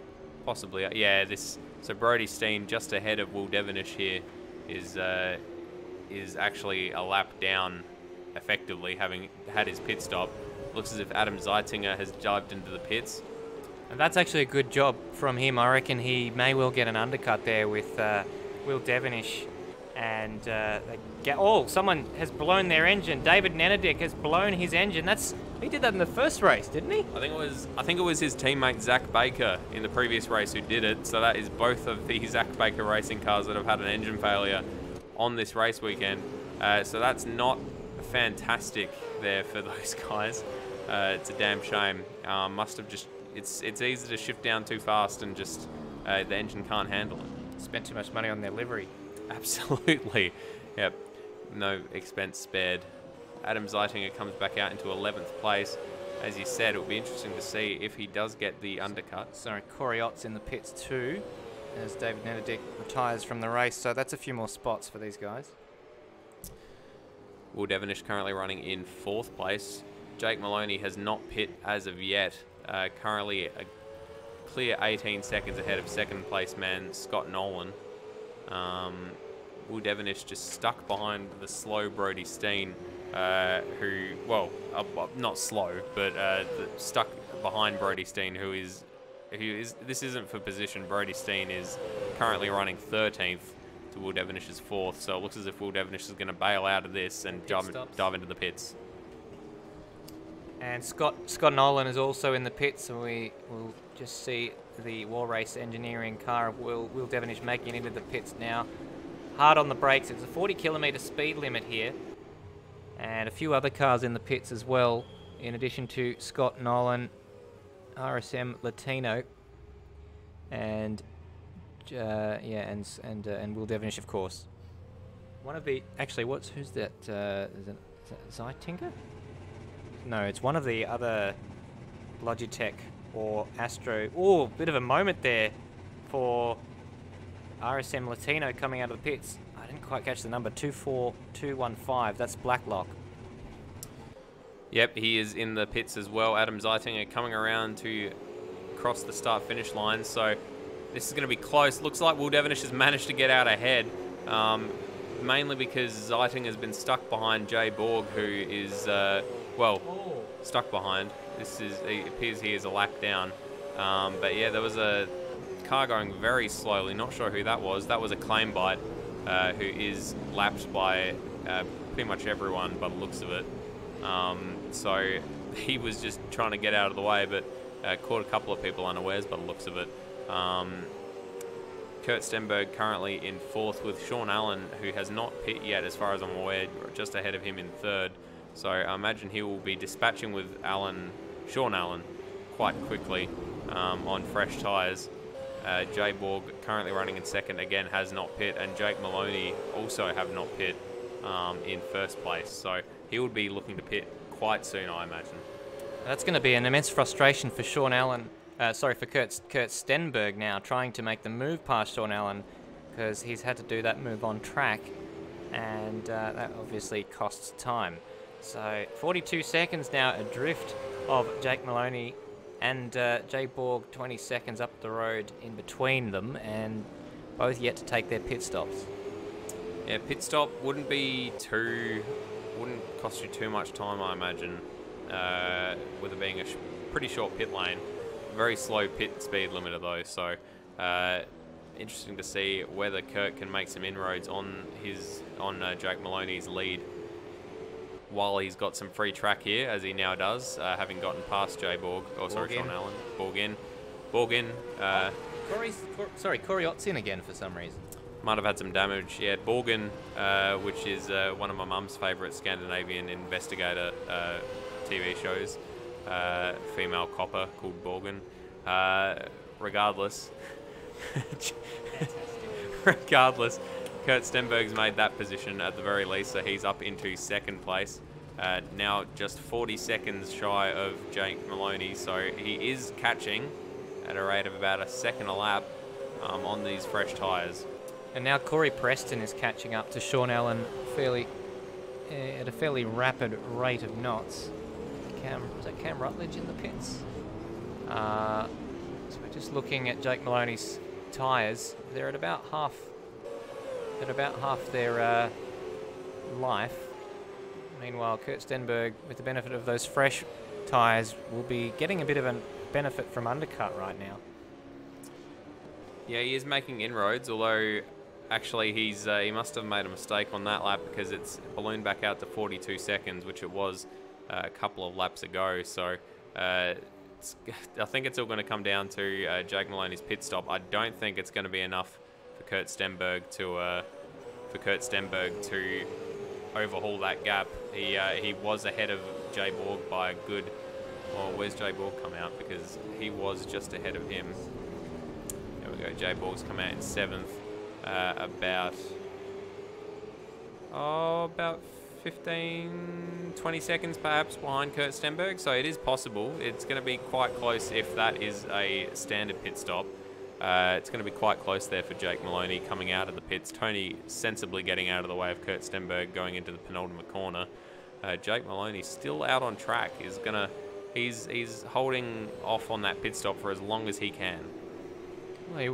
Yeah. So Brody Steen just ahead of Will Devenish here is actually a lap down, effectively having had his pit stop. Looks as if Adam Zeitinger has dived into the pits. And that's actually a good job from him. I reckon he may well get an undercut there with Will Devenish. And someone has blown their engine. David Nenadick has blown his engine. He did that in the first race, didn't he? I think it was his teammate Zach Baker in the previous race who did it. So that is both of the Zach Baker racing cars that have had an engine failure on this race weekend. So that's not fantastic there for those guys. It's a damn shame. Must have just. It's easy to shift down too fast and just the engine can't handle it. Spent too much money on their livery. Absolutely. Yep. No expense spared. Adam Zeitinger comes back out into 11th place. As you said, it will be interesting to see if he does get the undercut. Sorry, Corey Ott's in the pits too, as David Nenadick retires from the race. So that's a few more spots for these guys. Will Devenish currently running in 4th place. Jake Moloney has not pit as of yet. Currently a clear 18 seconds ahead of 2nd place man Scott Nolan. Will Devenish just stuck behind the slow Brody Steen, who, well, not slow, but stuck behind Brody Steen, who is, this isn't for position. Brody Steen is currently running 13th to Will Devenish's 4th, so it looks as if Will Devenish is going to bail out of this and dive into the pits. And Scott Nolan is also in the pits, and we will just see the War Race Engineering car of Will Devonish making it into the pits now. Hard on the brakes. It's a 40-kilometre speed limit here, and a few other cars in the pits as well, in addition to Scott Nolan, RSM Latino, and and Will Devonish, of course. One of the who's that? Is that Zeitinker? No, it's one of the other Logitech or Astro. Oh, bit of a moment there for RSM Latino coming out of the pits. I didn't quite catch the number. 24215. That's Blacklock. Yep, he is in the pits as well. Adam Zeitinger coming around to cross the start-finish line. So this is going to be close. Looks like Will Devonish has managed to get out ahead. Mainly because Zeiting has been stuck behind Jay Borg, who is, stuck behind. It appears he is a lap down. But yeah, there was a car going very slowly. Not sure who that was. That was a Claim Bite, who is lapped by pretty much everyone by the looks of it. So he was just trying to get out of the way, but caught a couple of people unawares by the looks of it. Kurt Stenberg currently in fourth with Sean Allen, who has not pit yet as far as I'm aware, just ahead of him in third. So I imagine he will be dispatching with Sean Allen quite quickly on fresh tyres. Jay Borg currently running in second, again has not pit, and Jake Moloney also have not pit in first place. So he would be looking to pit quite soon, I imagine. That's going to be an immense frustration for Sean Allen. For Kurt Stenberg now, trying to make the move past Sean Allen, because he's had to do that move on track, and that obviously costs time. So 42 seconds now adrift of Jake Moloney and Jay Borg, 20 seconds up the road in between them, and both yet to take their pit stops. Yeah, pit stop wouldn't cost you too much time, I imagine, with it being a pretty short pit lane. Very slow pit speed limiter though, so interesting to see whether Kurt can make some inroads on Jake Moloney's lead while he's got some free track here, as he now does, having gotten past Jay Borg. Oh, sorry, Sean Allen. Borg in. Corey Ott's in again for some reason. Might have had some damage. Yeah, Borgen, which is one of my mum's favourite Scandinavian investigator TV shows. Female copper called Borgen. Regardless, Kurt Stenberg's made that position at the very least, so he's up into second place. Now just 40 seconds shy of Jake Moloney, so he is catching at a rate of about a second a lap on these fresh tyres. And now Corey Preston is catching up to Sean Allen at a fairly rapid rate of knots. Was that Cam Rutledge in the pits? So we're just looking at Jake Moloney's tyres. They're at about half their life. Meanwhile, Kurt Stenberg, with the benefit of those fresh tyres, will be getting a bit of a benefit from undercut right now. Yeah, he is making inroads, although actually he must have made a mistake on that lap, because it's ballooned back out to 42 seconds, which it was a couple of laps ago. So I think it's all going to come down to Jake Moloney's pit stop. I don't think it's going to be enough for Kurt Stenberg to overhaul that gap. He was ahead of Jay Borg by a good. Well, where's Jay Borg come out? Because he was just ahead of him. There we go. Jay Borg's come out in seventh, about 15, 20 seconds perhaps behind Kurt Stenberg. So it is possible. It's going to be quite close if that is a standard pit stop. It's going to be quite close there for Jake Moloney coming out of the pits. Tony sensibly getting out of the way of Kurt Stenberg going into the penultimate corner. Jake Moloney still out on track. He's holding off on that pit stop for as long as he can. Well, he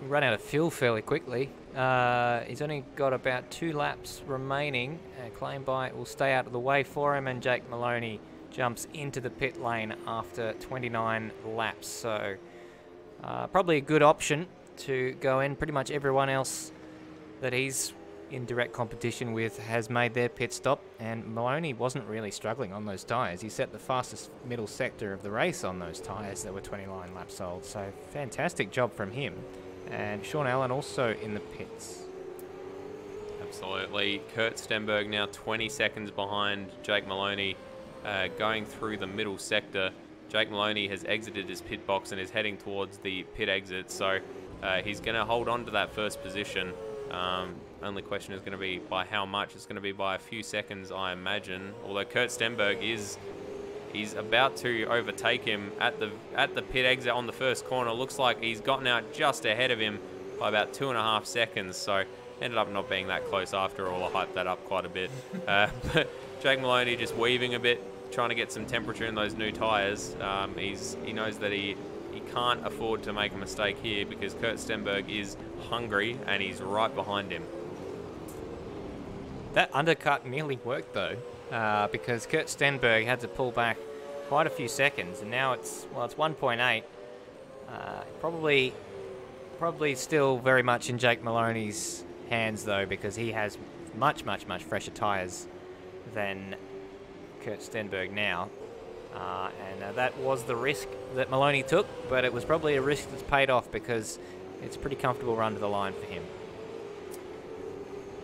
ran out of fuel fairly quickly. He's only got about 2 laps remaining. Claim Bite will stay out of the way for him, and Jake Moloney jumps into the pit lane after 29 laps. So probably a good option to go in. Pretty much everyone else that he's in direct competition with has made their pit stop, and Moloney wasn't really struggling on those tyres. He set the fastest middle sector of the race on those tyres that were 29 laps old, so fantastic job from him. And Sean Allen also in the pits. Absolutely. Kurt Stenberg now 20 seconds behind Jake Moloney, going through the middle sector. Jake Moloney has exited his pit box and is heading towards the pit exit, so he's going to hold on to that first position. Only question is going to be by how much. It's going to be by a few seconds, I imagine. Although Kurt Stenberg he's about to overtake him at the pit exit on the first corner. Looks like he's gotten out just ahead of him by about 2.5 seconds. So ended up not being that close after all. I hyped that up quite a bit. But Jake Moloney just weaving a bit, trying to get some temperature in those new tyres. He knows that he can't afford to make a mistake here because Kurt Stenberg is hungry and he's right behind him. That undercut nearly worked though, because Kurt Stenberg had to pull back quite a few seconds, and now it's 1.8. Probably still very much in Jake Moloney's hands though, because he has much fresher tyres than Kurt Stenberg now. And that was the risk that Moloney took, but it was probably a risk that's paid off because it's a pretty comfortable run to the line for him.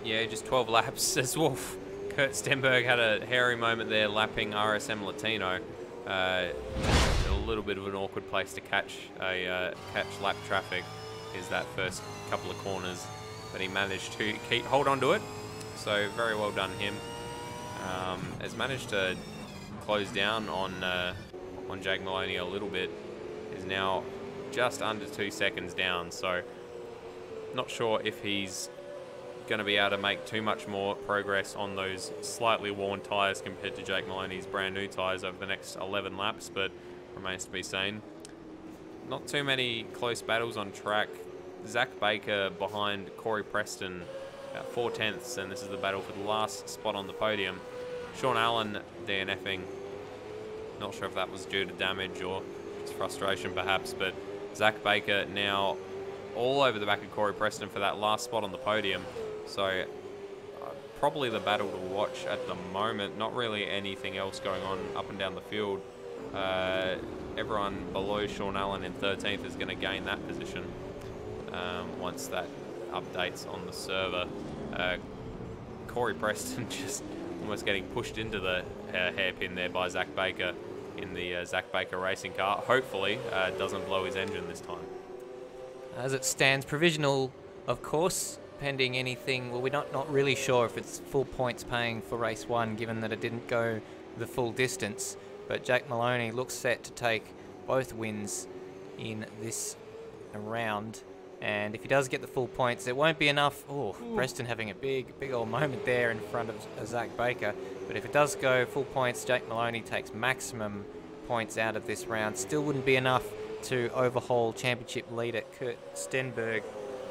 Yeah, just 12 laps as well. Kurt Stenberg had a hairy moment there lapping RSM Latino. A little bit of an awkward place to catch lap traffic is that first couple of corners, but he managed to hold on to it. So very well done him. Has managed to close down on Jake Moloney a little bit. Is now just under 2 seconds down. So not sure if he's going to be able to make too much more progress on those slightly worn tyres compared to Jake Moloney's brand new tyres over the next 11 laps, but remains to be seen. Not too many close battles on track. Zach Baker behind Corey Preston, about 4/10, and this is the battle for the last spot on the podium. Sean Allen DNFing. Not sure if that was due to damage or just frustration perhaps, but Zach Baker now all over the back of Corey Preston for that last spot on the podium. So probably the battle to watch at the moment. Not really anything else going on up and down the field. Everyone below Sean Allen in 13th is going to gain that position once that updates on the server. Corey Preston just almost getting pushed into the hairpin there by Zach Baker in the Zach Baker racing car. Hopefully doesn't blow his engine this time. As it stands, provisional, of course, pending anything. Well, we're not really sure if it's full points paying for race 1, given that it didn't go the full distance. But Jake Moloney looks set to take both wins in this round. And if he does get the full points, it won't be enough. Oh, Preston having a big old moment there in front of Zach Baker. But if it does go full points, Jake Moloney takes maximum points out of this round. Still wouldn't be enough to overhaul championship leader Kurt Stenberg,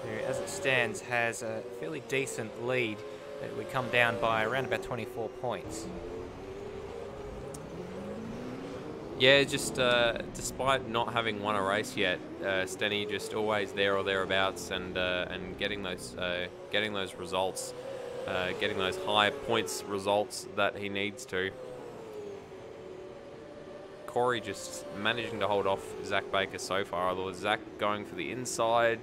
who, as it stands, has a fairly decent lead. It would come down by around about 24 points. Yeah, just despite not having won a race yet, Stenny just always there or thereabouts, and getting those results, getting those high points results that he needs to. Corey just managing to hold off Zach Baker so far, although Zach going for the inside,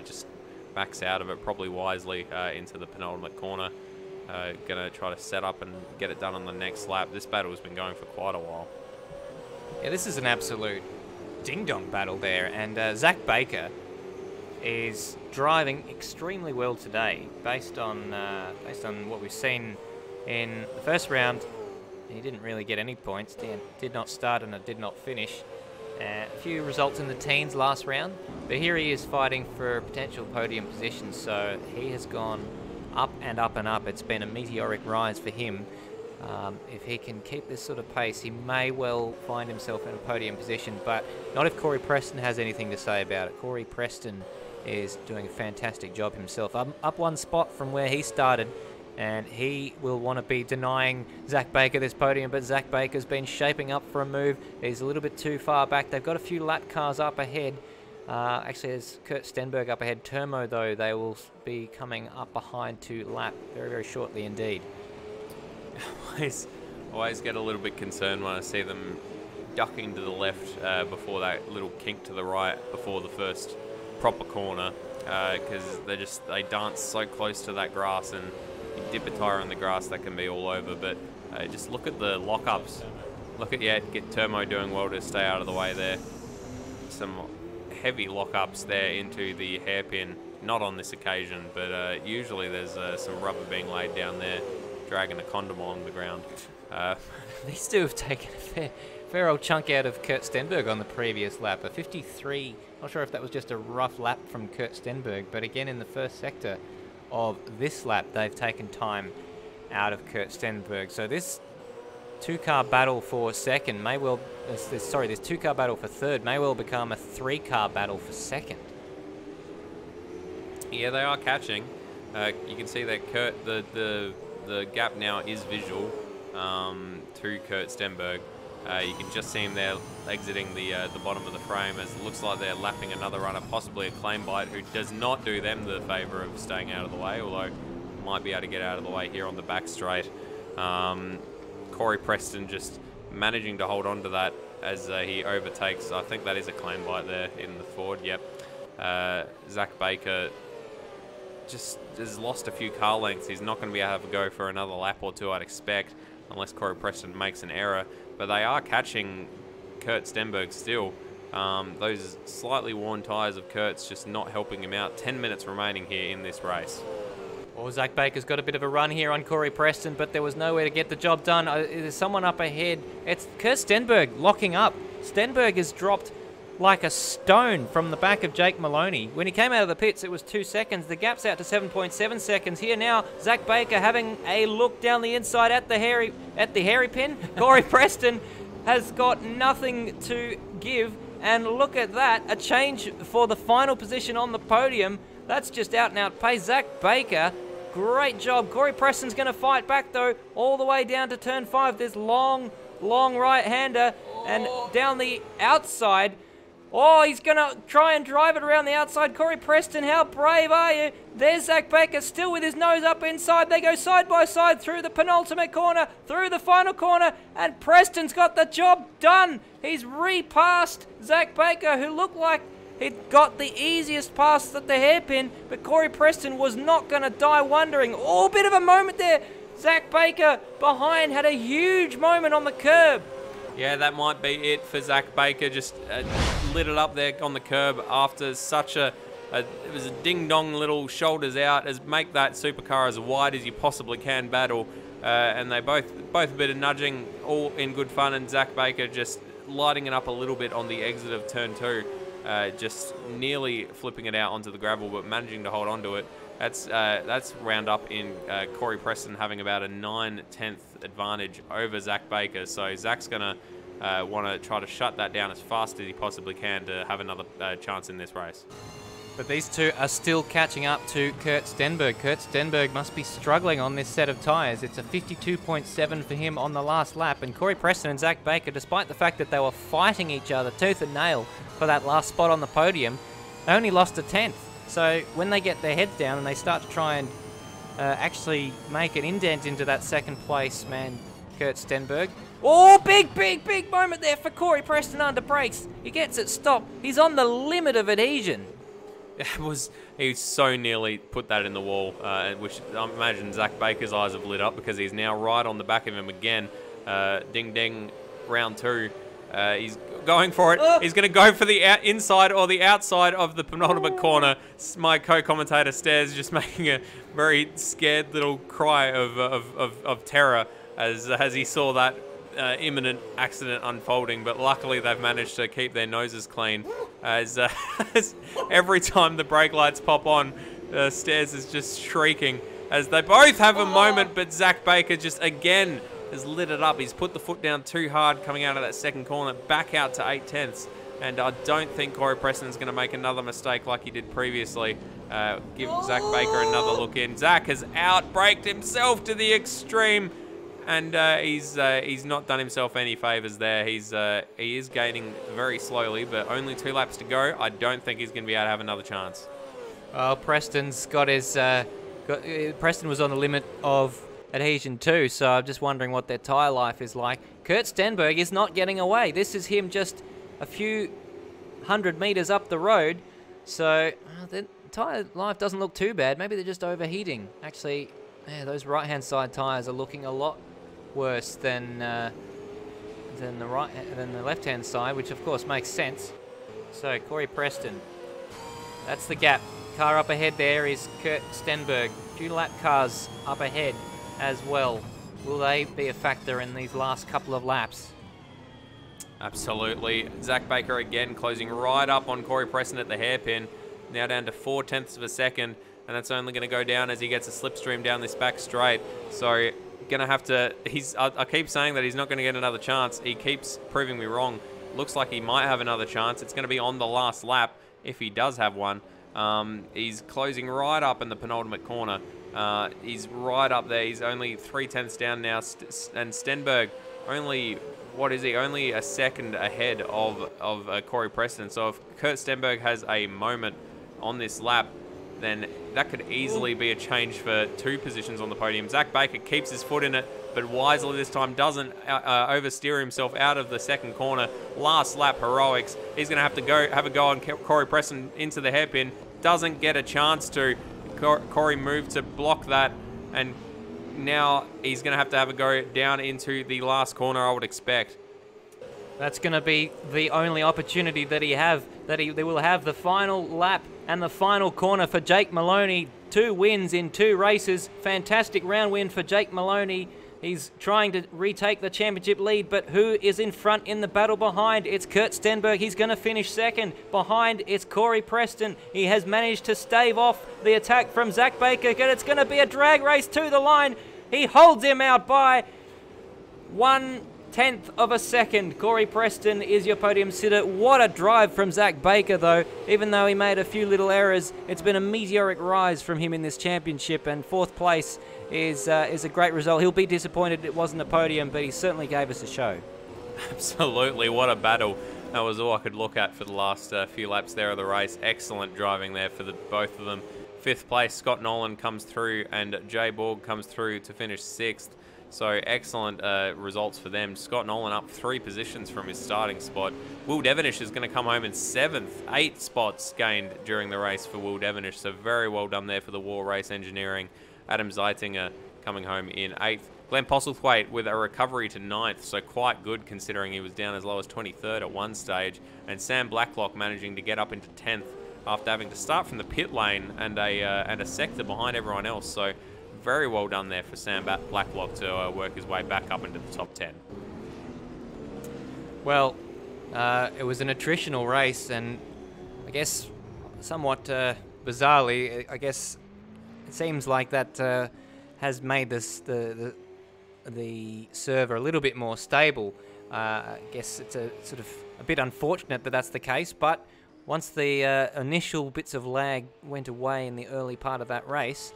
just backs out of it probably wisely into the penultimate corner. Gonna try to set up and get it done on the next lap. This battle has been going for quite a while. Yeah, this is an absolute ding-dong battle there, and Zach Baker is driving extremely well today, based on what we've seen in the first round. He didn't really get any points. Did not start and did not finish. A few results in the teens last round, but here he is fighting for potential podium position. So he has gone up and up and up. It's been a meteoric rise for him. If he can keep this sort of pace, he may well find himself in a podium position, but not if Corey Preston has anything to say about it. Corey Preston is doing a fantastic job himself. Up one spot from where he started, and he will want to be denying Zach Baker this podium, but Zach Baker's been shaping up for a move. He's a little bit too far back. They've got a few lap cars up ahead. Actually, there's Kurt Stenberg up ahead. Termo, though, they will be coming up behind to lap very, very shortly indeed. Always get a little bit concerned when I see them ducking to the left before that little kink to the right before the first proper corner, because they dance so close to that grass, and you dip a tire on the grass, that can be all over. But just look at the lockups. Look at, get Termo doing well to stay out of the way there. Some heavy lockups there into the hairpin. Not on this occasion, but usually there's some rubber being laid down there, dragging a condom along the ground. These two have taken a fair old chunk out of Kurt Stenberg on the previous lap. A 53, not sure if that was just a rough lap from Kurt Stenberg, but again in the first sector of this lap, they've taken time out of Kurt Stenberg. So this two-car battle for second may well, this two-car battle for third may well become a three-car battle for second. Yeah, they are catching. You can see that Kurt, the gap now is visual to Kurt Stenberg. You can just see him there exiting the bottom of the frame, as it looks like they're lapping another runner, possibly a claim bite, who does not do them the favour of staying out of the way, although might be able to get out of the way here on the back straight. Corey Preston just managing to hold on to that as he overtakes. I think that is a claim bite there in the Ford, yep. Zach Baker just has lost a few car lengths. He's not going to be able to go for another lap or two, I'd expect, unless Corey Preston makes an error. But they are catching Kurt Stenberg still. Those slightly worn tyres of Kurt's just not helping him out. 10 minutes remaining here in this race. Well, Zach Baker's got a bit of a run here on Corey Preston, but there was nowhere to get the job done. There's someone up ahead. It's Kurt Stenberg locking up. Stenberg has dropped like a stone from the back of Jake Moloney. When he came out of the pits, it was 2 seconds. The gap's out to 7.7 seconds. Here now, Zach Baker having a look down the inside at the hairy pin. Corey Preston has got nothing to give. And look at that, a change for the final position on the podium. That's just out and out pace. Zach Baker, great job. Corey Preston's going to fight back though, all the way down to turn 5. This long right-hander, and down the outside. Oh, he's going to try and drive it around the outside. Corey Preston, how brave are you? There's Zach Baker still with his nose up inside. They go side by side through the penultimate corner, through the final corner, and Preston's got the job done. He's repassed Zach Baker, who looked like he'd got the easiest pass at the hairpin, but Corey Preston was not going to die wondering. Oh, bit of a moment there. Zach Baker behind had a huge moment on the curb. Yeah, that might be it for Zach Baker. Just lit it up there on the curb after such it was a ding-dong little shoulders out, as make that supercar as wide as you possibly can battle. And they both a bit of nudging, all in good fun, and Zach Baker just lighting it up a little bit on the exit of turn 2. Just nearly flipping it out onto the gravel, but managing to hold on to it. That's round up in Corey Preston having about a 9/10 advantage over Zach Baker. So Zach's going to want to try to shut that down as fast as he possibly can to have another chance in this race. But these two are still catching up to Kurt Stenberg. Kurt Stenberg must be struggling on this set of tyres. It's a 52.7 for him on the last lap. And Corey Preston and Zach Baker, despite the fact that they were fighting each other tooth and nail for that last spot on the podium, they only lost a 10th. So when they get their heads down and they start to try and actually make an indent into that second place man, Kurt Stenberg. Oh, big moment there for Corey Preston under brakes. He gets it stopped. He's on the limit of adhesion. He so nearly put that in the wall, which I imagine Zach Baker's eyes have lit up, because he's now right on the back of him again. Ding ding, round 2. He's going for it. He's going to go for the inside or the outside of the penultimate corner. My co-commentator stares, just making a very scared little cry of terror as he saw that imminent accident unfolding. But luckily they've managed to keep their noses clean, as every time the brake lights pop on, Stairs is just shrieking as they both have a moment, but Zach Baker just again has lit it up. He's put the foot down too hard coming out of that second corner, back out to 8/10. And I don't think Corey Preston's going to make another mistake like he did previously. Give Zach Baker another look in. Zach has out-braked himself to the extreme. And he's not done himself any favours there. He is gaining very slowly, but only 2 laps to go. I don't think he's going to be able to have another chance. Well, Preston's got his... Preston was on the limit of adhesion too, so I'm just wondering what their tyre life is like. Kurt Stenberg is not getting away. This is him just a few 100 metres up the road, so the tyre life doesn't look too bad. Maybe they're just overheating. Actually, yeah, those right-hand side tyres are looking a lot worse than the left-hand side, which of course makes sense. So Corey Preston, that's the gap. Car up ahead there is Kurt Stenberg. 2 lap cars up ahead as well. Will they be a factor in these last couple of laps? Absolutely. Zach Baker again closing right up on Corey Preston at the hairpin. Now down to 0.4 of a second, and that's only going to go down as he gets a slipstream down this back straight. So gonna have to... I keep saying that he's not going to get another chance. He keeps proving me wrong. Looks like he might have another chance. It's going to be on the last lap if he does have one. He's closing right up in the penultimate corner. He's right up there. He's only 0.3 down now. And Stenberg only, what is he? Only a second ahead of Corey Preston. So if Kurt Stenberg has a moment on this lap, then that could easily be a change for 2 positions on the podium. Zach Baker keeps his foot in it, but wisely this time doesn't oversteer himself out of the second corner. Last lap heroics. He's going to have to have a go on Corey Preston into the hairpin. Doesn't get a chance to. Corey moved to block that, and now he's going to have a go down into the last corner, I would expect. That's going to be the only opportunity that they will have, the final lap and the final corner for Jake Moloney. 2 wins in 2 races. Fantastic round win for Jake Moloney. He's trying to retake the championship lead, but who is in front in the battle behind? It's Kurt Stenberg. He's going to finish second. Behind, it's Corey Preston. He has managed to stave off the attack from Zach Baker, and it's going to be a drag race to the line. He holds him out by 1/10 of a second. Corey Preston is your podium sitter. What a drive from Zach Baker, though. Even though he made a few little errors, it's been a meteoric rise from him in this championship, and 4th place is a great result. He'll be disappointed it wasn't a podium, but he certainly gave us a show. Absolutely, what a battle. That was all I could look at for the last few laps there of the race. Excellent driving there for both of them. 5th place, Scott Nolan comes through, and Jay Borg comes through to finish 6th. So excellent results for them. Scott Nolan up 3 positions from his starting spot. Will Devonish is going to come home in 7th. 8 spots gained during the race for Will Devonish. So very well done there for the War Race Engineering. Adam Zeitinger coming home in 8th. Glenn Postlethwaite with a recovery to 9th, so quite good considering he was down as low as 23rd at one stage. And Sam Blacklock managing to get up into 10th after having to start from the pit lane and a sector behind everyone else. So very well done there for Sam Blacklock to work his way back up into the top 10. Well, it was an attritional race, and I guess somewhat bizarrely, I guess it seems like that has made the server a little bit more stable. I guess it's a sort of a bit unfortunate that that's the case, but once the initial bits of lag went away in the early part of that race,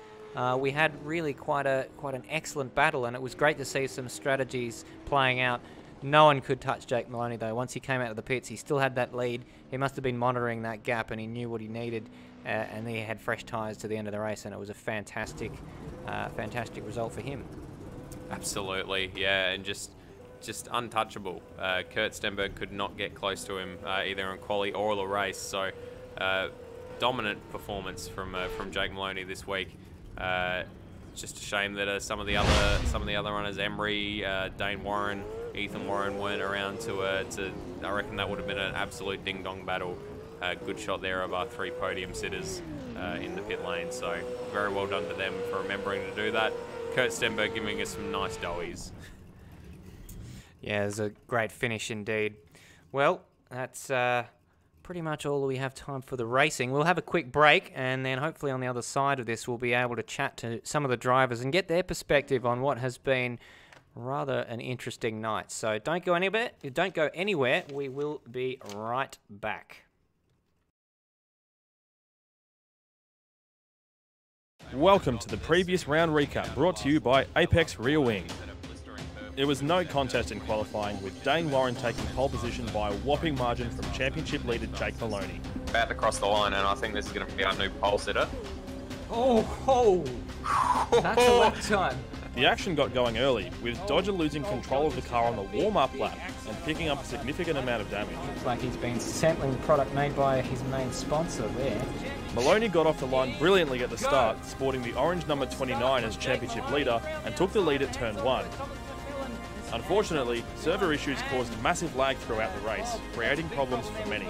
we had really quite an excellent battle, and it was great to see some strategies playing out. No one could touch Jake Moloney, though. Once he came out of the pits, he still had that lead. He must have been monitoring that gap, and he knew what he needed, and he had fresh tyres to the end of the race, and it was a fantastic result for him. Absolutely, yeah, and just untouchable. Kurt Stenberg could not get close to him either on quali or the race. So dominant performance from Jake Moloney this week. Just a shame that some of the other runners, Emery, Dane Warren, Ethan Warren, weren't around to. I reckon that would have been an absolute ding dong battle. Good shot there of our 3 podium sitters in the pit lane. So very well done to them for remembering to do that. Kurt Stenberg giving us some nice doughies. Yeah, it was a great finish indeed. Well, that's pretty much all we have time for the racing. We'll have a quick break, and then hopefully on the other side of this we'll be able to chat to some of the drivers and get their perspective on what has been rather an interesting night. So don't go anywhere. We will be right back. Welcome to the previous round recap, brought to you by Apex Rear Wing. It was no contest in qualifying, with Dane Warren taking pole position by a whopping margin from championship leader Jake Moloney. About to cross the line, and I think this is going to be our new pole sitter. Oh, that's a lap time. The action got going early, with Dodger losing control of the car on the warm-up lap and picking up a significant amount of damage. Looks like he's been sampling the product made by his main sponsor there. Moloney got off the line brilliantly at the start, sporting the orange number 29 as championship leader, and took the lead at turn 1. Unfortunately, server issues caused massive lag throughout the race, creating problems for many.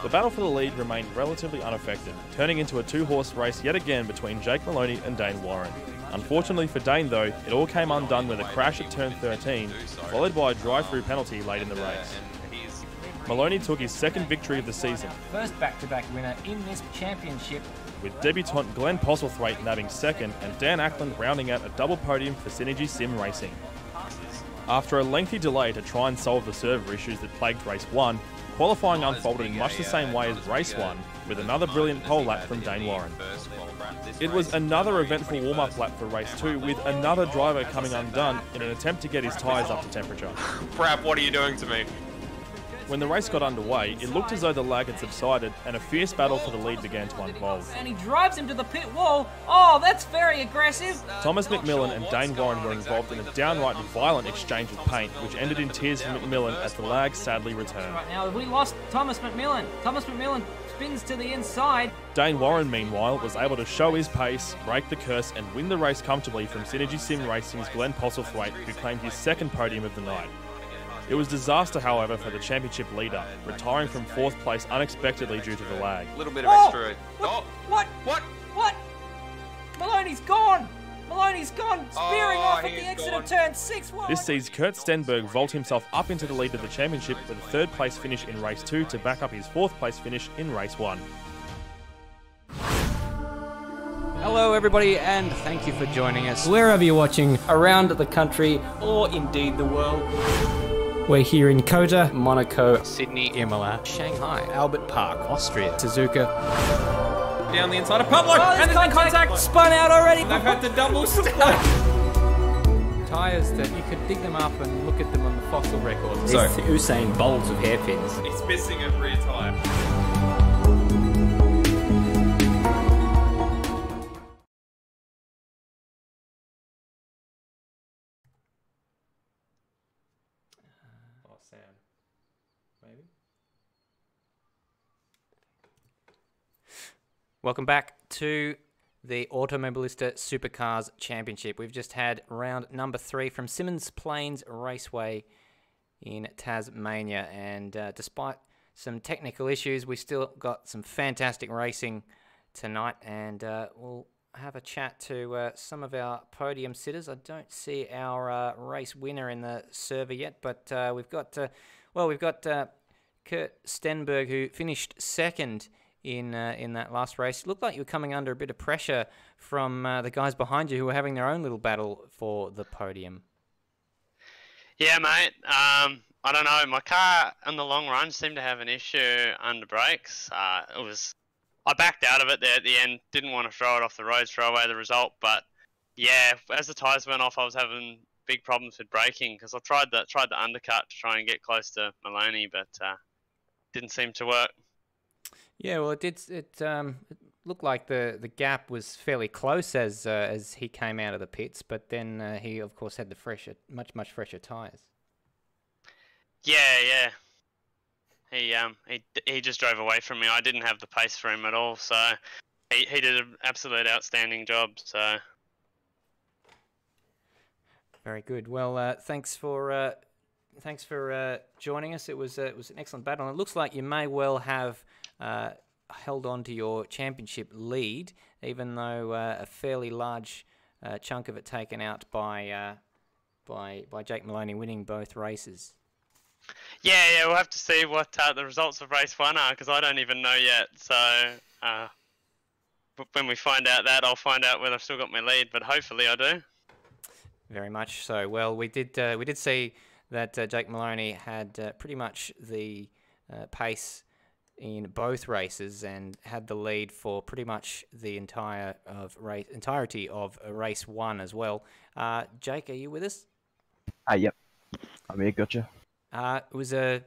The battle for the lead remained relatively unaffected, turning into a two-horse race yet again between Jake Moloney and Dane Warren. Unfortunately for Dane though, it all came undone with a crash at turn 13, followed by a drive-through penalty late in the race. Moloney took his second victory of the season, First back-to-back winner in this championship. with debutant Glenn Postlethwaite nabbing second and Dan Ackland rounding out a double podium for Synergy Sim Racing. After a lengthy delay to try and solve the server issues that plagued race 1, qualifying unfolded in much the same way as race 1, with another brilliant pole lap from Dane Warren. It was another eventful warm-up lap for race 2, with another driver coming undone in an attempt to get his tyres up to temperature. Brap, what are you doing to me? When the race got underway, it looked as though the lag had subsided and a fierce battle for the lead began to unfold. And he drives him to the pit wall. Oh, that's very aggressive. Thomas McMillan and Dane Warren were involved in a downright violent exchange of paint, which ended in tears for McMillan as the lag sadly returned. Right now, we lost Thomas McMillan. Thomas McMillan spins to the inside. Dane Warren, meanwhile, was able to show his pace, break the curse, and win the race comfortably from Synergy Sim Racing's Glenn Postlethwaite, who claimed his second podium of the night. It was disaster, however, for the championship leader, retiring from 4th place unexpectedly due to the lag. A little bit of extra. What? Maloney's gone. Maloney's gone, spearing off at the exit of turn 6. This sees Kurt Stenberg vault himself up into the lead of the championship with a 3rd place finish in race 2 to back up his 4th place finish in race 1. Hello, everybody, and thank you for joining us. Wherever you're watching, Around the country, or indeed the world. we're here in Kota, Monaco, Sydney, Imola, Shanghai, Albert Park, Austria, Suzuka. Down the inside of Pablo, and there's been contact. Spun out already. They've had the double stack. Tyres that you could dig them up and look at them on the fossil records. there's Usain Bolt of hairpins. He's missing a rear tyre. Sound. Maybe. Welcome back to the Automobilista Supercars Championship. We've just had round number 3 from Symmons Plains Raceway in Tasmania, and despite some technical issues, we still got some fantastic racing tonight, and we'll have a chat to some of our podium sitters. I don't see our race winner in the server yet, but we've got Kurt Stenberg, who finished second in that last race. It looked like you were coming under a bit of pressure from the guys behind you who were having their own little battle for the podium. Yeah, mate. I don't know. My car on the long run seemed to have an issue under brakes. I backed out of it there at the end. Didn't want to throw it off the road, throw away the result. But yeah, as the tyres went off, I was having big problems with braking because I tried the undercut to try and get close to Moloney, but didn't seem to work. Yeah, well, it looked like the gap was fairly close as he came out of the pits, but then he of course had the much fresher tyres. Yeah. He just drove away from me. I didn't have the pace for him at all, so he did an absolute outstanding job. So very good. Well, thanks for joining us. It was an excellent battle, and it looks like you may well have held on to your championship lead, even though a fairly large chunk of it taken out by Jake Moloney winning both races. Yeah, we'll have to see what the results of race 1 are, because I don't even know yet. So when we find out that, I'll find out whether I've still got my lead, but hopefully I do. Very much so. Well, we did see that Jake Moloney had pretty much the pace in both races and had the lead for pretty much the entirety of race 1 as well. Jake, are you with us? Yep. I'm here, gotcha. It was a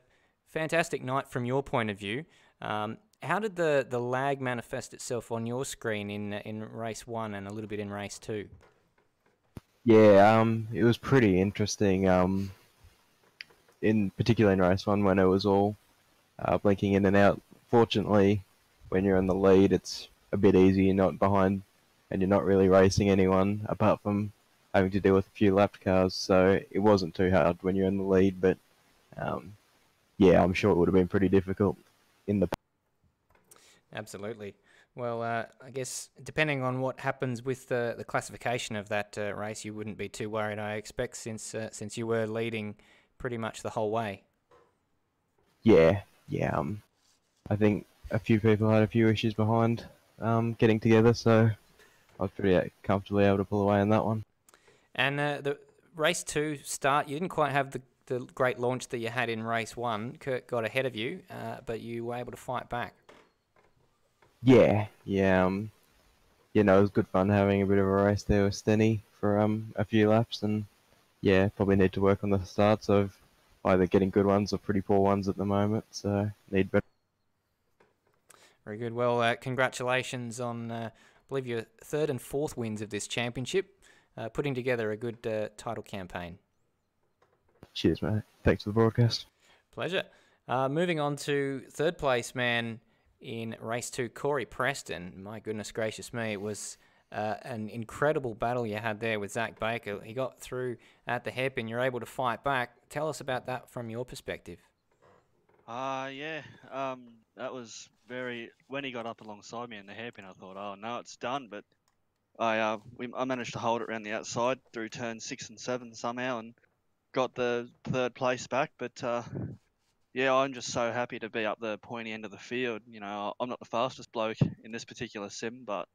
fantastic night from your point of view. How did the lag manifest itself on your screen in race 1 and a little bit in race 2? Yeah, it was pretty interesting. In particular in race 1 when it was all blinking in and out. Fortunately, when you're in the lead, it's a bit easy. You're not behind, and you're not really racing anyone apart from having to deal with a few lapped cars. So it wasn't too hard when you're in the lead. But yeah, I'm sure it would have been pretty difficult in the. Absolutely. Well, I guess depending on what happens with the classification of that race, you wouldn't be too worried, I expect, since you were leading pretty much the whole way. Yeah. I think a few people had a few issues behind getting together, so I was pretty comfortably able to pull away in that one. And the race 2 start, you didn't quite have the great launch that you had in race 1. Kurt got ahead of you, but you were able to fight back. Yeah. It was good fun having a bit of a race there with Stenny for a few laps, and yeah, probably need to work on the starts of either getting good ones or pretty poor ones at the moment, so need better. Very good. Well, congratulations on, I believe, your 3rd and 4th wins of this championship, putting together a good title campaign. Cheers, mate. Thanks for the broadcast. Pleasure. Moving on to 3rd place man in race 2, Corey Preston. My goodness gracious me, it was an incredible battle you had there with Zach Baker. He got through at the hairpin. You're able to fight back. Tell us about that from your perspective. That was when he got up alongside me in the hairpin, I thought, oh no, it's done. But I managed to hold it around the outside through turn 6 and 7 somehow and got the 3rd place back. But yeah, I'm just so happy to be up the pointy end of the field. I'm not the fastest bloke in this particular sim, but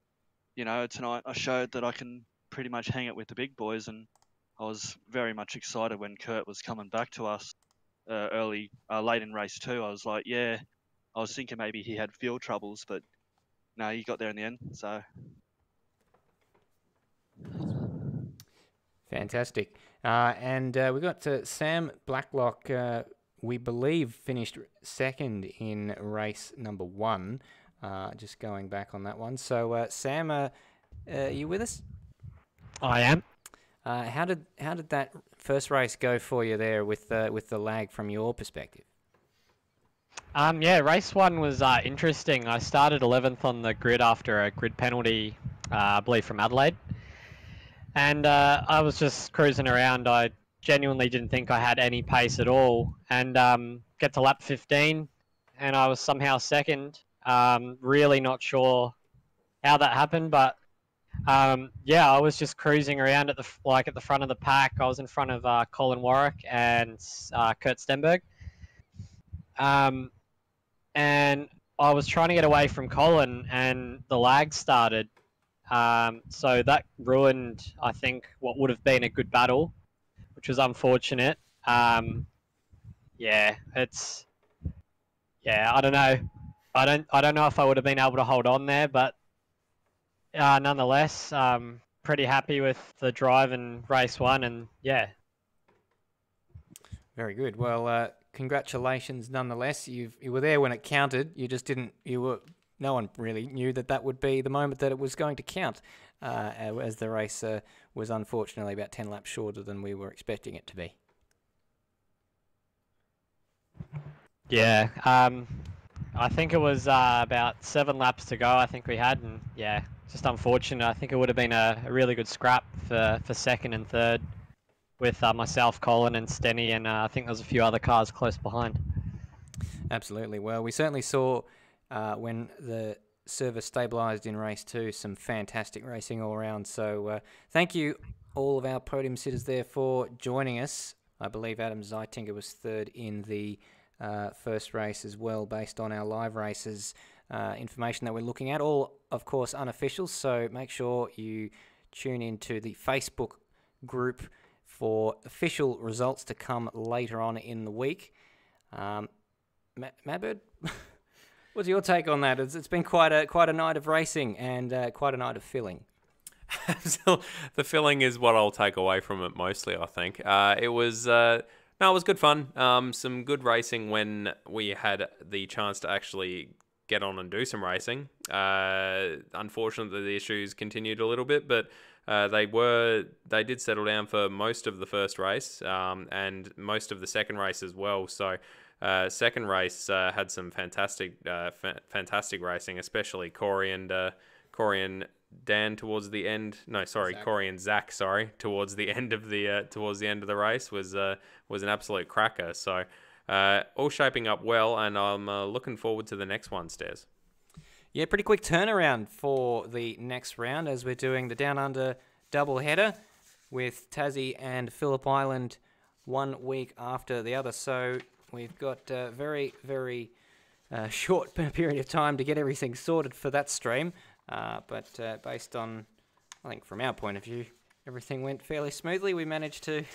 tonight I showed that I can pretty much hang it with the big boys, and I was very much excited when Kurt was coming back to us late in race 2. I was like, yeah, I was thinking maybe he had fuel troubles, but no, he got there in the end. So fantastic. And we got Sam Blacklock. We believe finished 2nd in race number 1. Just going back on that one. So, Sam, are you with us? I am. How did that first race go for you there with the lag from your perspective? Yeah, race 1 was interesting. I started 11th on the grid after a grid penalty, I believe from Adelaide, and I was just cruising around. I genuinely didn't think I had any pace at all, and get to lap 15, and I was somehow 2nd. Really not sure how that happened, but yeah, I was just cruising around at the front of the pack. I was in front of Colin Warwick and Kurt Stenberg, and I was trying to get away from Colin, and the lag started. So that ruined, I think, what would have been a good battle, which was unfortunate. Yeah, I don't know. I don't know if I would have been able to hold on there, but nonetheless, pretty happy with the drive in race 1, and yeah. Very good. Well, congratulations nonetheless. You were there when it counted. You just didn't. No one really knew that would be the moment that it was going to count, as the race was unfortunately about 10 laps shorter than we were expecting it to be. Yeah. I think it was about 7 laps to go, I think we had, and yeah, just unfortunate. I think it would have been a really good scrap for 2nd and 3rd with myself, Colin and Stenny, and I think there was a few other cars close behind. Absolutely. Well, we certainly saw when the service stabilised in race 2, some fantastic racing all around. So thank you all of our podium sitters there for joining us. I believe Adam Zeitinga was 3rd in the first race as well, based on our live races information that we're looking at, all of course unofficial, so make sure you tune into the Facebook group for official results to come later on in the week. Madbird, what's your take on that? It's been quite a night of racing and quite a night of filling. The filling is what I'll take away from it mostly, I think. It was no, it was good fun. Some good racing when we had the chance to actually get on and do some racing. Unfortunately, the issues continued a little bit, but they did settle down for most of the first race and most of the second race as well. So second race had some fantastic racing, especially Corey and Dan towards the end. No, sorry, Zach. Corey and Zach. Sorry, towards the end of the race was an absolute cracker. So all shaping up well, and I'm looking forward to the next one, Stairs. Yeah, pretty quick turnaround for the next round as we're doing the Down Under double header with Tassie and Phillip Island 1 week after the other. So we've got a very, very short period of time to get everything sorted for that stream. But based on, I think from our point of view, everything went fairly smoothly. We managed to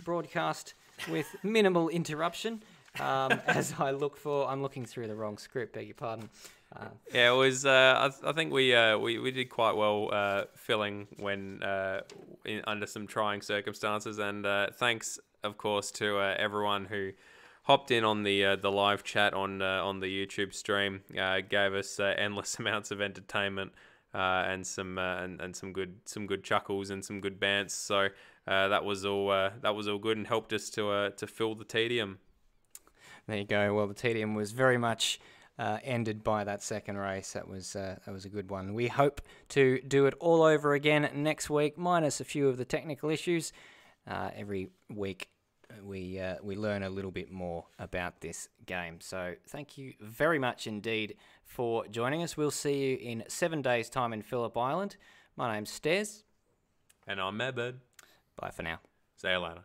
broadcast with minimal interruption. As I'm looking through the wrong script. Beg your pardon. Yeah, it was. I think we did quite well filling when under some trying circumstances, and thanks, of course, to everyone who hopped in on the live chat on the YouTube stream, gave us endless amounts of entertainment and some good chuckles and some good bants. So that was all good and helped us to fill the tedium. There you go. Well, the tedium was very much ended by that second race. That was a good one. We hope to do it all over again next week, minus a few of the technical issues. Every week we learn a little bit more about this game. So thank you very much indeed for joining us. We'll see you in 7 days' time in Phillip Island. My name's Stairs. And I'm Mebed. Bye for now. See you later.